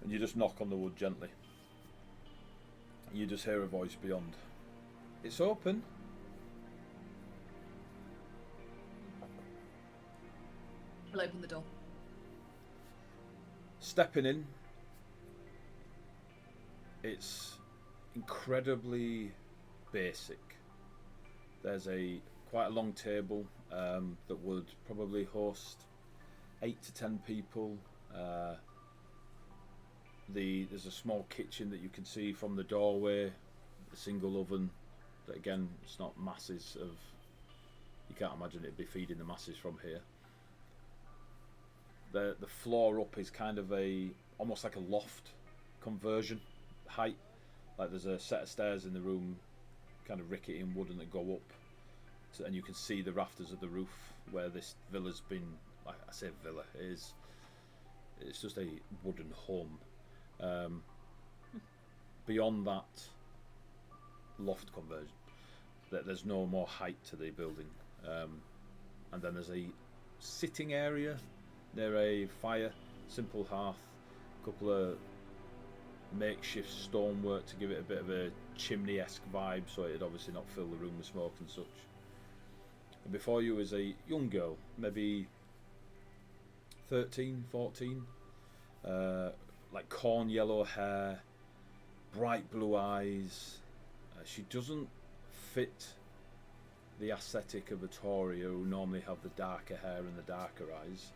And you just knock on the wood gently. And you just hear a voice beyond. It's open. I'll open the door. Stepping in, it's incredibly basic. There's quite a long table that would probably host 8 to 10 people. There's a small kitchen that you can see from the doorway, a single oven that again it's not masses of, you can't imagine it'd be feeding the masses from here. The floor up is kind of almost like a loft conversion height, like there's a set of stairs in the room, kind of rickety and wooden, that go up, and you can see the rafters of the roof where this villa's been. Like I say, villa it's just a wooden home. Beyond that loft conversion, there's no more height to the building, and then there's a sitting area near a fire, simple hearth, a couple of makeshift stonework to give it a bit of a chimney-esque vibe, so it'd obviously not fill the room with smoke and such. And before you is a young girl, maybe 13, 14, like corn yellow hair, bright blue eyes. She doesn't fit the aesthetic of a Toria, who normally have the darker hair and the darker eyes.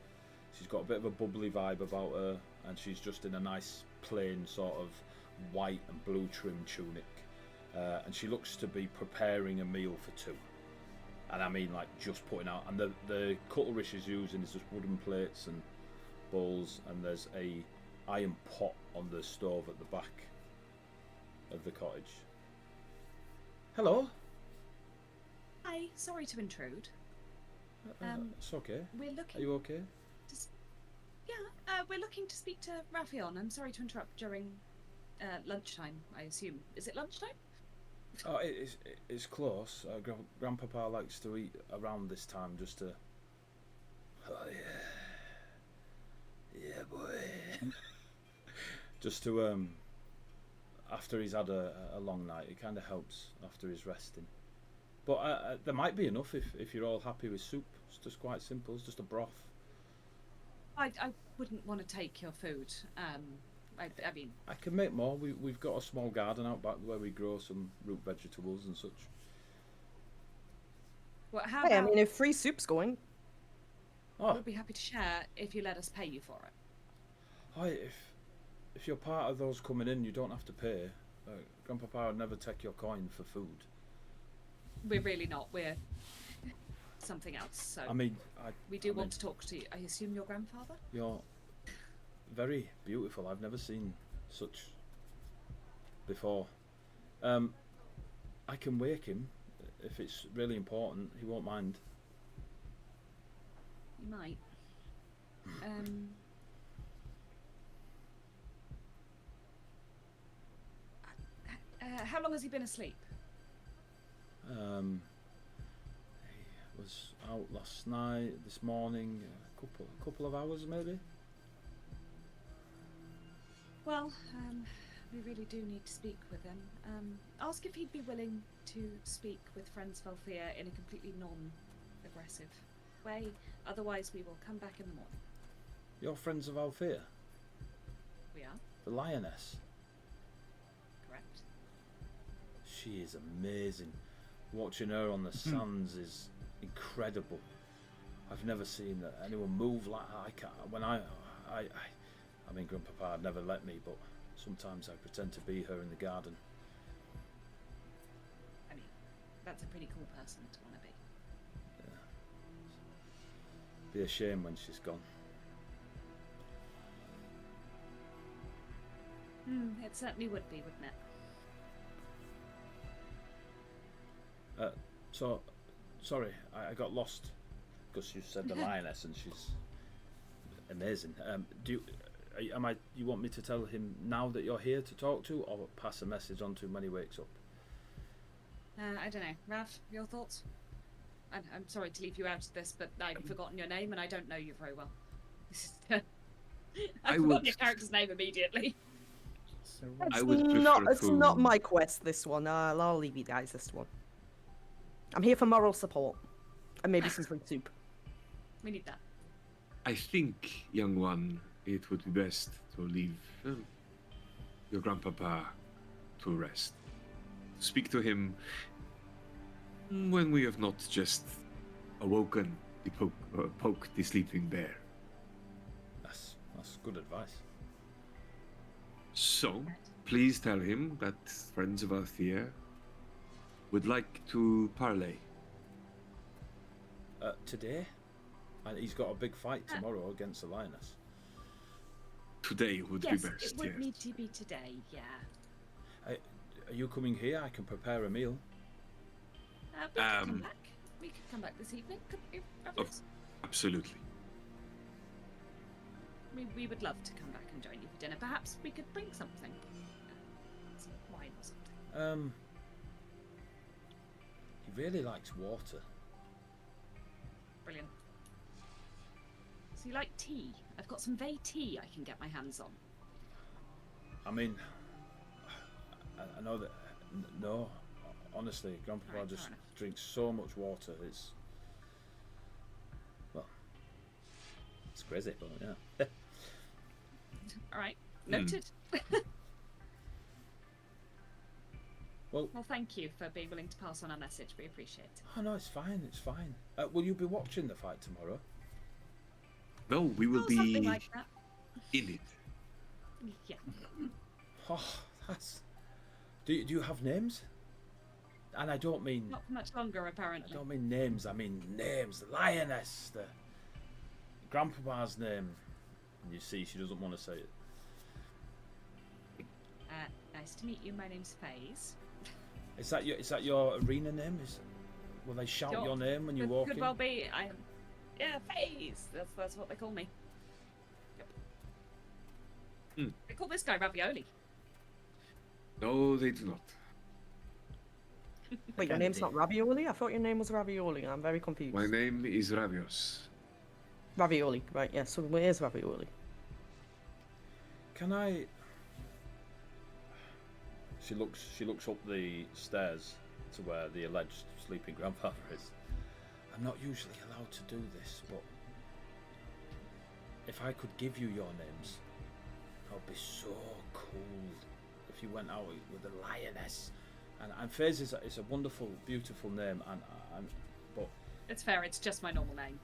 She's got a bit of a bubbly vibe about her, and she's just in a nice plain sort of white and blue trim tunic, and she looks to be preparing a meal for 2. And I mean like just putting out, and the cutlery she's using is just wooden plates and bowls, and there's a iron pot on the stove at the back of the cottage. Hello. Hi, sorry to intrude. It's okay. We're Are looking. you okay? We're looking to speak to Raffion. I'm sorry to interrupt during lunchtime. I assume. Is it lunchtime? Oh, it's close. Grandpapa likes to eat around this time just to. Oh yeah, boy. Just to after he's had a long night, it kind of helps after he's resting. But there might be enough if you're all happy with soup. It's just quite simple. It's just a broth. I wouldn't want to take your food. I mean, I can make more. We've got a small garden out back where we grow some root vegetables and such. well, how Hey, I about mean, if free soup's going, Oh, we'll be happy to share if you let us pay you for it. hi. If you're part of those coming in, you don't have to pay. Grandpapa would never take your coin for food. We're really not. We're something else. So I mean, we do want to talk to you. I assume your grandfather. You're very beautiful. I've never seen such before. I can wake him if it's really important. He won't mind. You might. How long has he been asleep? He was out last night, this morning, a couple of hours maybe. Well, we really do need to speak with him. Ask if he'd be willing to speak with Friends Valthea in a completely non-aggressive way. Otherwise, we will come back in the morning. You're friends of Althea, We are, the lioness. correct? She is amazing. Watching her on the sands is incredible. I've never seen anyone move like that. I can't. When I mean, Grandpapa had never let me, but sometimes I pretend to be her in the garden. I mean, that's a pretty cool person to want to be. Be a shame when she's gone. It certainly would be, wouldn't it? So, sorry, I got lost because you said the lioness and she's amazing. You want me to tell him now that you're here to talk to, or pass a message on to him when he wakes up? I don't know. Rav, your thoughts? I'm sorry to leave you out of this, but I've forgotten your name and I don't know you very well. I've forgotten your character's name immediately. I would prefer it's to- not my quest, this one. I'll leave you guys this one. I'm here for moral support. And maybe some free soup. We need that. I think, young one, it would be best to leave your grandpapa to rest. Speak to him when we have not just awoken poked the sleeping bear. That's good advice. So, please tell him that Friends of Althea would like to parley. Today, and he's got a big fight tomorrow against the lioness. Today would Yes, be best, it would yes. need to be today, yeah. Are you coming here? I can prepare a meal. We could come back. We could come back this evening, couldn't we? Ravis? Absolutely. We would love to come back and join you for dinner. Perhaps we could bring something. Some wine or something. He really likes water. Brilliant. So you like tea? I've got some Vey tea I can get my hands on. I mean, I know that. No, honestly, Grandpapa Right, just fair enough. drinks so much water. It's crazy, but yeah. All right, noted. Well, Well, thank you for being willing to pass on our message. We appreciate it. oh no, it's fine. It's fine. Will you be watching the fight tomorrow? No, we will Oh, be something like that. in it. Yeah. Oh, that's. Do you have names? And I don't mean. Not for much longer, I apparently. don't mean names. I mean names. The lioness. The Grandpapa's name. And you see she doesn't want to say it. Nice to meet you. My name's FaZe. Is that your arena name? Will they shout your name when you walk in? Could well be. Yeah, FaZe. That's what they call me. Yep. They call this guy Ravioli. No, they do not. Wait, your name's not Ravioli? I thought your name was Ravioli. I'm very confused. My name is Ravios. Ravioli, right? Yes. So where's Ravioli? Can I? She looks up the stairs to where the alleged sleeping grandfather is. I'm not usually allowed to do this, but if I could give you your names, that would be so cool. If you went out with a lioness, and FaZe is a wonderful, beautiful name, but It's fair. It's just my normal name.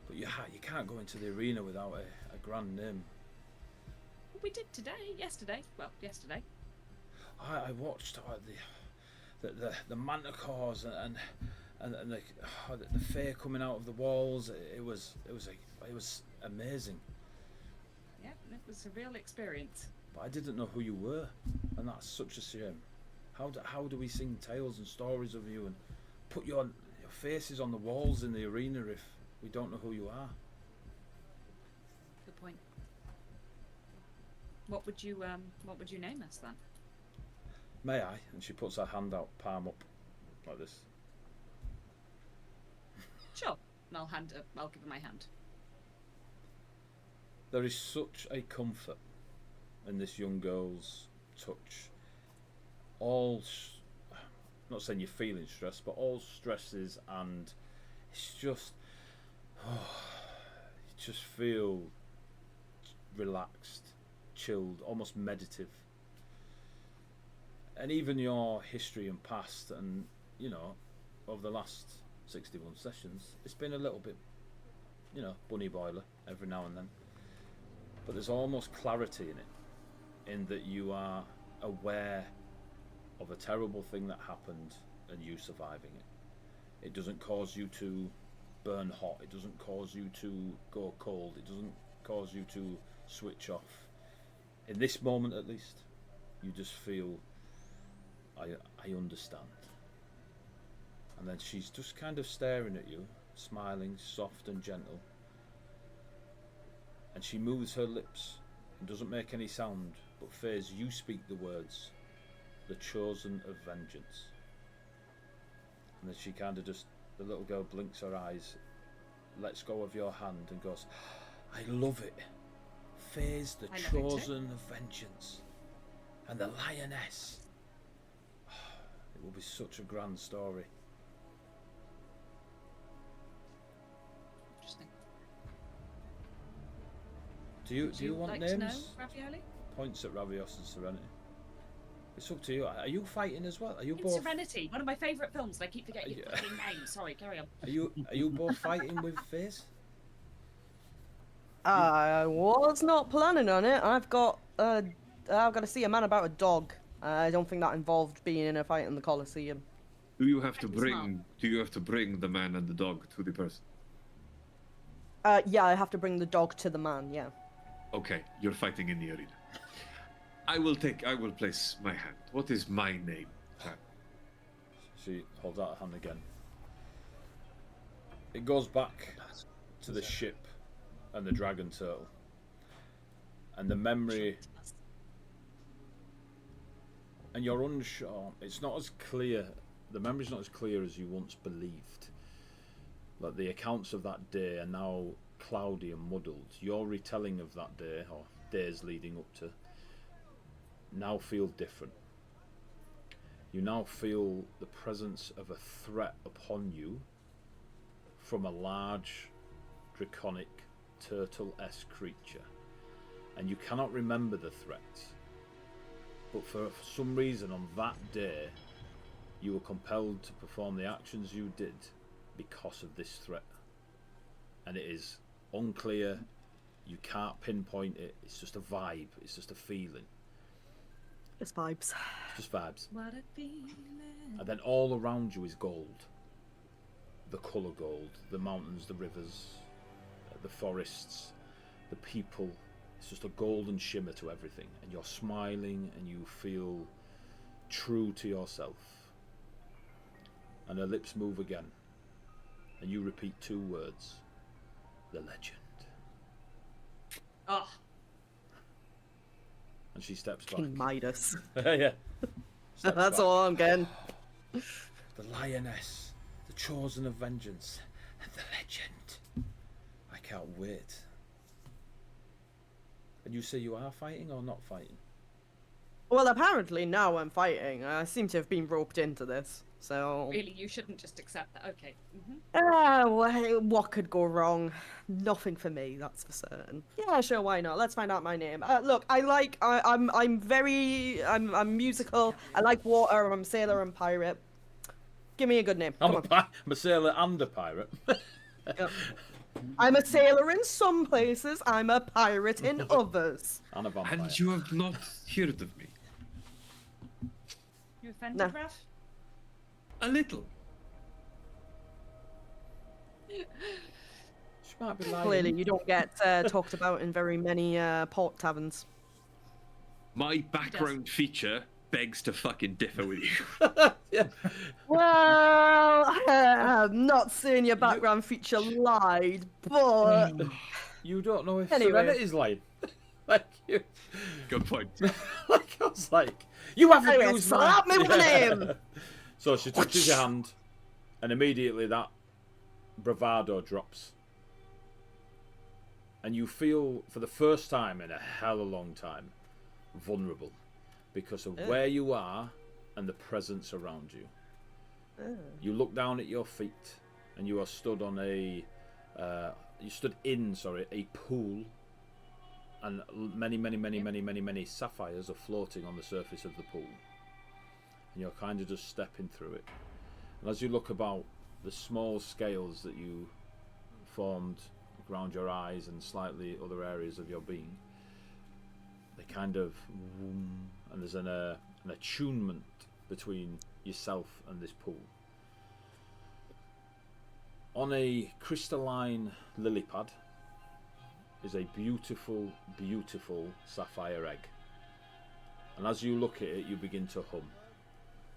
But you can't go into the arena without a grand name. We did yesterday. I watched the manticores and the fae coming out of the walls. It was amazing. Yeah, it was a real experience. But I didn't know who you were, and that's such a shame. How do we sing tales and stories of you and put your faces on the walls in the arena if we don't know who you are? Good point. What would you name us then? May I? And she puts her hand out, palm up, like this. Sure. And I'll give her my hand. There is such a comfort in this young girl's touch. I'm not saying you're feeling stressed, but all stresses, and it's just, you just feel relaxed, chilled, almost meditative. And even your history and past, and over the last 61 sessions, it's been a little bit, bunny boiler every now and then. But there's almost clarity in it, in that you are aware of a terrible thing that happened and you surviving it. It doesn't cause you to burn hot. It doesn't cause you to go cold. It doesn't cause you to switch off. In this moment, at least, you just feel, I understand. And then she's just kind of staring at you, smiling, soft and gentle. And she moves her lips and doesn't make any sound, but FaZe, you speak the words, the chosen of vengeance. And then she kind of just, the little girl blinks her eyes, lets go of your hand and goes, I love it. FaZe, the chosen of vengeance. And the lioness. It will be such a grand story. Interesting. Do you want like names? To know, Ravioli? Points at Ravios and Serenity. It's up to you. Are you fighting as well? Are you In both? Serenity, one of my favourite films. And I keep forgetting your fucking name. Sorry, carry on. Are you both fighting with FaZe? I was not planning on it. I've got to see a man about a dog. I don't think that involved being in a fight in the Colosseum. Do you have to bring the man and the dog to the person? Yeah, I have to bring the dog to the man. Yeah. Okay, you're fighting in the arena. I will place my hand. What is my name? She holds out her hand again. It goes back to the ship and the dragon turtle. And the memory. And you're unsure. It's not as clear. The memory's not as clear as you once believed. Like the accounts of that day are now cloudy and muddled. Your retelling of that day, or days leading up to, now feel different. You now feel the presence of a threat upon you from a large, draconic, turtle-esque creature. And you cannot remember the threat. But for some reason on that day, you were compelled to perform the actions you did because of this threat. And it is unclear, you can't pinpoint it, it's just a vibe, it's just a feeling. Just vibes. It's just vibes. What a feeling. And then all around you is gold. The colour gold, the mountains, the rivers, the forests, the people, It's just a golden shimmer to everything, and you're smiling and you feel true to yourself. And her lips move again, and you repeat 2 words: the legend. Oh, And she steps back. King Midas. Yeah. Steps That's back. all I'm getting. The lioness, the chosen of vengeance, and the legend. I can't wait. And you say you are fighting or not fighting? Well, apparently now I'm fighting. I seem to have been roped into this. So. really? You shouldn't just accept that. Okay. Well, what could go wrong? Nothing for me, that's for certain. Yeah, sure, why not? Let's find out my name. Look, I'm musical. I like water. I'm a sailor and pirate. Give me a good name. Come on. I'm a sailor and a pirate. Yep. I'm a sailor in some places. I'm a pirate in others. And a vampire. And you have not heard of me? You offended, No. Raph? A little. She might be lying. Clearly, you don't get talked about in very many port taverns. My background feature begs to fucking differ with you. Yeah. Well, I'm not saying your background feature lied, but You don't know if Anyway. Serenity's lying. Like you. Good point. Like I was like, you haven't Anyway, used slap my... me with a name. So she touches your hand, and immediately that bravado drops. And you feel, for the first time in a hell of a long time, vulnerable. Because of where you are and the presence around you. You look down at your feet, and you are stood on a... you stood in, a pool. And many sapphires are floating on the surface of the pool. And you're kind of just stepping through it. And as you look about, the small scales that you formed around your eyes and slightly other areas of your being, they kind of... and there's an attunement between yourself and this pool. On a crystalline lily pad is a beautiful, beautiful sapphire egg. And as you look at it, you begin to hum.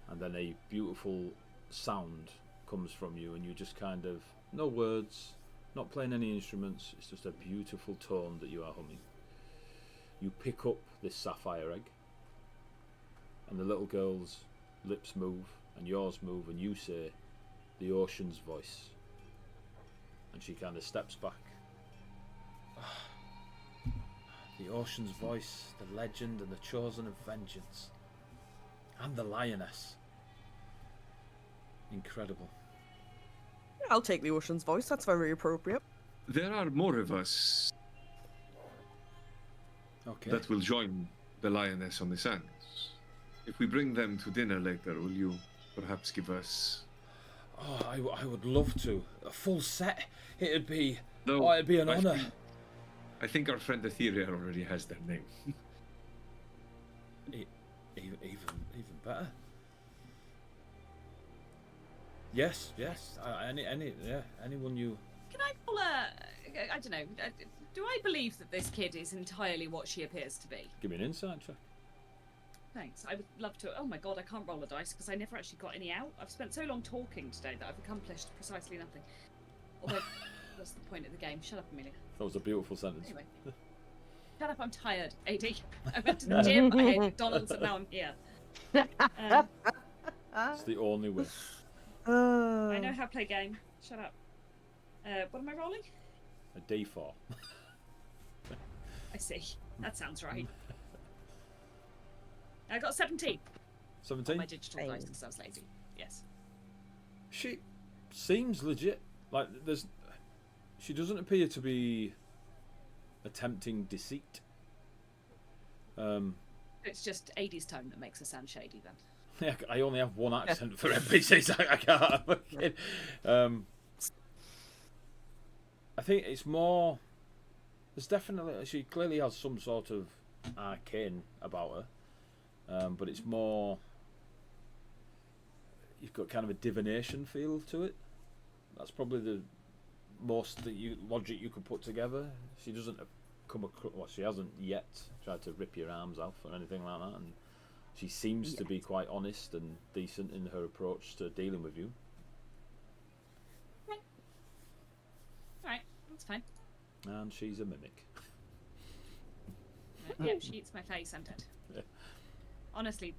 And then a beautiful sound comes from you, and you just kind of, no words, not playing any instruments, it's just a beautiful tone that you are humming. You pick up this sapphire egg, and the little girl's lips move, and yours move, and you say, the ocean's voice. And she kind of steps back. The ocean's voice, the legend, and the chosen of vengeance. And the lioness. Incredible. I'll take the ocean's voice. That's very appropriate. There are more of us Okay. that will join the lioness on the sands. If we bring them to dinner later, will you perhaps give us... Oh, I would love to. A full set. It'd be... No, oh, it'd be an I honour. I think our friend Etheria already has their name. Even better. Yes. Anyone you... Can I pull a... I don't know. Do I believe that this kid is entirely what she appears to be? Give me an insight check. Thanks. I would love to. Oh my god, I can't roll a dice because I never actually got any out. I've spent so long talking today that I've accomplished precisely nothing. Although, what's the point of the game? Shut up, Amelia. That was a beautiful sentence. Anyway. Shut up, I'm tired, AD. I went to the gym, I ate McDonald's, and now I'm here. It's the only way. I know how to play a game. Shut up. What am I rolling? A D4. I see. That sounds right. I got 17 on 17? my digital dice because I was lazy. Yes. She seems legit. Like, she doesn't appear to be attempting deceit. It's just AD's tone that makes her sound shady then. Yeah, I only have one accent for NPCs. I can't. I think it's more... There's definitely... She clearly has some sort of arcane about her. But it's more... You've got kind of a divination feel to it. That's probably the most logic you could put together. She doesn't come across. Well, she hasn't yet tried to rip your arms off or anything like that, and she seems to be quite honest and decent in her approach to dealing with you. Alright, that's fine. And she's a mimic. Yeah, if she eats my face, I'm dead. Yeah. Honestly,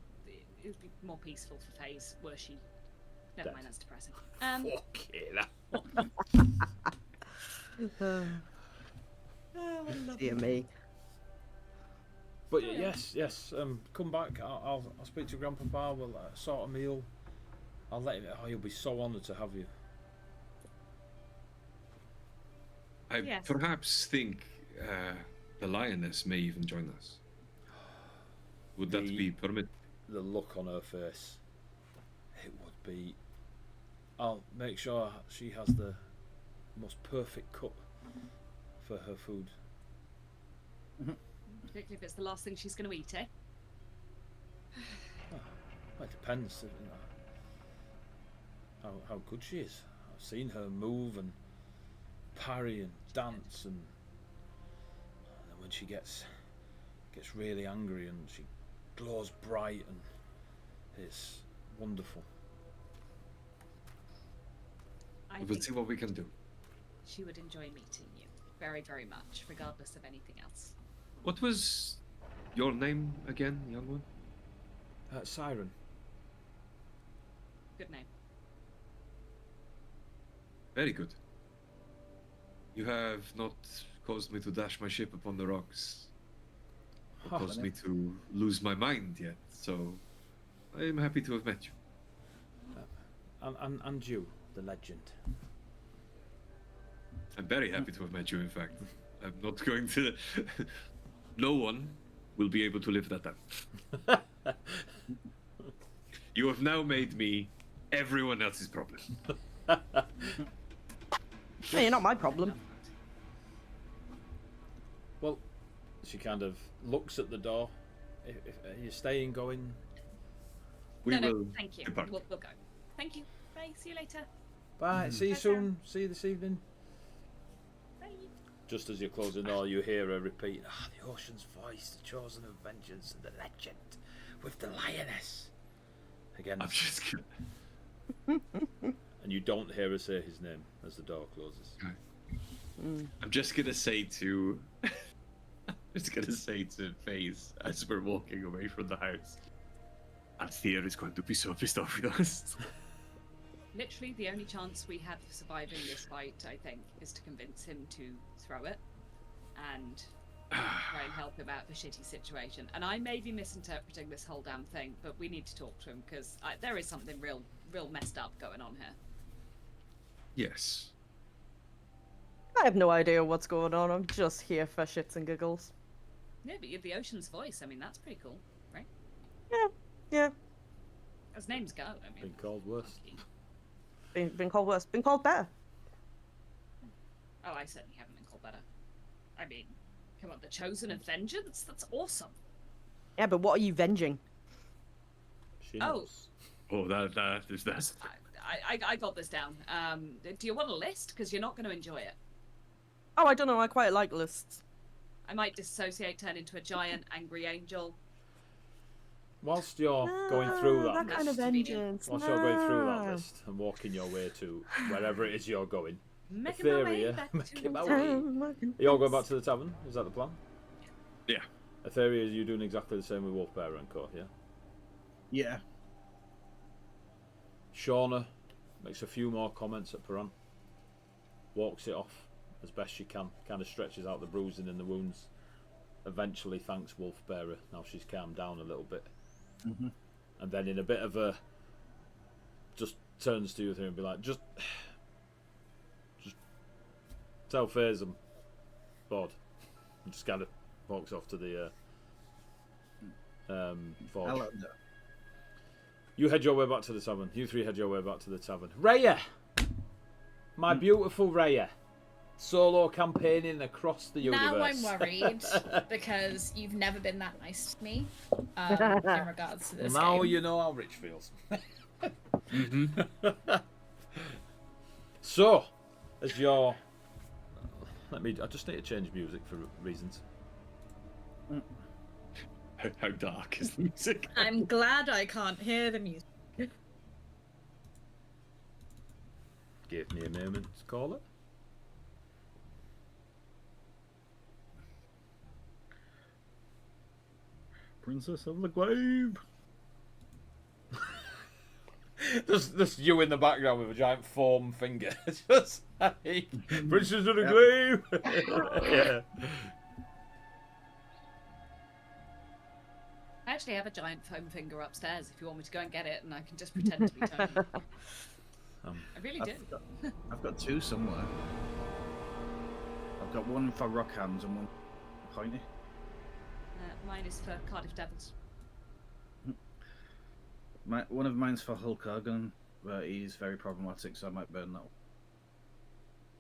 it would be more peaceful for Faze were she. Never Dead. mind, that's depressing. Okay, Dear me. But yes. Come back. I'll speak to Grandpapa. We'll sort a meal. I'll let him. Oh, he'll be so honoured to have you. I Yes. perhaps think the lioness may even join us. Would that The- be permitted? The look on her face. It would be. I'll make sure she has the most perfect cut for her food. Particularly if it's the last thing she's going to eat, eh? Well, it depends. How good she is. I've seen her move and parry and dance, and then when she gets really angry and she glows bright, and it's wonderful. I We'll think see what we can do. she would enjoy meeting you very, very much, regardless of anything else. What was your name again, young one? Siren. Good name. Very good. You have not caused me to dash my ship upon the rocks, or caused me to lose my mind yet, so I am happy to have met you. And you, the legend. I'm very happy to have met you, in fact. I'm not going to... No one will be able to live that down. You have now made me everyone else's problem. Hey, you're not my problem. Well, she kind of looks at the door. Are you staying, going? We no, will thank you. depart. We'll go. Thank you. Bye. See you later. Bye. See you Bye, soon. See you this evening. Bye. Just as you're closing the door, you hear her repeat, the ocean's voice, the chosen of vengeance, and the legend, with the lioness. Again, I'm just gonna... and you don't hear her say his name as the door closes. I'm just gonna say to... I'm just gonna say to Faze, as we're walking away from the house, Althea is going to be so pissed off with us. Literally, the only chance we have of surviving this fight, I think, is to convince him to throw it and try and help him out of a shitty situation. And I may be misinterpreting this whole damn thing, but we need to talk to him because there is something real messed up going on here. Yes. I have no idea what's going on. I'm just here for shits and giggles. Yeah, but you're the ocean's voice. I mean, that's pretty cool, right? Yeah. As names go, I mean. Been called worse. Been called worse. Been called better. Oh, I certainly haven't been called better. I mean, come on, the chosen of vengeance? That's awesome. Yeah, but what are you venging? She Oh. knows. Oh, that is that. I got this down. Do you want a list? Because you're not going to enjoy it. Oh, I don't know. I quite like lists. I might dissociate, turn into a giant angry angel. Whilst you're going through that, that kind of list. vengeance. whilst you're going through that No. list and walking your way to wherever it is you're going, Making my way Etheria, back making to my the way. You all going back to the tavern? Is that the plan? Yeah. Etheria, are you doing exactly the same with Wolfbearer and Co, yeah? Yeah. Shauna makes a few more comments at Paran. Walks it off as best she can. Kind of stretches out the bruising and the wounds. Eventually thanks Wolfbearer. Now she's calmed down a little bit. Mm-hmm. And then in a bit of a... Just turns to you and be like, just tell Faze I'm bored. And just kind of walks off to the forge. Hello. You head your way back to the tavern. You three head your way back to the tavern. Raya! My beautiful Raya. Solo campaigning across the universe. Now I'm worried because you've never been that nice to me in regards to this Now game. you know how Rich feels. Mm-hmm. So, as you're I just need to change music for reasons. How dark is the music? I'm glad I can't hear the music. Give me a moment to call it. Princess of the Glaive. There's you in the background with a giant foam finger. Just like, Princess of the Glaive. Yeah. I actually have a giant foam finger upstairs if you want me to go and get it, and I can just pretend to be Tony. I really do. I've got two somewhere. I've got one for rock hands and one for pointy. Mine is for Cardiff Devils. One of mine's for Hulk Hogan, but he's very problematic, so I might burn that one.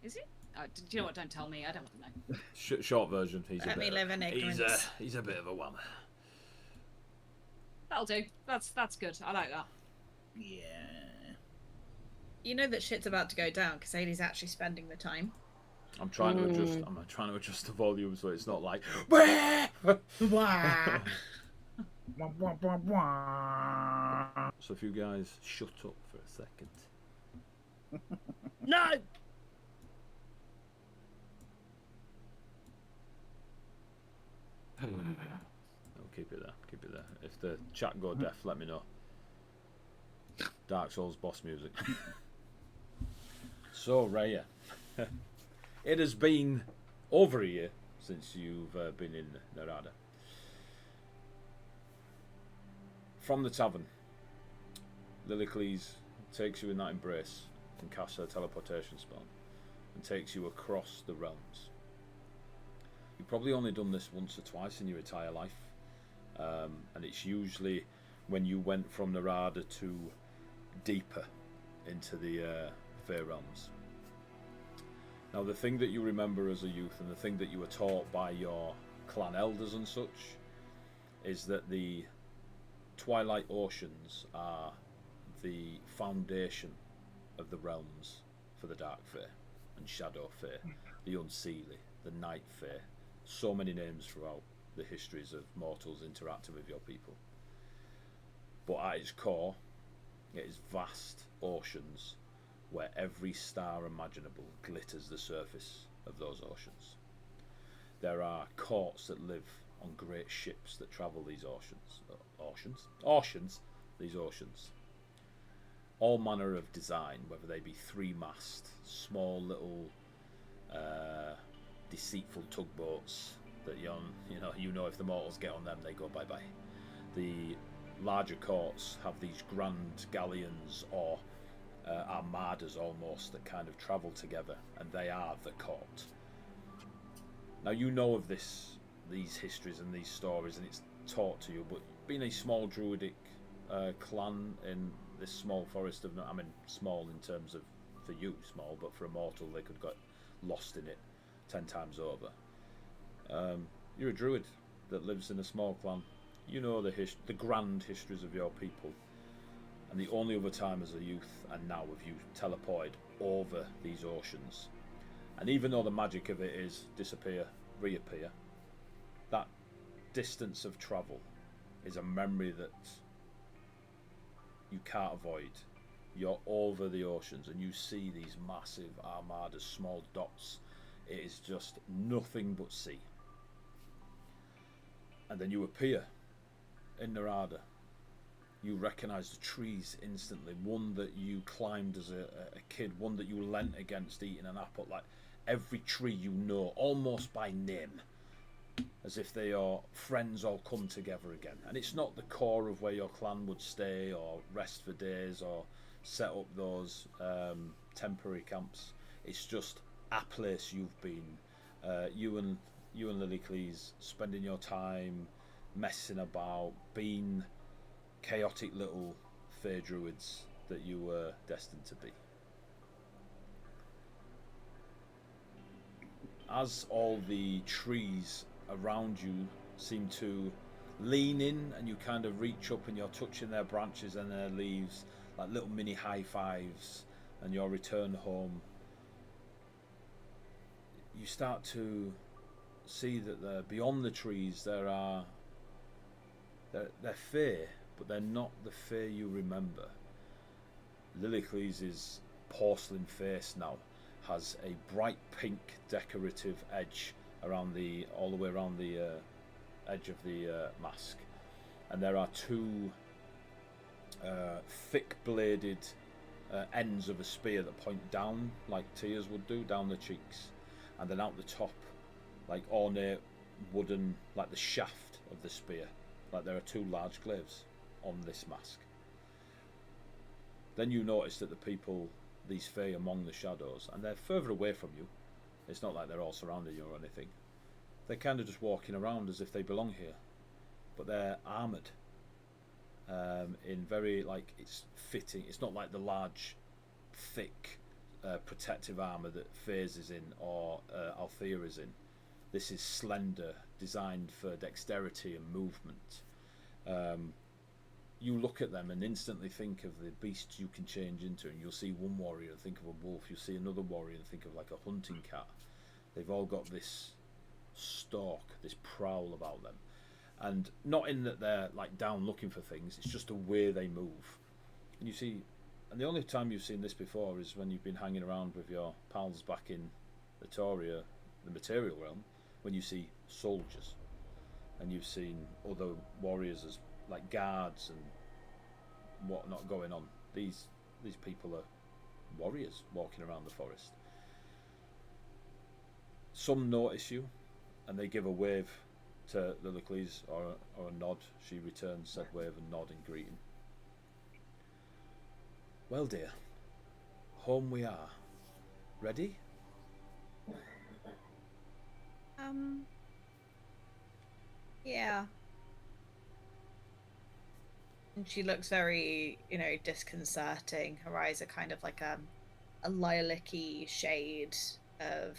Is he? Do you know what? Don't tell me. I don't want to know. Short version. Let me live in ignorance. He's a bit of a whammer. That'll do. That's good. I like that. Yeah. You know that shit's about to go down because Haley's actually spending the time. I'm trying to adjust. I'm trying to adjust the volume so it's not like. So if you guys shut up for a second. No. No, keep it there. Keep it there. If the chat go deaf, let me know. Dark Souls boss music. So Raya, it has been over a year since you've been in Narada. From the tavern, Lilicles takes you in that embrace and casts her teleportation spell and takes you across the realms. You've probably only done this once or twice in your entire life, and it's usually when you went from Narada to deeper into the Fair Realms. Now, the thing that you remember as a youth and the thing that you were taught by your clan elders and such is that the Twilight Oceans are the foundation of the realms for the Dark Fae and Shadow Fae, the Unseelie, the Night Fae. So many names throughout the histories of mortals interacting with your people. But at its core, it is vast oceans where every star imaginable glitters the surface of those oceans. There are courts that live on great ships that travel these oceans. All manner of design, whether they be three-mast, small little deceitful tugboats that you know if the mortals get on them, they go bye-bye. The larger courts have these grand galleons or armadas almost that kind of travel together, and they are the court. Now you know of these histories and these stories, and it's taught to you, but being a small druidic clan in this small forest of, I mean, small in terms of, for you, small, but for a mortal, they could get lost in it 10 times over. You're a druid that lives in a small clan. You know the grand histories of your people, and the only other time as a youth and now have you teleported over these oceans. And even though the magic of it is disappear, reappear, that distance of travel is a memory that you can't avoid. You're over the oceans and you see these massive armadas, small dots. It is just nothing but sea. And then you appear in Narada. You recognise the trees instantly. One that you climbed as a kid, one that you leant against eating an apple. Like every tree you know, almost by name, as if they are friends all come together again. And it's not the core of where your clan would stay or rest for days or set up those temporary camps. It's just a place you've been. You and Lilicles spending your time messing about, being chaotic little fae druids that you were destined to be. As all the trees around you seem to lean in and you kind of reach up and you're touching their branches and their leaves like little mini high fives, and your return home, you start to see that beyond the trees there are they're fair, but they're not the fair you remember. Lilycles' porcelain face now has a bright pink decorative edge all the way around the edge of the mask, and there are two thick-bladed ends of a spear that point down like tears would do down the cheeks, and then out the top, like ornate wooden, like the shaft of the spear, like there are two large glaives on this mask. Then you notice that the people, these Fae among the shadows, and they're further away from you. It's not like they're all surrounding you or anything. They're kind of just walking around as if they belong here, but they're armoured in very, like, it's fitting. It's not like the large, thick, protective armour that Fae's is in or Althea is in. This is slender, designed for dexterity and movement. You look at them and instantly think of the beasts you can change into, and you'll see one warrior and think of a wolf. You'll see another warrior and think of like a hunting cat. They've all got this stalk, this prowl about them, and not in that they're like down looking for things. It's just the way they move. And you see, and the only time you've seen this before is when you've been hanging around with your pals back in Latoria, the material realm, when you see soldiers, and you've seen other warriors as like guards and whatnot going on. These people are warriors walking around the forest. Some notice you, and they give a wave to Lilycles, or a nod. She returns said wave and nod in greeting. Well, dear, home we are. Ready? Yeah. And she looks very, disconcerting. Her eyes are kind of like a lilac-y shade of...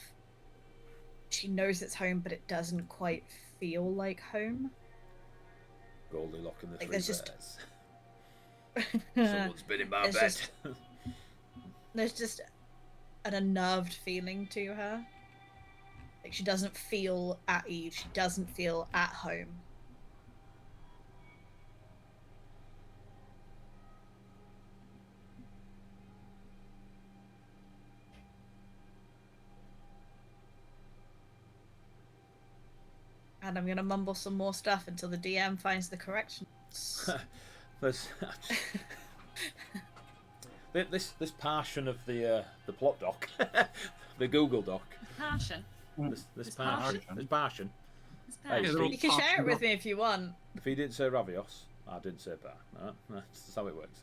She knows it's home, but it doesn't quite feel like home. Goldilocks in the Like, three there's just- bears. Someone's been in my There's bed. just- There's just an unnerved feeling to her. Like, she doesn't feel at ease. She doesn't feel at home. And I'm gonna mumble some more stuff until the DM finds the corrections. This portion of the plot doc, the Google doc. Passion. This Passion. portion. This portion. It's Hey, passion. they're all You can share it with me if you want. If he didn't say Ravios, I didn't say bar. No, that's how it works.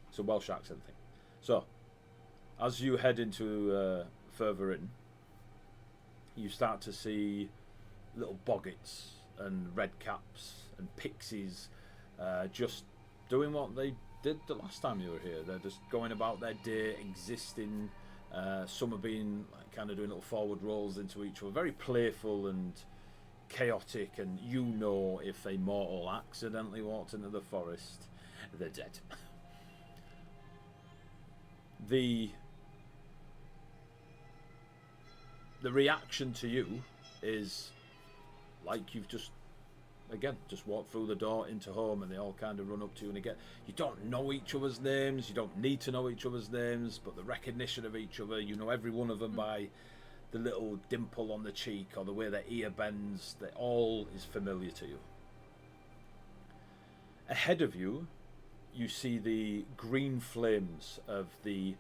It's a Welsh accent thing. So, as you head into further in, you start to see little boggits and redcaps and pixies just doing what they did the last time you were here. They're just going about their day, existing. Some have been like, kind of doing little forward rolls into each other, very playful and chaotic, and if a mortal accidentally walked into the forest, they're dead. The reaction to you is like you've just walked through the door into home, and they all kind of run up to you, and again, you don't know each other's names, you don't need to know each other's names, but the recognition of each other, you know every one of them by the little dimple on the cheek or the way their ear bends, that all is familiar to you. Ahead of you, you see the green flames of the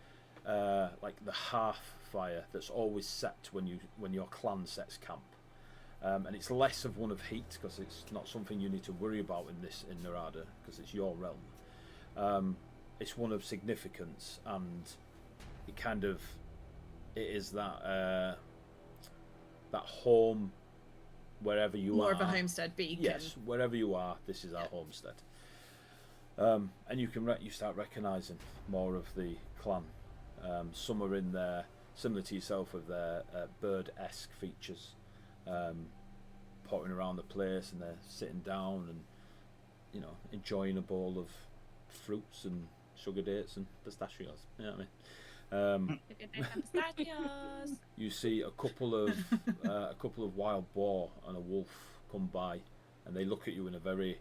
like the hearth fire that's always set when your clan sets camp. And it's less of one of heat because it's not something you need to worry about in Narada because it's your realm. It's one of significance, and it is that home wherever you are. More of a homestead beacon. Yes, wherever you are, this is our homestead. And you start recognising more of the clan. Some are in there, similar to yourself, with their bird-esque features. Potting around the place, and they're sitting down and enjoying a bowl of fruits and sugar dates and pistachios. You know what Pistachios. You see a couple of wild boar and a wolf come by, and they look at you in a very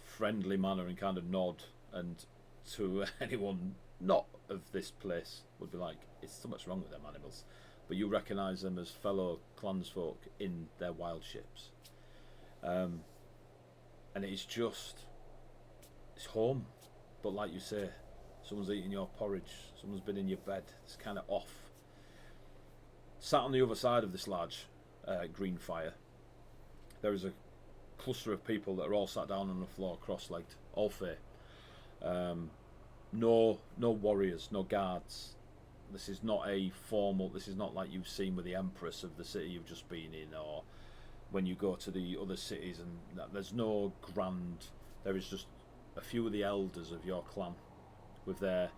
friendly manner and kind of nod. And to anyone not of this place would be like, "It's so much wrong with them animals," but you recognise them as fellow clansfolk in their wild ships. And it's home, but like you say, someone's eating your porridge, someone's been in your bed. It's kind of off. Sat on the other side of this large green fire, there is a cluster of people that are all sat down on the floor, cross-legged, all fair. No warriors, no guards. This is not a formal. This is not like you've seen with the Empress of the city you've just been in, or when you go to the other cities. And there's no grand. There is just a few of the elders of your clan, with their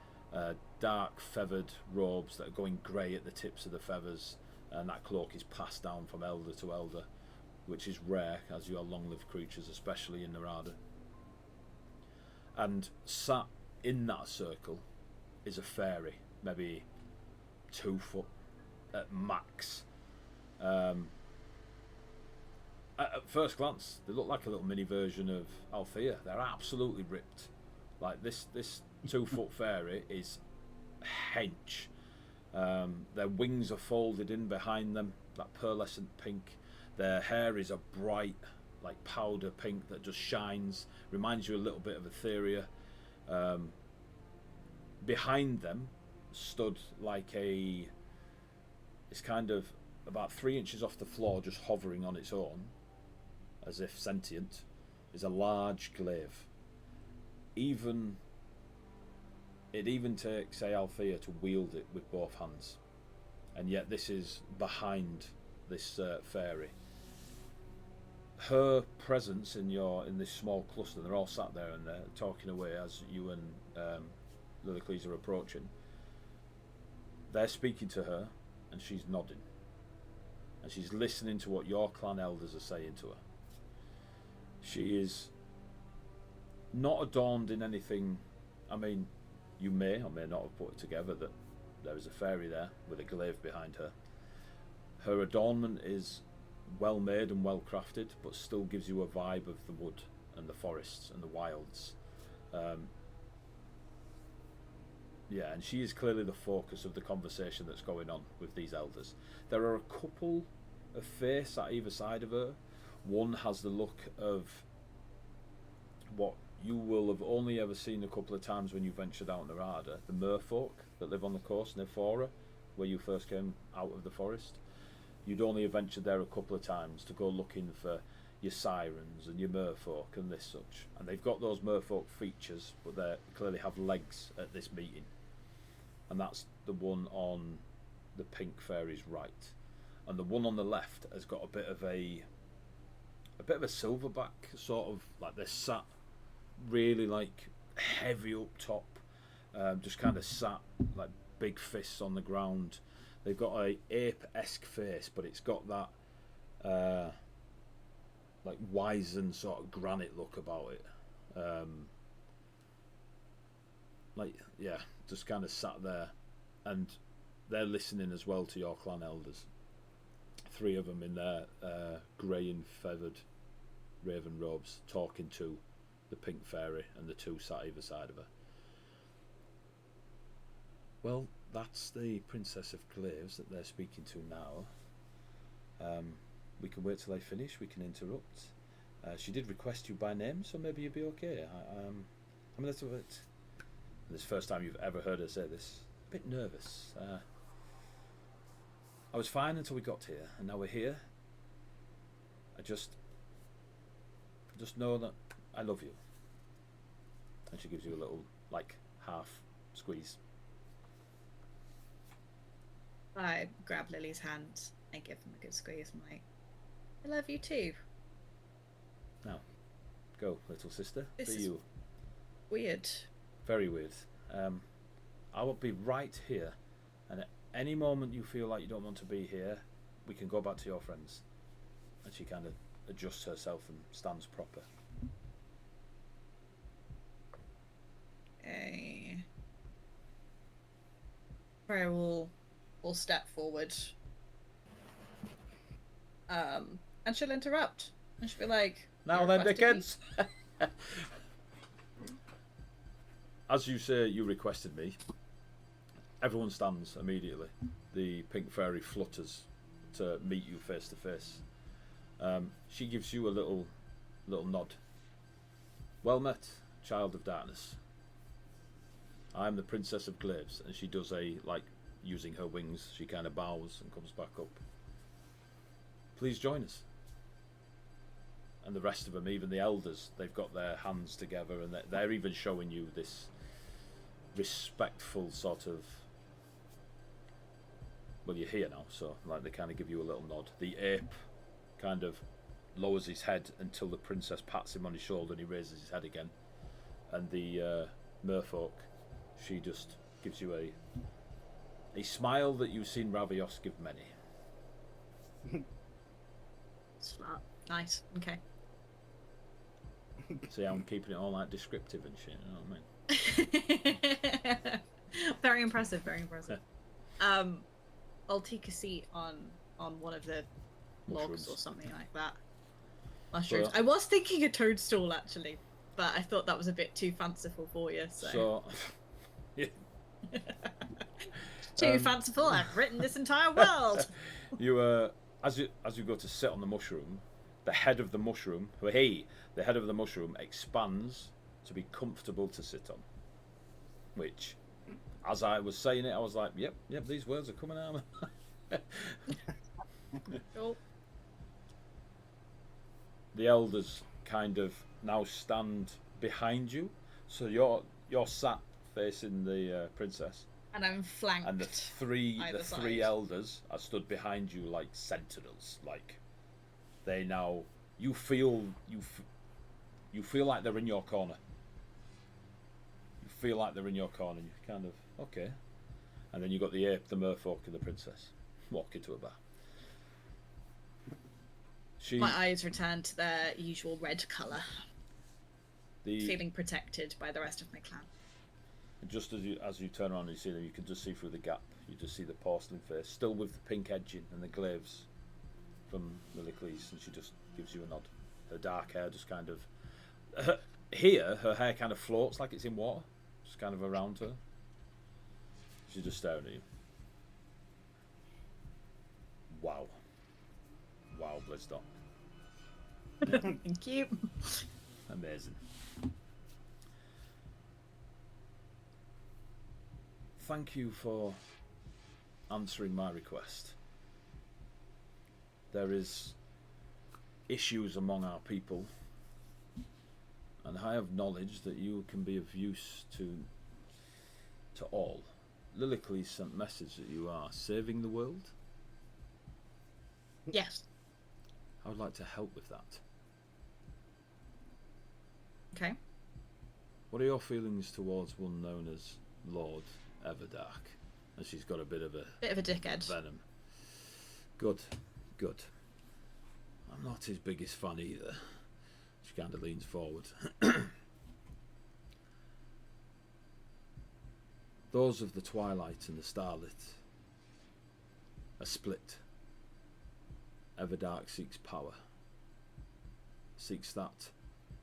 dark feathered robes that are going grey at the tips of the feathers, and that cloak is passed down from elder to elder, which is rare as you are long-lived creatures, especially in Narada. And sat in that circle is a fairy, maybe 2 foot at max. At first glance, they look like a little mini version of Althea. They're absolutely ripped. Like this 2 foot fairy is hench. Their wings are folded in behind them, that pearlescent pink. Their hair is a bright, like powder pink that just shines. Reminds you a little bit of Etheria. Behind them stood like it's kind of about 3 inches off the floor, just hovering on its own, as if sentient, is a large glaive. It even takes, say, Althea to wield it with both hands, and yet this is behind this fairy. Her presence in this small cluster, they're all sat there and they're talking away as you and Lillicles are approaching. They're speaking to her, and she's nodding, and she's listening to what your clan elders are saying to her. She is not adorned in anything. I mean, you may or may not have put it together that there is a fairy there with a glaive behind her. Her adornment is well made and well crafted, but still gives you a vibe of the wood and the forests and the wilds. Yeah, and she is clearly the focus of the conversation that's going on with these elders. There are a couple of faces at either side of her. One has the look of what you will have only ever seen a couple of times when you ventured out in Narada, the merfolk that live on the coast near Fora, where you first came out of the forest. You'd only have ventured there a couple of times to go looking for your sirens and your merfolk and this such. And they've got those merfolk features, but they clearly have legs at this meeting. And that's the one on the pink fairy's right. And the one on the left has got a bit of a silverback, sort of like they're sat really like heavy up top, just kind of sat like big fists on the ground. They've got a ape-esque face, but it's got that like wizened sort of granite look about it. Like, yeah, just kind of sat there, and they're listening as well to your clan elders. 3 of them in their grey and feathered raven robes, talking to the pink fairy and the 2 sat either side of her. Well, that's the Princess of Glaives that they're speaking to now. We can wait till they finish. We can interrupt. She did request you by name, so maybe you'll be okay. I'm a little bit. This is the first time you've ever heard her say this. A bit nervous. I was fine until we got here, and now we're here. I just know that I love you. And she gives you a little, like, half squeeze. I grab Lily's hand and give him a good squeeze. I'm like, I love you too. Now, go, little sister. This For is you. weird. Very weird. I will be right here, and at any moment you feel like you don't want to be here, we can go back to your friends. And she kind of adjusts herself and stands proper. Freya will step forward. And she'll interrupt. And she'll be like, Now "You then, requested me?" Dickens. As you say, you requested me. Everyone stands immediately. The pink fairy flutters to meet you face to face. She gives you a little nod. Well met, child of darkness. I am the Princess of Glaives, and she does using her wings, she kind of bows and comes back up. Please join us. And the rest of them, even the elders, they've got their hands together, and they're even showing you this respectful sort of. Well, you're here now, so like they kind of give you a little nod. The ape kind of lowers his head until the princess pats him on his shoulder, and he raises his head again. And the merfolk, she just gives you a smile that you've seen Ravios give many. Smart. Nice. Okay. See how I'm keeping it all like descriptive and shit, you know what I mean? Very impressive, very impressive. I'll take a seat on one of the logs Mushrooms. or something like that. Mushrooms. Well- I was thinking a toadstool actually, but I thought that was a bit too fanciful for you. So, Yeah. too fanciful. I've written this entire world. You as you go to sit on the mushroom, the head of the mushroom expands to be comfortable to sit on. Which, as I was saying it, I was like, yep, these words are coming out. Oh, The elders kind of now stand behind you, so you're sat facing the princess, and I'm flanked. and the three either side. elders are stood behind you like sentinels. Like they now you feel like they're in your corner. You feel like they're in your corner. And you're kind of okay, and then you got the ape, the merfolk, and the princess walking to a bar. My eyes return to their usual red colour, feeling protected by the rest of my clan. Just as you turn around and you see them, you can just see through the gap. You just see the porcelain face, still with the pink edging and the glaives from Lilicles, and she just gives you a nod. Her dark hair just kind of her hair kind of floats like it's in water, just kind of around her. She's just staring at you. Wow, Blizzdock. Thank you. Amazing. Thank you for answering my request. There is issues among our people, and I have knowledge that you can be of use to all. Lilicles sent message that you are saving the world. Yes. I would like to help with that. Okay. What are your feelings towards one known as Lord Everdark? And she's got a bit of a dickhead. venom. Good. I'm not his biggest fan either. She kind of leans forward. Those of the twilight and the starlit are split. Everdark seeks power. Seeks that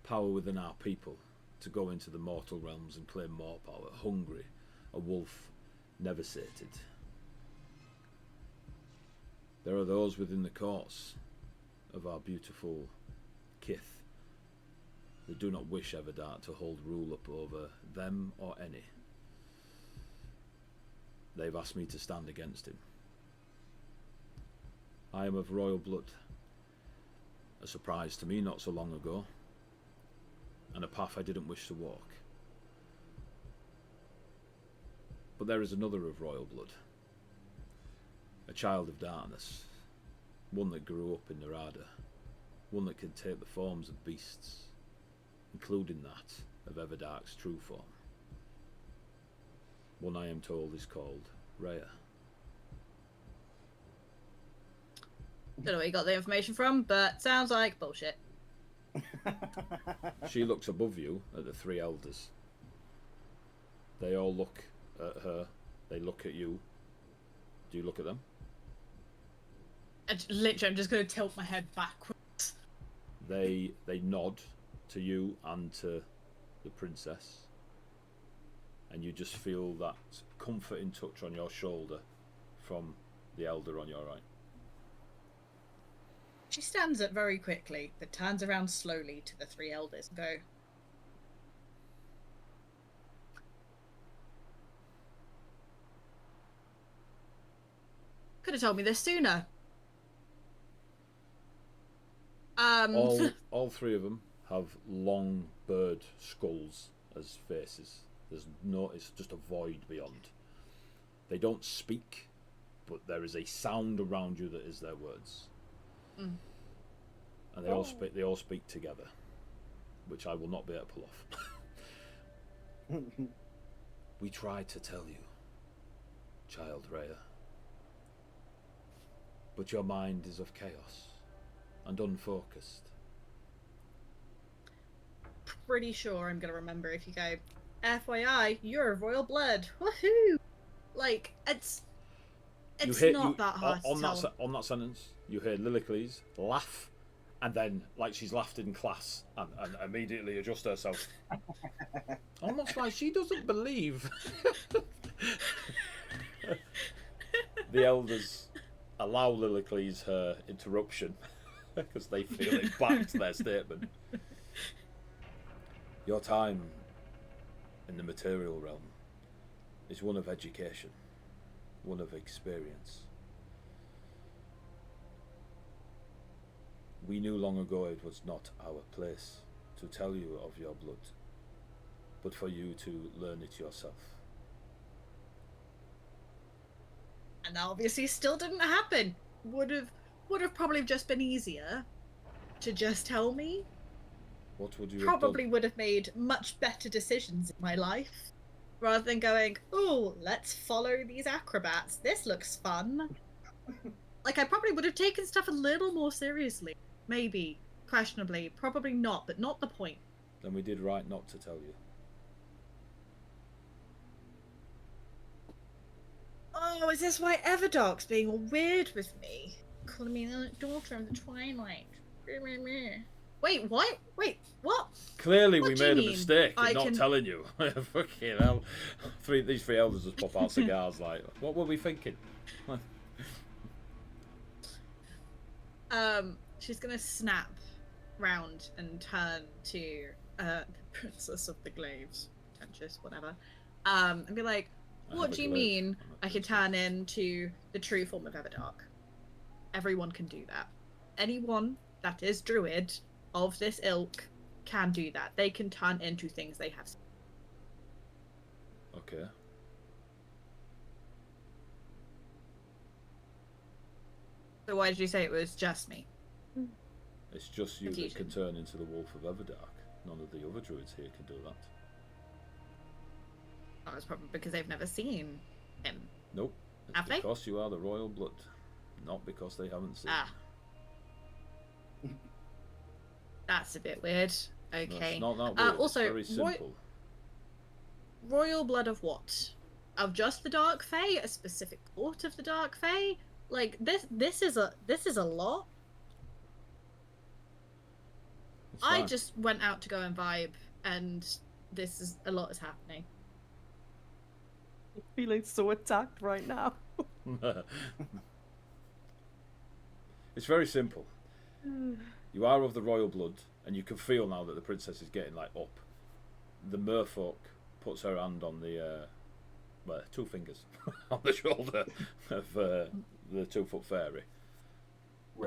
power within our people to go into the mortal realms and claim more power. Hungry, a wolf never sated. There are those within the courts of our beautiful kith that do not wish Everdark to hold rule up over them or any. They've asked me to stand against him. I am of royal blood, a surprise to me not so long ago, and a path I didn't wish to walk. But there is another of royal blood, a child of darkness, one that grew up in Narada, one that can take the forms of beasts, including that of Everdark's true form. One I am told is called Rhea. Don't know where you got the information from, but sounds like bullshit. She looks above you at the three elders. They all look at her, they look at you, Do you look at them? Literally, I'm just going to tilt my head backwards. They nod to you and to the princess, and you just feel that comforting touch on your shoulder from the elder on your right. She stands up very quickly, but turns around slowly to the three elders and go, could have told me this sooner. All three of them have long bird skulls as faces. It's just a void beyond. They don't speak, but there is a sound around you that is their words. And they all speak together, which I will not be able to pull off. We tried to tell you, child Rhea, but your mind is of chaos and unfocused. Pretty sure I'm gonna remember if you go, FYI, you're of royal blood. Woohoo! Like, it's not that hard to tell. On that sentence, you hear Lillicles laugh, and then, like she's laughed in class, and immediately adjust herself. Almost like she doesn't believe. The elders allow Lillicles her interruption because they feel it backed their statement. Your time in the material realm is one of education, one of experience. We knew long ago it was not our place to tell you of your blood, but for you to learn it yourself. And that obviously still didn't happen. Would have probably just been easier to just tell me. What would you Probably have done? would have made much better decisions in my life, rather than going, oh, let's follow these acrobats. This looks fun. Like, I probably would have taken stuff a little more seriously. Maybe. Questionably. Probably not, but not the point. Then we did right not to tell you. Oh, is this why Everdark's being all weird with me? Calling me the daughter of the Twilight. Wait, what? Wait, what? Clearly What we do you made a mean? mistake in I not can- telling you. Fucking hell. These three elders just pop out cigars like, what were we thinking? She's gonna snap round and turn to the Princess of the Glaives, pretentious, whatever, and be like, what do you mean I can turn into the true form of Everdark? Everyone can do that. Anyone that is druid of this ilk can do that. They can turn into things they have seen. Okay. So why did you say it was just me? It's just you that Confusion. can turn into the Wolf of Everdark. None of the other druids here can do that. Oh, it's probably because they've never seen him. Nope. It's Have they? because you are the royal blood. Not because they haven't seen. Ah. That's a bit weird. Okay. No, it's not that weird. Also, it's very simple. Royal blood of what? Of just the Dark Fae? A specific court of the Dark Fae? Like this is a lot. It's I fine. just went out to go and vibe, and a lot is happening. I'm feeling so attacked right now. It's very simple. You are of the royal blood, and you can feel now that the princess is getting like up. The merfolk puts her hand on the, well, 2 fingers on the shoulder of the 2-foot fairy.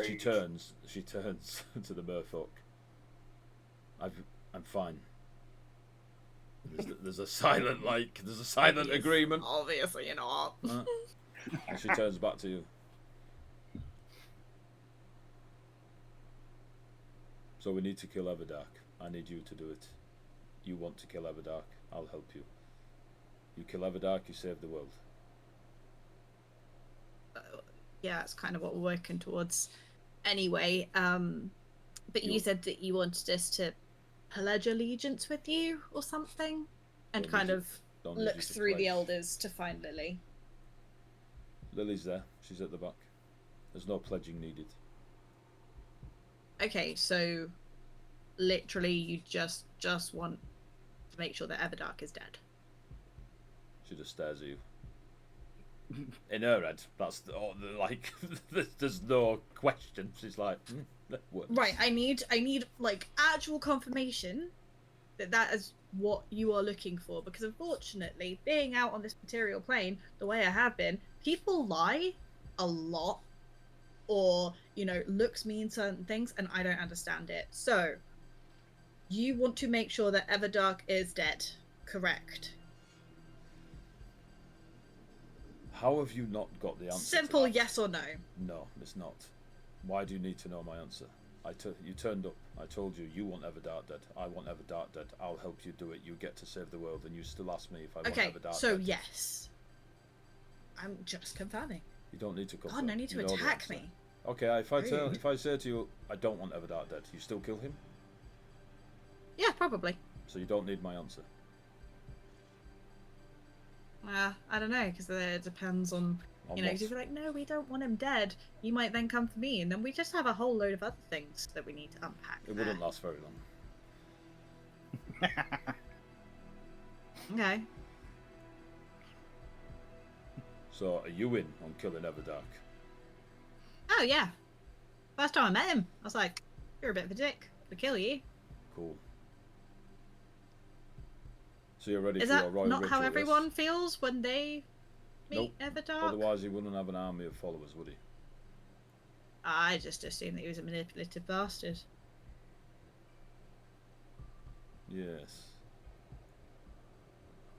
She turns to the merfolk. I'm fine. There's a silent agreement. Obviously, you're not. And she turns back to you. So we need to kill Everdark. I need you to do it. You want to kill Everdark, I'll help you. You kill Everdark, you save the world. Yeah, it's kind of what we're working towards. Anyway, but you said that you wanted us to pledge allegiance with you or something, and Don't kind need of Don't need look you to through the pledge. elders to find Lily. Lily's there. She's at the back. There's no pledging needed. Okay, so literally you just want to make sure that Everdark is dead. She just stares at you. In her head, that's like there's no question. She's like, that works. Right, I need like actual confirmation that is what you are looking for, because unfortunately, being out on this material plane the way I have been, people lie a lot, or looks mean certain things, and I don't understand it. So you want to make sure that Everdark is dead, correct? How have you not got the answer? Simple to that? yes or no. No, it's not. Why do you need to know my answer? You turned up. I told you, you want Everdark dead. I want Everdark dead. I'll help you do it. You get to save the world, and you still ask me if I want Everdark so dead. yes. I'm just confirming. You don't need to confirm. God, no need to You know the attack answer. me. Okay, if I say to you, I don't want Everdark dead, you still kill him? Yeah, probably. So you don't need my answer. I don't know, because it depends on On if what? you're like, no, we don't want him dead, you might then come for me, and then we just have a whole load of other things that we need to unpack. It wouldn't last very long. Okay. So are you in on killing Everdark? Oh yeah. First time I met him, I was like, "You're a bit of a dick. I'll kill you." Cool. So you're ready Is for your that royal not ritual, how yes? everyone feels when they meet Nope. Everdark? Otherwise he wouldn't have an army of followers, would he? I just assumed that he was a manipulative bastard. Yes.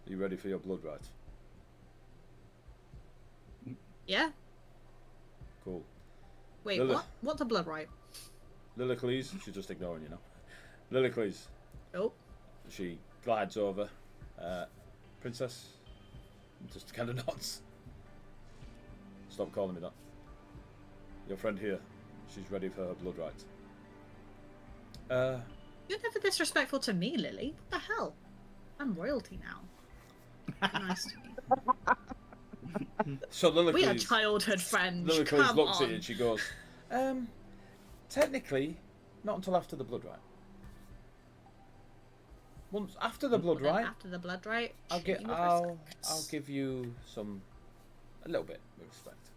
Are you ready for your blood rite? Yeah. Cool. Wait, Lilith. what? What's a blood right? Lillicles, she's just ignoring you now. Lillicles, Oh. she glides over. Princess, just kind of nods. Stop calling me that. Your friend here, she's ready for her blood rite. You're never disrespectful to me, Lily. What the hell? I'm royalty now. Be nice to me. So Lillicles, We are childhood friends. Lillicles Come looks on. at you and she goes, technically, not until after the blood rite. Once after the blood Well, then rite, After the blood right, I'll treat me with I'll respect. give you a little bit of respect.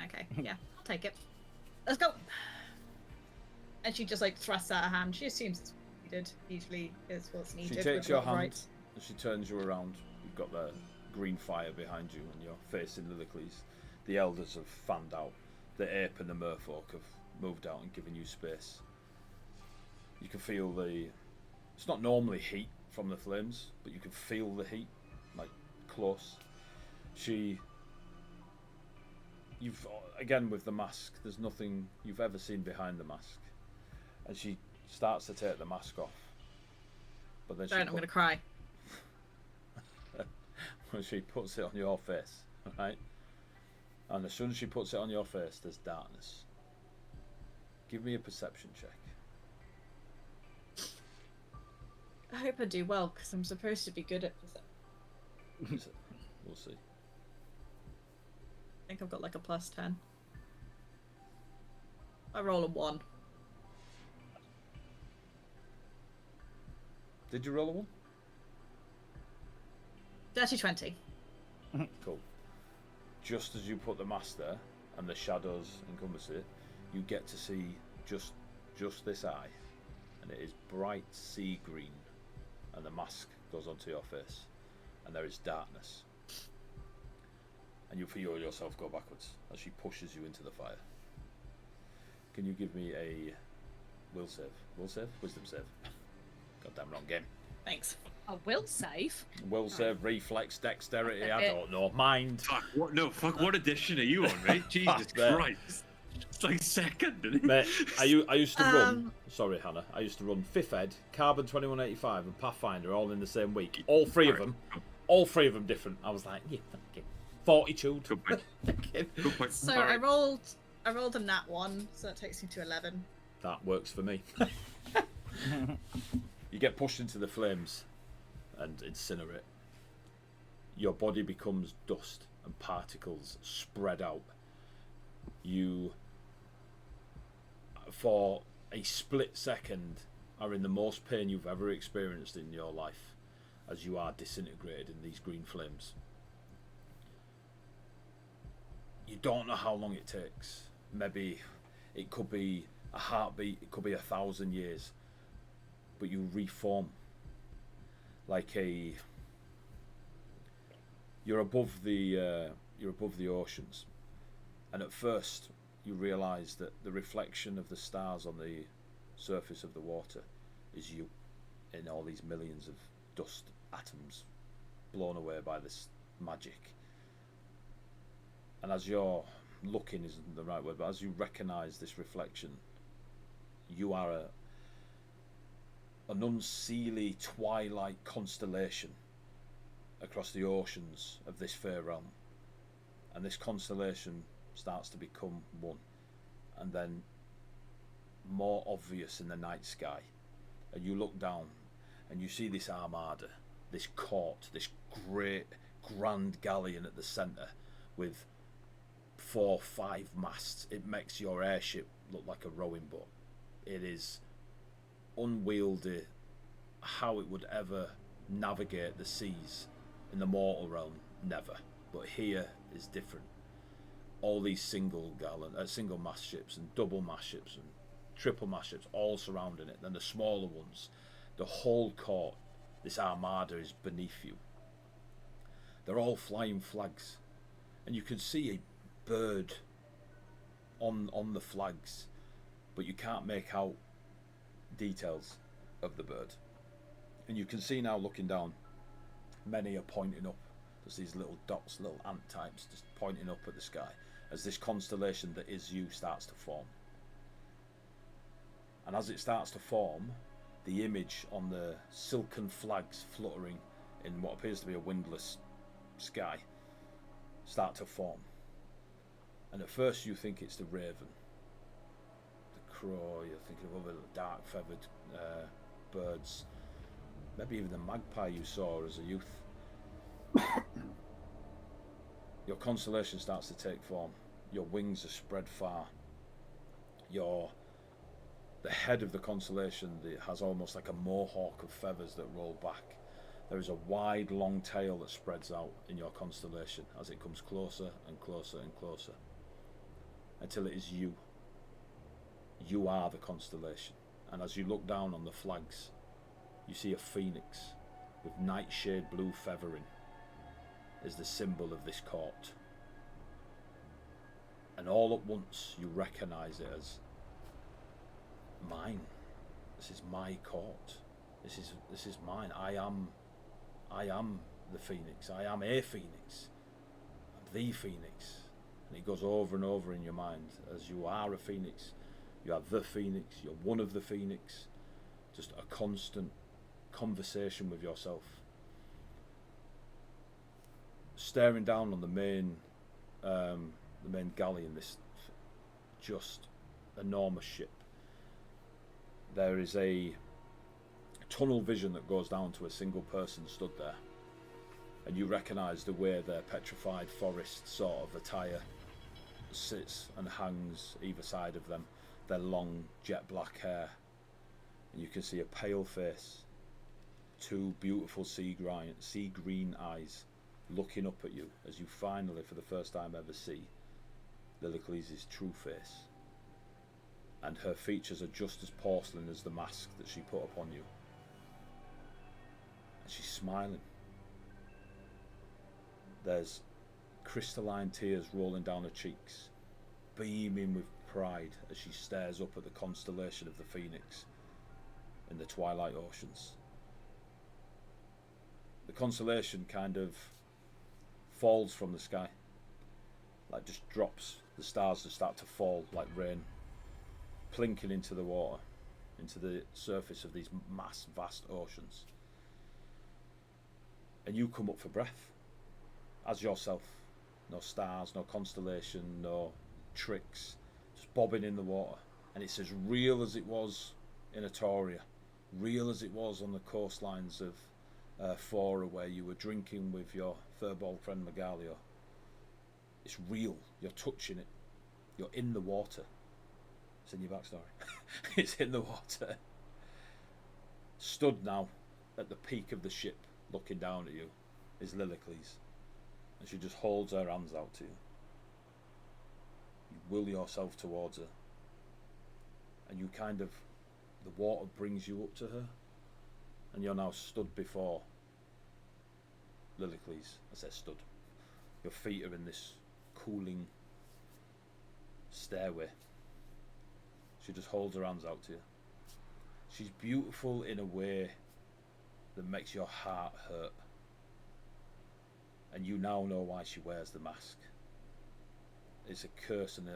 Okay, yeah, I'll take it. Let's go. And she just like thrusts out her hand. She assumes it's needed. Usually, is what's needed. She with takes your blood hand rights. and she turns you around. You've got the green fire behind you and you're facing Lillicles. The elders have fanned out. The ape and the merfolk have moved out and given you space. You can feel it's not normally heat from the flames, but you can feel the heat, like close. You've, again with the mask, there's nothing you've ever seen behind the mask. And she starts to take the mask off. But then Don't, I'm gonna cry. when she puts it on your face, right? And as soon as she puts it on your face, there's darkness. Give me a perception check. I hope I do well, because I'm supposed to be good at perception. We'll see. I think I've got like a +10. I roll a 1. Did you roll a 1? Dirty 20. Cool. Just as you put the mask there and the shadows encompass it, you get to see just this eye, and it is bright sea green, and the mask goes onto your face, and there is darkness, and you feel yourself go backwards as she pushes you into the fire. Can you give me a will save? Wisdom save. Goddamn wrong game. Thanks. I will save. Will save, reflex, dexterity, I don't know. Mind. Fuck, what? No, fuck, what edition are you on, right? Jesus mate. Christ. It's like second, isn't it? Mate, I used to run. Sorry, Hannah. I used to run 5th Ed, Carbon 2185, and Pathfinder all in the same week. All three of them different. I was like, yeah, fucking 42. Good point. Good point. So Alright. I rolled a nat 1, so that takes me to 11. That works for me. You get pushed into the flames and incinerate. Your body becomes dust and particles spread out. You, for a split second, are in the most pain you've ever experienced in your life as you are disintegrated in these green flames. You don't know how long it takes. Maybe it could be a heartbeat, it could be 1,000 years, but you reform like you're above the oceans, and at first you realise that the reflection of the stars on the surface of the water is you, in all these millions of dust atoms blown away by this magic. And as you're looking isn't the right word, but as you recognise this reflection, you are an unseelie twilight constellation across the oceans of this fair realm. And this constellation starts to become one, and then more obvious in the night sky. And you look down and you see this armada, this court, this great grand galleon at the centre with 4, 5 masts. It makes your airship look like a rowing boat. It is unwieldy how it would ever navigate the seas in the mortal realm, never. But here is different. All these single mast ships and double mast ships and triple mast ships all surrounding it. Then the smaller ones, the whole court, this armada is beneath you. They're all flying flags, and you can see a bird on the flags, but you can't make out details of the bird. And you can see now, looking down, many are pointing up. There's these little dots, little ant types, just pointing up at the sky as this constellation that is you starts to form. And as it starts to form, the image on the silken flags fluttering in what appears to be a windless sky start to form. And at first you think it's the raven, the crow, you're thinking of other dark feathered birds, maybe even the magpie you saw as a youth. Your constellation starts to take form. Your wings are spread far. The head of the constellation has almost like a mohawk of feathers that roll back. There is a wide, long tail that spreads out in your constellation as it comes closer and closer and closer, until it is you. You are the constellation. And as you look down on the flags, you see a phoenix with nightshade blue feathering is the symbol of this court. And all at once you recognise it as mine. This is my court. This is mine. I am the phoenix. I am a phoenix. I'm the phoenix. And it goes over and over in your mind as you are a phoenix. You are the phoenix. You're one of the phoenix. Just a constant conversation with yourself. Staring down on the main galleon, this just enormous ship. There is a tunnel vision that goes down to a single person stood there, and you recognise the way their petrified forest sort of attire sits and hangs either side of them, their long jet black hair, and you can see a pale face, 2 beautiful sea green eyes looking up at you as you finally, for the first time ever, see Lilicles' true face. And her features are just as porcelain as the mask that she put upon you. And she's smiling. There's crystalline tears rolling down her cheeks, beaming with pride as she stares up at the constellation of the Phoenix in the twilight oceans. The constellation kind of falls from the sky, like just drops. The stars just start to fall like rain, plinking into the water, into the surface of these vast oceans. And you come up for breath as yourself. No stars, no constellation, no tricks, just bobbing in the water. And it's as real as it was in Atoria, real as it was on the coastlines of Fora, where you were drinking with your furball friend Megalio. It's real. You're touching it. You're in the water. It's in your backstory. It's in the water. Stood now at the peak of the ship, looking down at you, is Lillicles. And she just holds her hands out to you. You will yourself towards her. And you kind of... The water brings you up to her. And you're now stood before Lillicles. I said stood. Your feet are in this cooling stairway. She just holds her hands out to you. She's beautiful in a way that makes your heart hurt. And you now know why she wears the mask. It's a curse and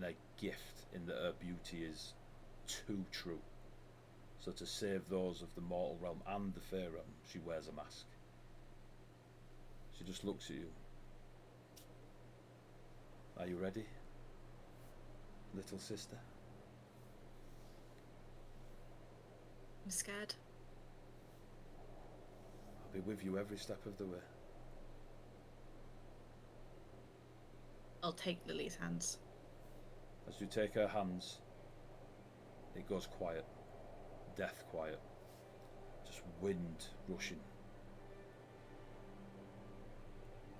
a gift in that her beauty is too true. So to save those of the mortal realm and the fae realm, she wears a mask. She just looks at you. Are you ready, little sister? I'm scared. I'll be with you every step of the way. I'll take Lily's hands. As you take her hands, it goes quiet. Death quiet. Just wind rushing.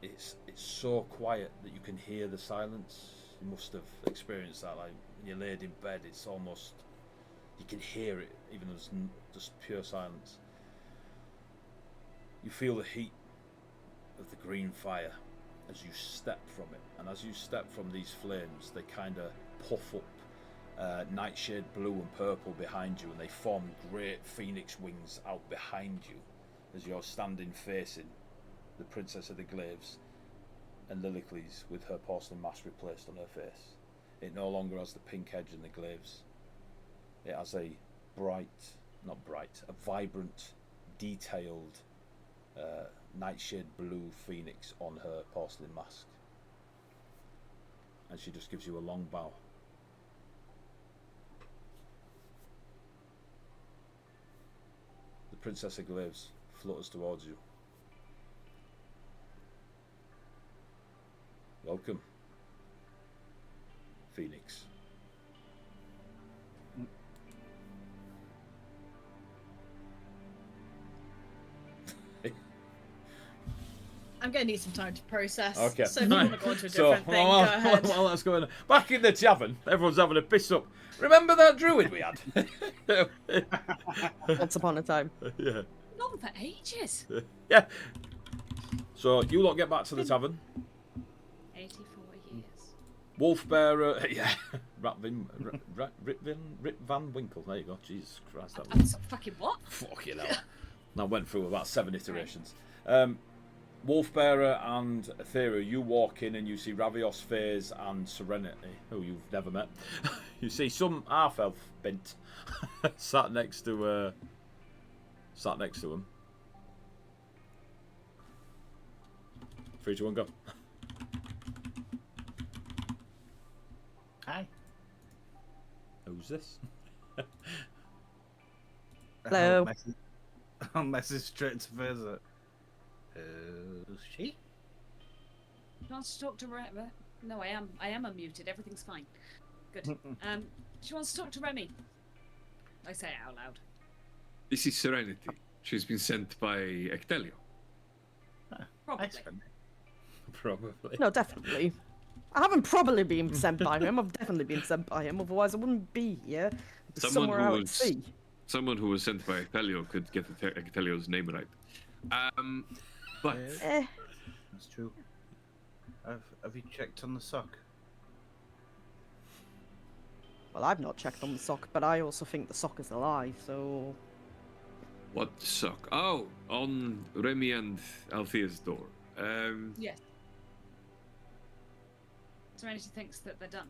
It's so quiet that you can hear the silence. You must have experienced that. Like when you're laid in bed, it's almost... You can hear it, even though it's just pure silence. You feel the heat of the green fire as you step from it. And as you step from these flames, they kind of puff up nightshade blue and purple behind you, and they form great phoenix wings out behind you as you're standing facing the Princess of the Glaives and Lillicles with her porcelain mask replaced on her face. It no longer has the pink edge and the glaives. It has a vibrant, detailed nightshade blue phoenix on her porcelain mask. And she just gives you a long bow. The Princess of Glaives flutters towards you. Welcome, Phoenix. I'm going to need some time to process. Okay. So if you want to go on to a different thing, go ahead. While that's going on. Back in the tavern, everyone's having a piss up. Remember that druid we had? Once upon a time. Yeah. Not for ages. Yeah. So you lot get back to the tavern. 84 years. Wolfbearer, yeah. Rip Van Winkle. There you go. Jesus Christ. That I'm so fucking what? Fucking hell. I went through about 7 iterations. Wolfbearer and Aethera, you walk in and you see Ravios, Faze and Serenity, who you've never met. You see some half-elf bint sat next to him. 3, 2, 1, go. Hi. Who's this? Hello. I'll message straight to Fazer. Who's she? She wants to talk to Remy. No, I am unmuted. Everything's fine. Good. She wants to talk to Remy. I say it out loud. This is Serenity. She's been sent by Ectelio. Probably. Probably. No, definitely. I haven't probably been sent by him. I've definitely been sent by him. Otherwise, I wouldn't be here. I'd be somewhere out at sea. Someone who was sent by Ectelio could get Ectelio's name right. But That's true. Have you checked on the sock? Well, I've not checked on the sock, but I also think the sock is alive, so... what sock? Oh, on Remy and Althea's door. Yes. Serenity thinks that they're done.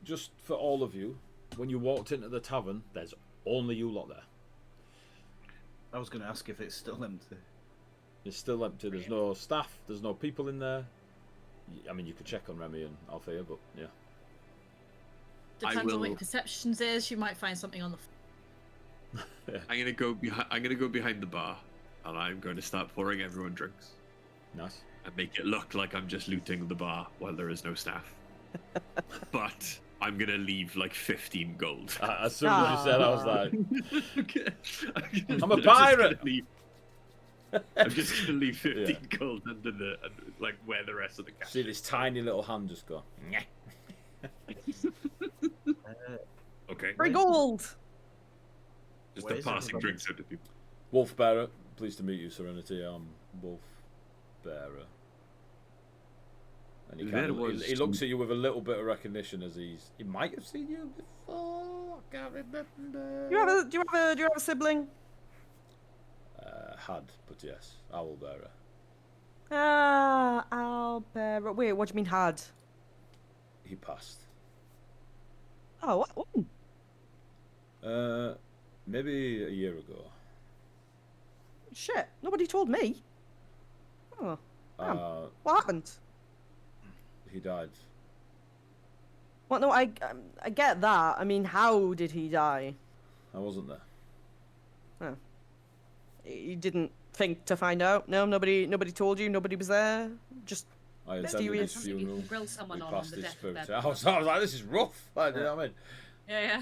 Just for all of you, when you walked into the tavern, there's only you lot there. I was going to ask if it's still empty. It's still empty. There's no staff. There's no people in there. I mean, you could check on Remy and Althea, but yeah. Depends on what will- your perceptions is. You might find something on the. I'm gonna go behind the bar, and I'm going to start pouring everyone drinks. Nice. and make it look like I'm just looting the bar while there is no staff. But I'm gonna leave like 15 gold. As soon as you said, I was like, Okay. I'm a pirate! I'm just gonna leave 15 gold under like where the rest of the cash see this tiny little hand just go. Nyeh. Okay. Free gold. Just Where a is it? passing drinks out to people. Wolf Bearer, pleased to meet you, Serenity. I'm Wolf Bearer. And he, There kind of, was he looks at you with a little bit of recognition as he might have seen you before. I can't remember. Do you have a sibling? Had, but yes, Owl Bearer. Albert. Wait, what do you mean had? He passed. Oh, what? Maybe a year ago. Shit, nobody told me. Oh, damn. What happened? He died. Well, no, I get that. I mean, how did he die? I wasn't there. Oh. You didn't think to find out? No, nobody told you. Nobody was there. Just I attended mysterious. his Something you funeral. can grill someone We on passed the his death of spirit. their I was like, this is rough. Like, you know what I mean? Yeah.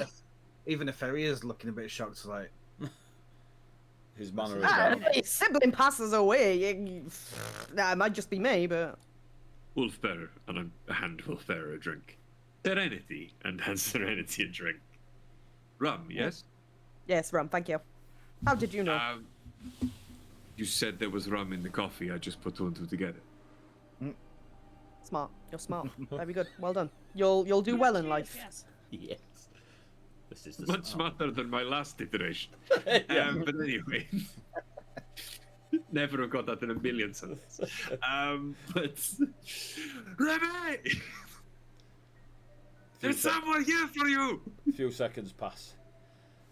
Even if Ferry is looking a bit shocked, like, His manner of if his sibling passes away. Nah, it might just be me, but Wolf Bearer, and I hand Wolf Bearer a drink. Serenity, and hand Serenity a drink. Rum, yes? yes, rum. Thank you. How did you know? You said there was rum in the coffee. I just put two and two together. Smart. You're smart. Very good. Well done. You'll do well in life. Yes. yes. This is the Much smarter than my last iteration. Yeah. But anyway, never have got that in a million times. But Remy, there's someone here for you. A few seconds pass.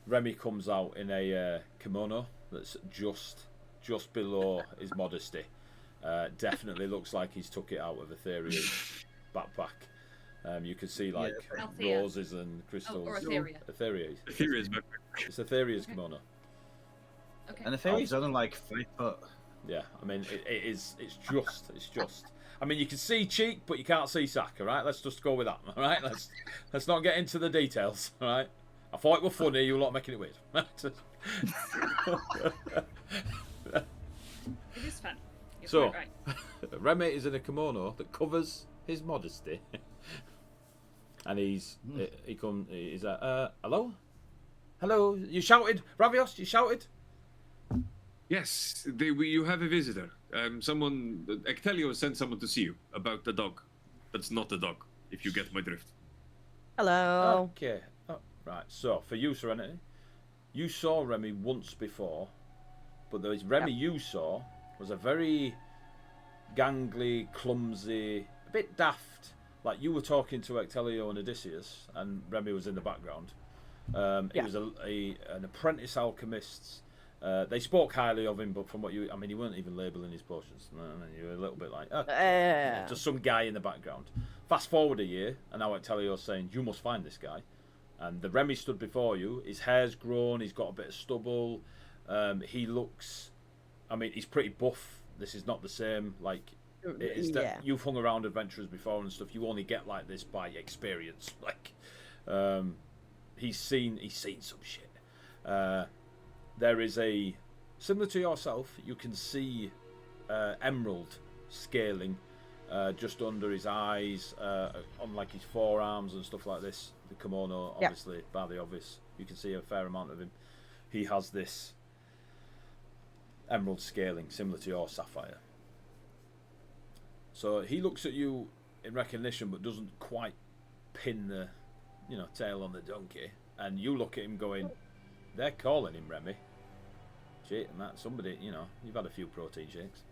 Remy comes out in a kimono that's just below his modesty. Definitely looks like he's took it out of Etherea's backpack. You can see like Althea. roses and crystals. or Etheria. Etheria. Etherea's backpack. It's Etherea's kimono. Okay. and if Ferry's only like 5 foot. Yeah, I mean it's just. I mean you can see cheek, but you can't see sack. All right, let's just go with that. All right, let's not get into the details. All right, I thought it was funny. You lot making it weird. It is fun. You're So, quite right. Remy is in a kimono that covers his modesty, and he's hello, hello. You shouted, Ravios. You shouted. Yes, you have a visitor. Someone, Ectelio sent someone to see you about the dog. That's not a dog, if you get my drift. Hello. Okay. Oh, right. So for you, Serenity, you saw Remy once before, but the Remy you saw was a very gangly, clumsy, a bit daft. Like you were talking to Ectelio and Odysseus, and Remy was in the background. He was an apprentice alchemist. They spoke highly of him, but from what you weren't even labelling his potions. You were a little bit like, just some guy in the background. Fast forward a year, and now Ectelio's saying, you must find this guy. And the Remy stood before you. His hair's grown, he's got a bit of stubble. He looks, he's pretty buff. This is not the same, like, you've hung around adventurers before and stuff. You only get like this by experience. Like, he's seen some shit. There is similar to yourself, you can see emerald scaling just under his eyes, on like his forearms and stuff like this. The kimono, obviously, by the obvious, you can see a fair amount of him. He has this emerald scaling, similar to your sapphire. So he looks at you in recognition, but doesn't quite pin the, tail on the donkey. And you look at him going, they're calling him Remy. Shit, and that somebody, you've had a few protein shakes.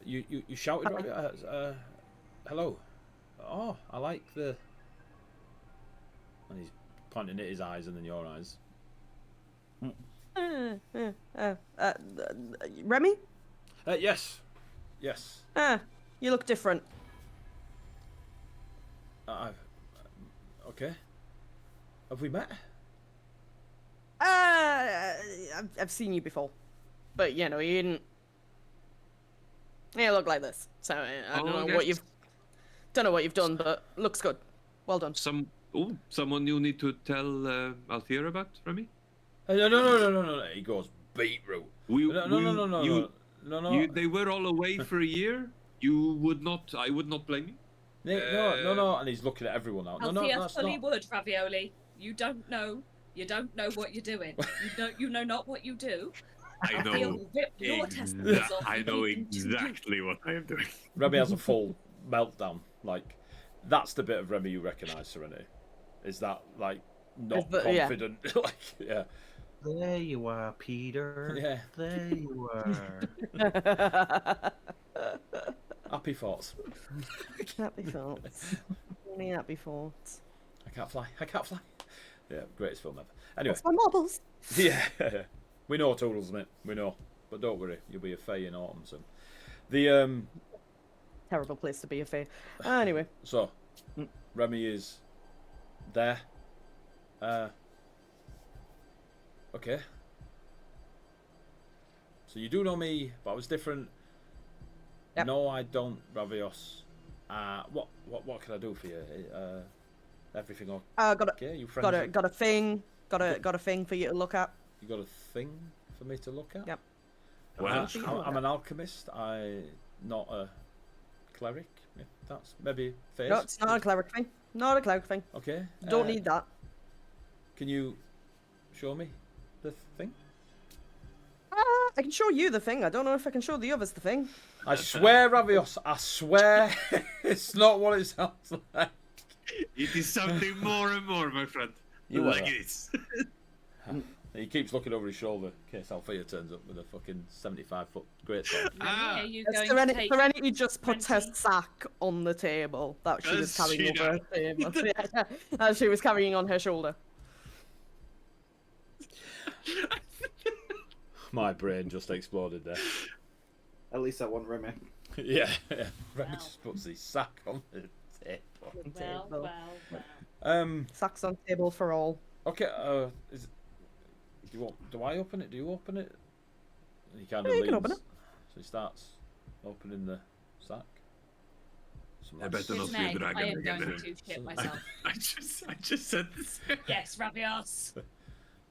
You shouted, Remy, hello. Oh, I like the. And he's pointing at his eyes and then your eyes. Remy? Yes. You look different. Okay. Have we met? I've seen you before, but you know, you didn't look like this. So I don't know what you've done, but looks good. Well done. Someone you need to tell Althea about, Remy? No. He goes, beetroot. No. They were all away for a year. I would not blame you. No. And he's looking at everyone now. Althea That's fully not. would, Ravioli. You don't know. You don't know what you're doing. You know not what you do. I Althea know. will rip your testicles off I and know eat them to you. exactly what I am doing. Remy has a full meltdown. Like, that's the bit of Remy you recognise, Serenity. Is that, like, not confident? Yeah. Like, yeah. There you are, Peter. Yeah. There you are. Happy thoughts. Happy thoughts. Only happy thoughts. I can't fly. Yeah, greatest film ever. Anyway. That's my marbles. Yeah. We know Toodles, mate. We know. But don't worry, you'll be a fae in autumn soon. The Terrible place to be a fae. Anyway. So, Remy is there. Okay. So you do know me, but I was different. Yep. No, I don't, Ravios. What can I do for you? Everything okay? You friends? Got a thing. Got a thing for you to look at. You got a thing for me to look at? Yep. Well, I'm an alchemist. Not a cleric. Yeah, that's maybe phase. No, it's not a cleric thing. Not a cleric thing. Okay. Don't need that. Can you show me the thing? I can show you the thing. I don't know if I can show the others the thing. I swear, Ravios, I swear it's not what it sounds like. It is something more and more, my friend. You like are. this. He keeps looking over his shoulder in case Althea turns up with a fucking 75-foot greatsword. Are you going to take Serenity just put her 20? sack on the table that she was Does carrying she over her table. That she was carrying on her shoulder. My brain just exploded there. At least that one Remy. Yeah. Remy just puts his sack on the table. Well. Sacks on table for all. Okay, do I open it? Do you open it? He kind of Yeah, you leans. can open it. So he starts opening the sack. I better not His be a name, dragon I am again. going to shit myself. I just said this. Yes, Ravios.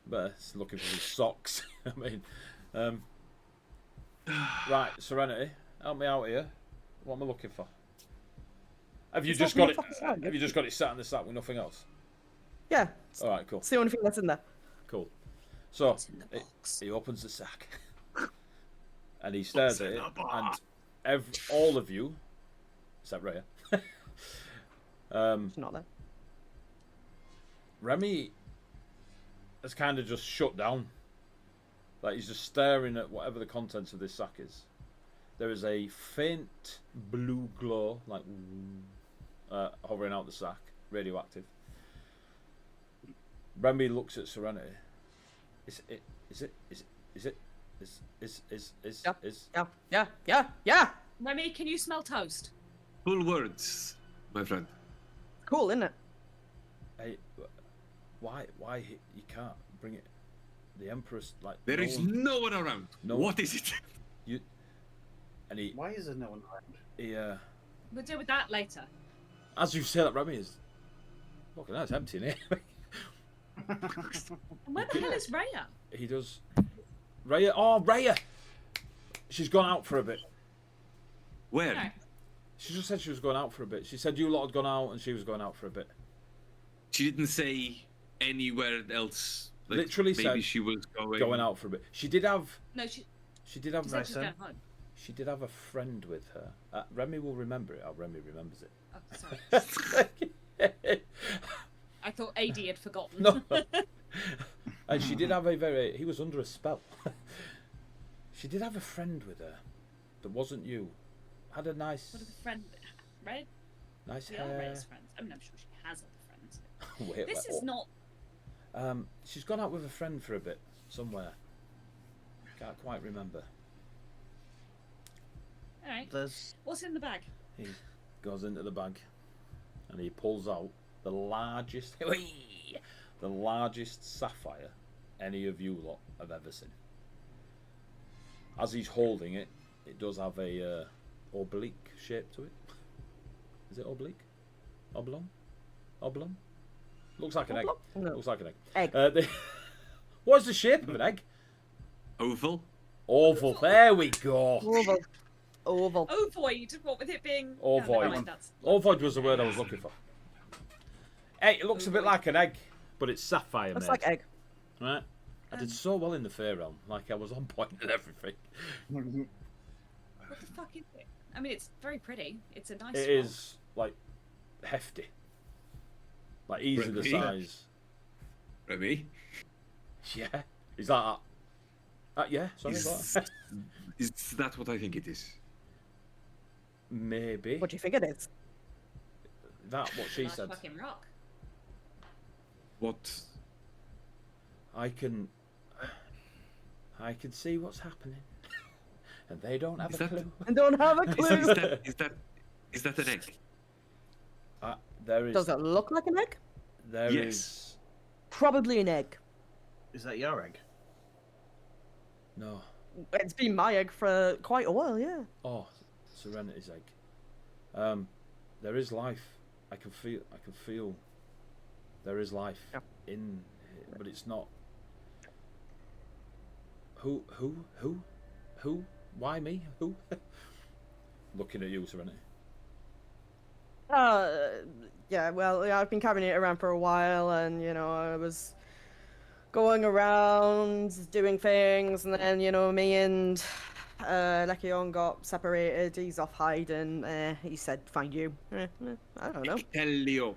But it's looking for his socks. I mean, right, Serenity, help me out here. What am I looking for? Have you It's just not got it? in the fucking sack. Have you just got it sat in the sack with nothing else? Yeah. All right, cool, It's the only thing that's in there. cool. So It's in the box. he opens the sack and he stares at in it, the box? and all of you, except Rhea, It's not there. Remy has kind of just shut down. Like he's just staring at whatever the contents of this sack is. There is a faint blue glow, like hovering out the sack, radioactive. Remy looks at Serenity. Is it? Yeah. Remy, can you smell toast? Full words, my friend. Cool, isn't it? Hey, why you can't bring it? The Empress, like There is no one around. No. What is it? and he Why is there no one around? We'll deal with that later. as you say that, Remy is. Look, that's empty in here. And where the hell is Rhea? He does. Rhea, Rhea. She's gone out for a bit. Where? No. She just said she was going out for a bit. She said you lot had gone out and she was going out for a bit. She didn't say anywhere else. Like, Literally maybe said she was going out for a bit. She did have. No, she She did have. said she was going home. She did have a friend with her. Remy will remember it. Remy remembers it. Oh, sorry. I thought AD had forgotten. No. And she did have a very. He was under a spell. She did have a friend with her that wasn't you. Had a nice. What is a friend? Red? Nice We are hair. Rhea's friends. I mean, I'm sure she has other friends. Wait, This wait, is not. She's gone out with a friend for a bit somewhere. Can't quite remember. All right. There's What's in the bag? He goes into the bag and he pulls out the largest sapphire any of you lot have ever seen. As he's holding it, it does have a oblique shape to it. Is it oblique? Oblong? Oblong? Looks like an egg. No. Looks like an egg. Egg. What's the shape of an egg? Oval. Oval. There we go. Oval. Oval. Ovoid. What with it being? Ovoid. No, never mind, that's... Ovoid was the word I was looking for. Hey, it looks a bit like an egg, but it's sapphire Looks made. like egg. Right? I did so well in the Fae Realm, like I was on point and everything. What the fuck is it? I mean, it's very pretty. It's a nice. It rock. is like hefty, like easy the Really? size. Remy, Yeah, is that? Yeah, sorry. is, Go on. is that what I think it is? Maybe What do you think it is? that what she Nice said. fucking rock. What? I can see what's happening, and they don't have Is a that- clue. I don't have a Is clue. is that an egg? There is. Does it look like an egg? There Yes. is. Probably an egg. Is that your egg? No. It's been my egg for quite a while, yeah. Oh, Serenity's egg. There is life. I can feel. There is life Yeah. in, here, but it's not. Who? Why me? Who? Looking at you, Serenity. Yeah, well, yeah, I've been carrying it around for a while, and, you know, I was going around doing things, and then, you know, me and Lekion got separated. He's off hiding. He said, find you. I don't know. Elio.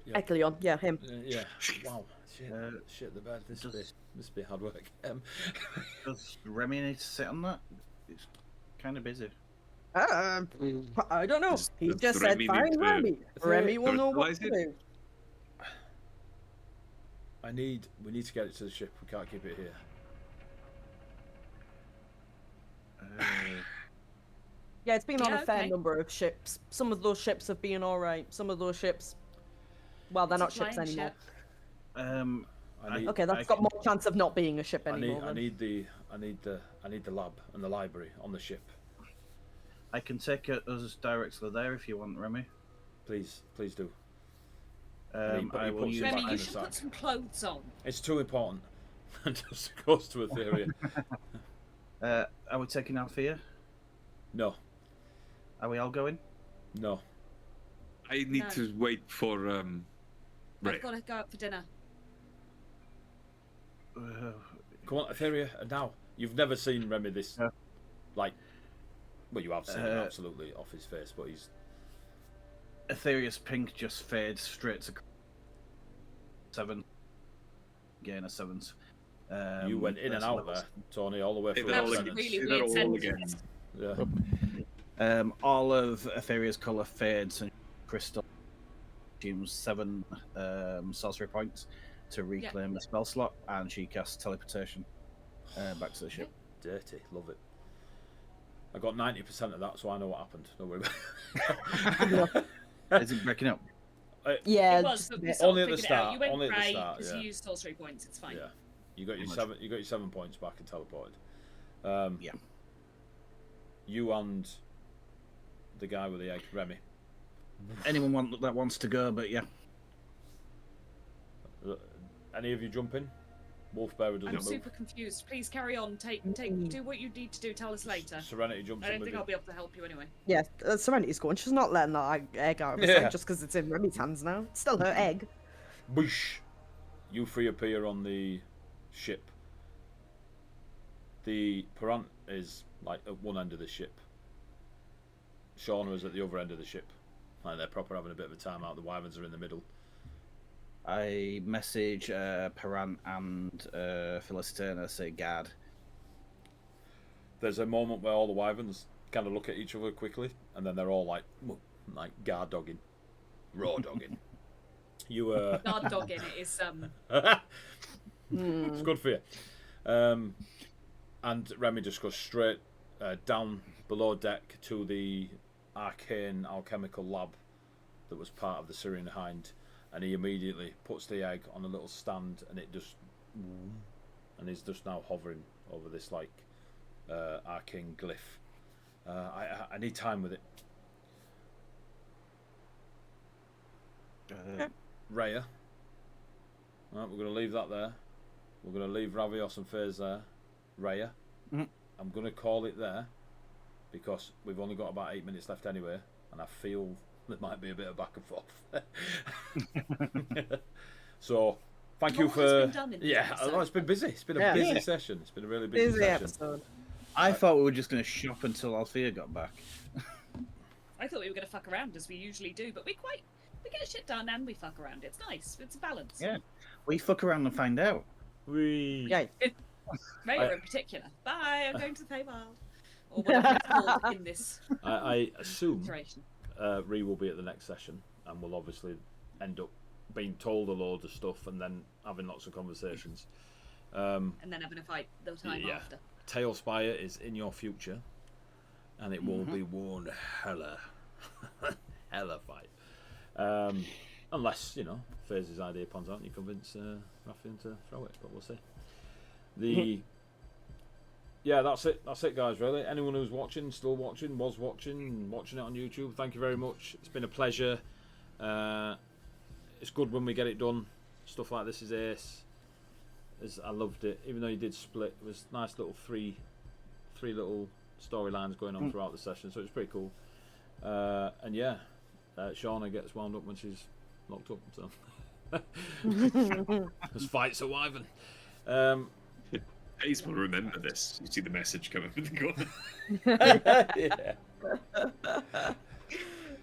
Yeah. Ekleon, yeah, him. Yeah. Wow. Shit. Uh, Shit. The bed. This does- must be hard work. Does Remy need to sit on that? It's kind of busy. I don't know. He Does just said, Remy need find to- Remy. Remy will know what fertilize to it? do. We need to get it to the ship. We can't keep it here. Yeah, it's been on Yeah, a fair okay. number of ships. Some of those ships have been alright. Some of those ships, well, they're It's a not ships flying anymore. ship. I need. Okay, that's I got can- more chance of not being a ship I need. anymore. I then. need the lab and the library on the ship. I can take us directly there if you want, Remy. Please do. He I puts will it use. back Remy, in you the should sack. put some clothes on. It's too important. And just goes to Etheria. Are we taking Althea? No, Are we all going? no. I need No. to wait for I've Ray. got to go out for dinner. Come on, Etheria, now. You've never seen Remy this, Yeah. like, well, you have seen him Uh, absolutely off his face, but he's Etheria's pink just fades straight to 7. Gain a 7s. you went in and versus out levels. there, Tony, all the way Say through that the all That was again. a sentence. really Say that weird all sentence. again. Yeah. All of Etheria's colour fades and crystal consumes 7 sorcery points to reclaim the spell slot, and she casts teleportation back to the ship. Dirty, love it. I got 90% of that, so I know what happened. Don't worry about it. Is it breaking up? Yeah, It was, just a but we bit. sort of Only at the figured it out. start, You went only at the right start, because yeah. you used sorcery points. It's fine. Yeah, you got your Much. 7. You got your 7 points back and teleported. Yeah. You and the guy with the egg, Remy. Anyone that wants to go, but yeah. Any of you jump in? Wolf Bearer doesn't I'm move. super confused. Please carry on. Take, do what you need to do. Tell us later. Serenity jumps I in don't with think you. I'll be able to help you anyway. Yeah, Serenity's going. She's not letting that egg out of her Yeah. sight just because it's in Remy's hands now. It's still her egg. Boosh! You three appear on the ship. The Parant is like at one end of the ship. Shauna is at the other end of the ship. Like they're proper having a bit of a time out. The Wyverns are in the middle. I message Parant and Felicitana, say guard. There's a moment where all the Wyverns kind of look at each other quickly, and then they're all like guard dogging, raw dogging. You Guard dogging it is it's good for you. And Remy just goes straight down below deck to the arcane alchemical lab that was part of the Syrian Hind. and he immediately puts the egg on a little stand, and it just, and he's just now hovering over this like arcane glyph. I need time with it. Raya. Right, we're going to leave that there. We're going to leave Ravios and Faze there. Raya. I'm going to call it there because we've only got about 8 minutes left anyway, and I feel there might be a bit of back and forth. So, thank you for. Been done in this episode? It's been busy. It's been a busy session. It's been a really busy session. episode. I thought we were just going to shop until Althea got back. I thought we were going to fuck around as we usually do, but we get shit done and we fuck around. It's nice. It's a balance. Yeah, we fuck around and find out. Yeah. Raya in particular. Bye. I'm going to the Feywild, or whatever it's called in this I assume iteration. Ree will be at the next session, and we'll obviously end up being told a load of stuff and then having lots of conversations. And then having a fight the time after. Tailspire is in your future, and it will be one hella fight. Unless, Faze's idea pans out and you convince Raffian to throw it, but we'll see. That's it. That's it, guys, really. Anyone who's watching, still watching, was watching it on YouTube, thank you very much. It's been a pleasure. It's good when we get it done. Stuff like this is ace. I loved it. Even though you did split, it was nice little three little storylines going on throughout the session, so it's pretty cool. And Shauna gets wound up when she's locked up, so because fights are wyvern. Ace will remember this. You see the message coming from the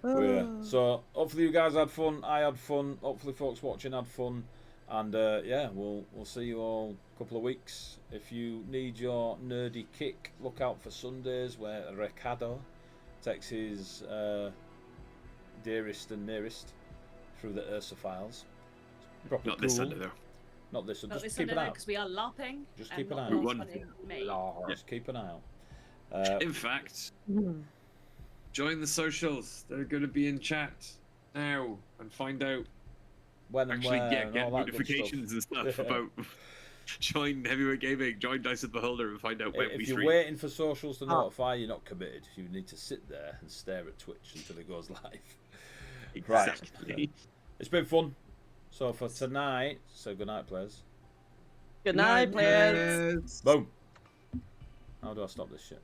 corner. So hopefully you guys had fun. I had fun. Hopefully folks watching had fun. And we'll see you all a couple of weeks. If you need your nerdy kick, look out for Sundays where Ricardo takes his dearest and nearest through the Ursa files. Not this Sunday though. Not this one. Not Just this keep an Sunday eye out. because we are LARPing. Just and keep an not eye out. LARPing me. Just keep an eye out. In fact, join the socials. They're going to be in chat now and find out. When and Actually, where get and all that good notifications and stuff about join Heavyweight Gaming, join Dice of the Beholder, and find out when we If you're stream. waiting for socials to notify, you're not committed. You need to sit there and stare at Twitch until it goes live. Exactly. Right. It's been fun. So for tonight, so good night, players. Good night, players. Boom. How do I stop this shit?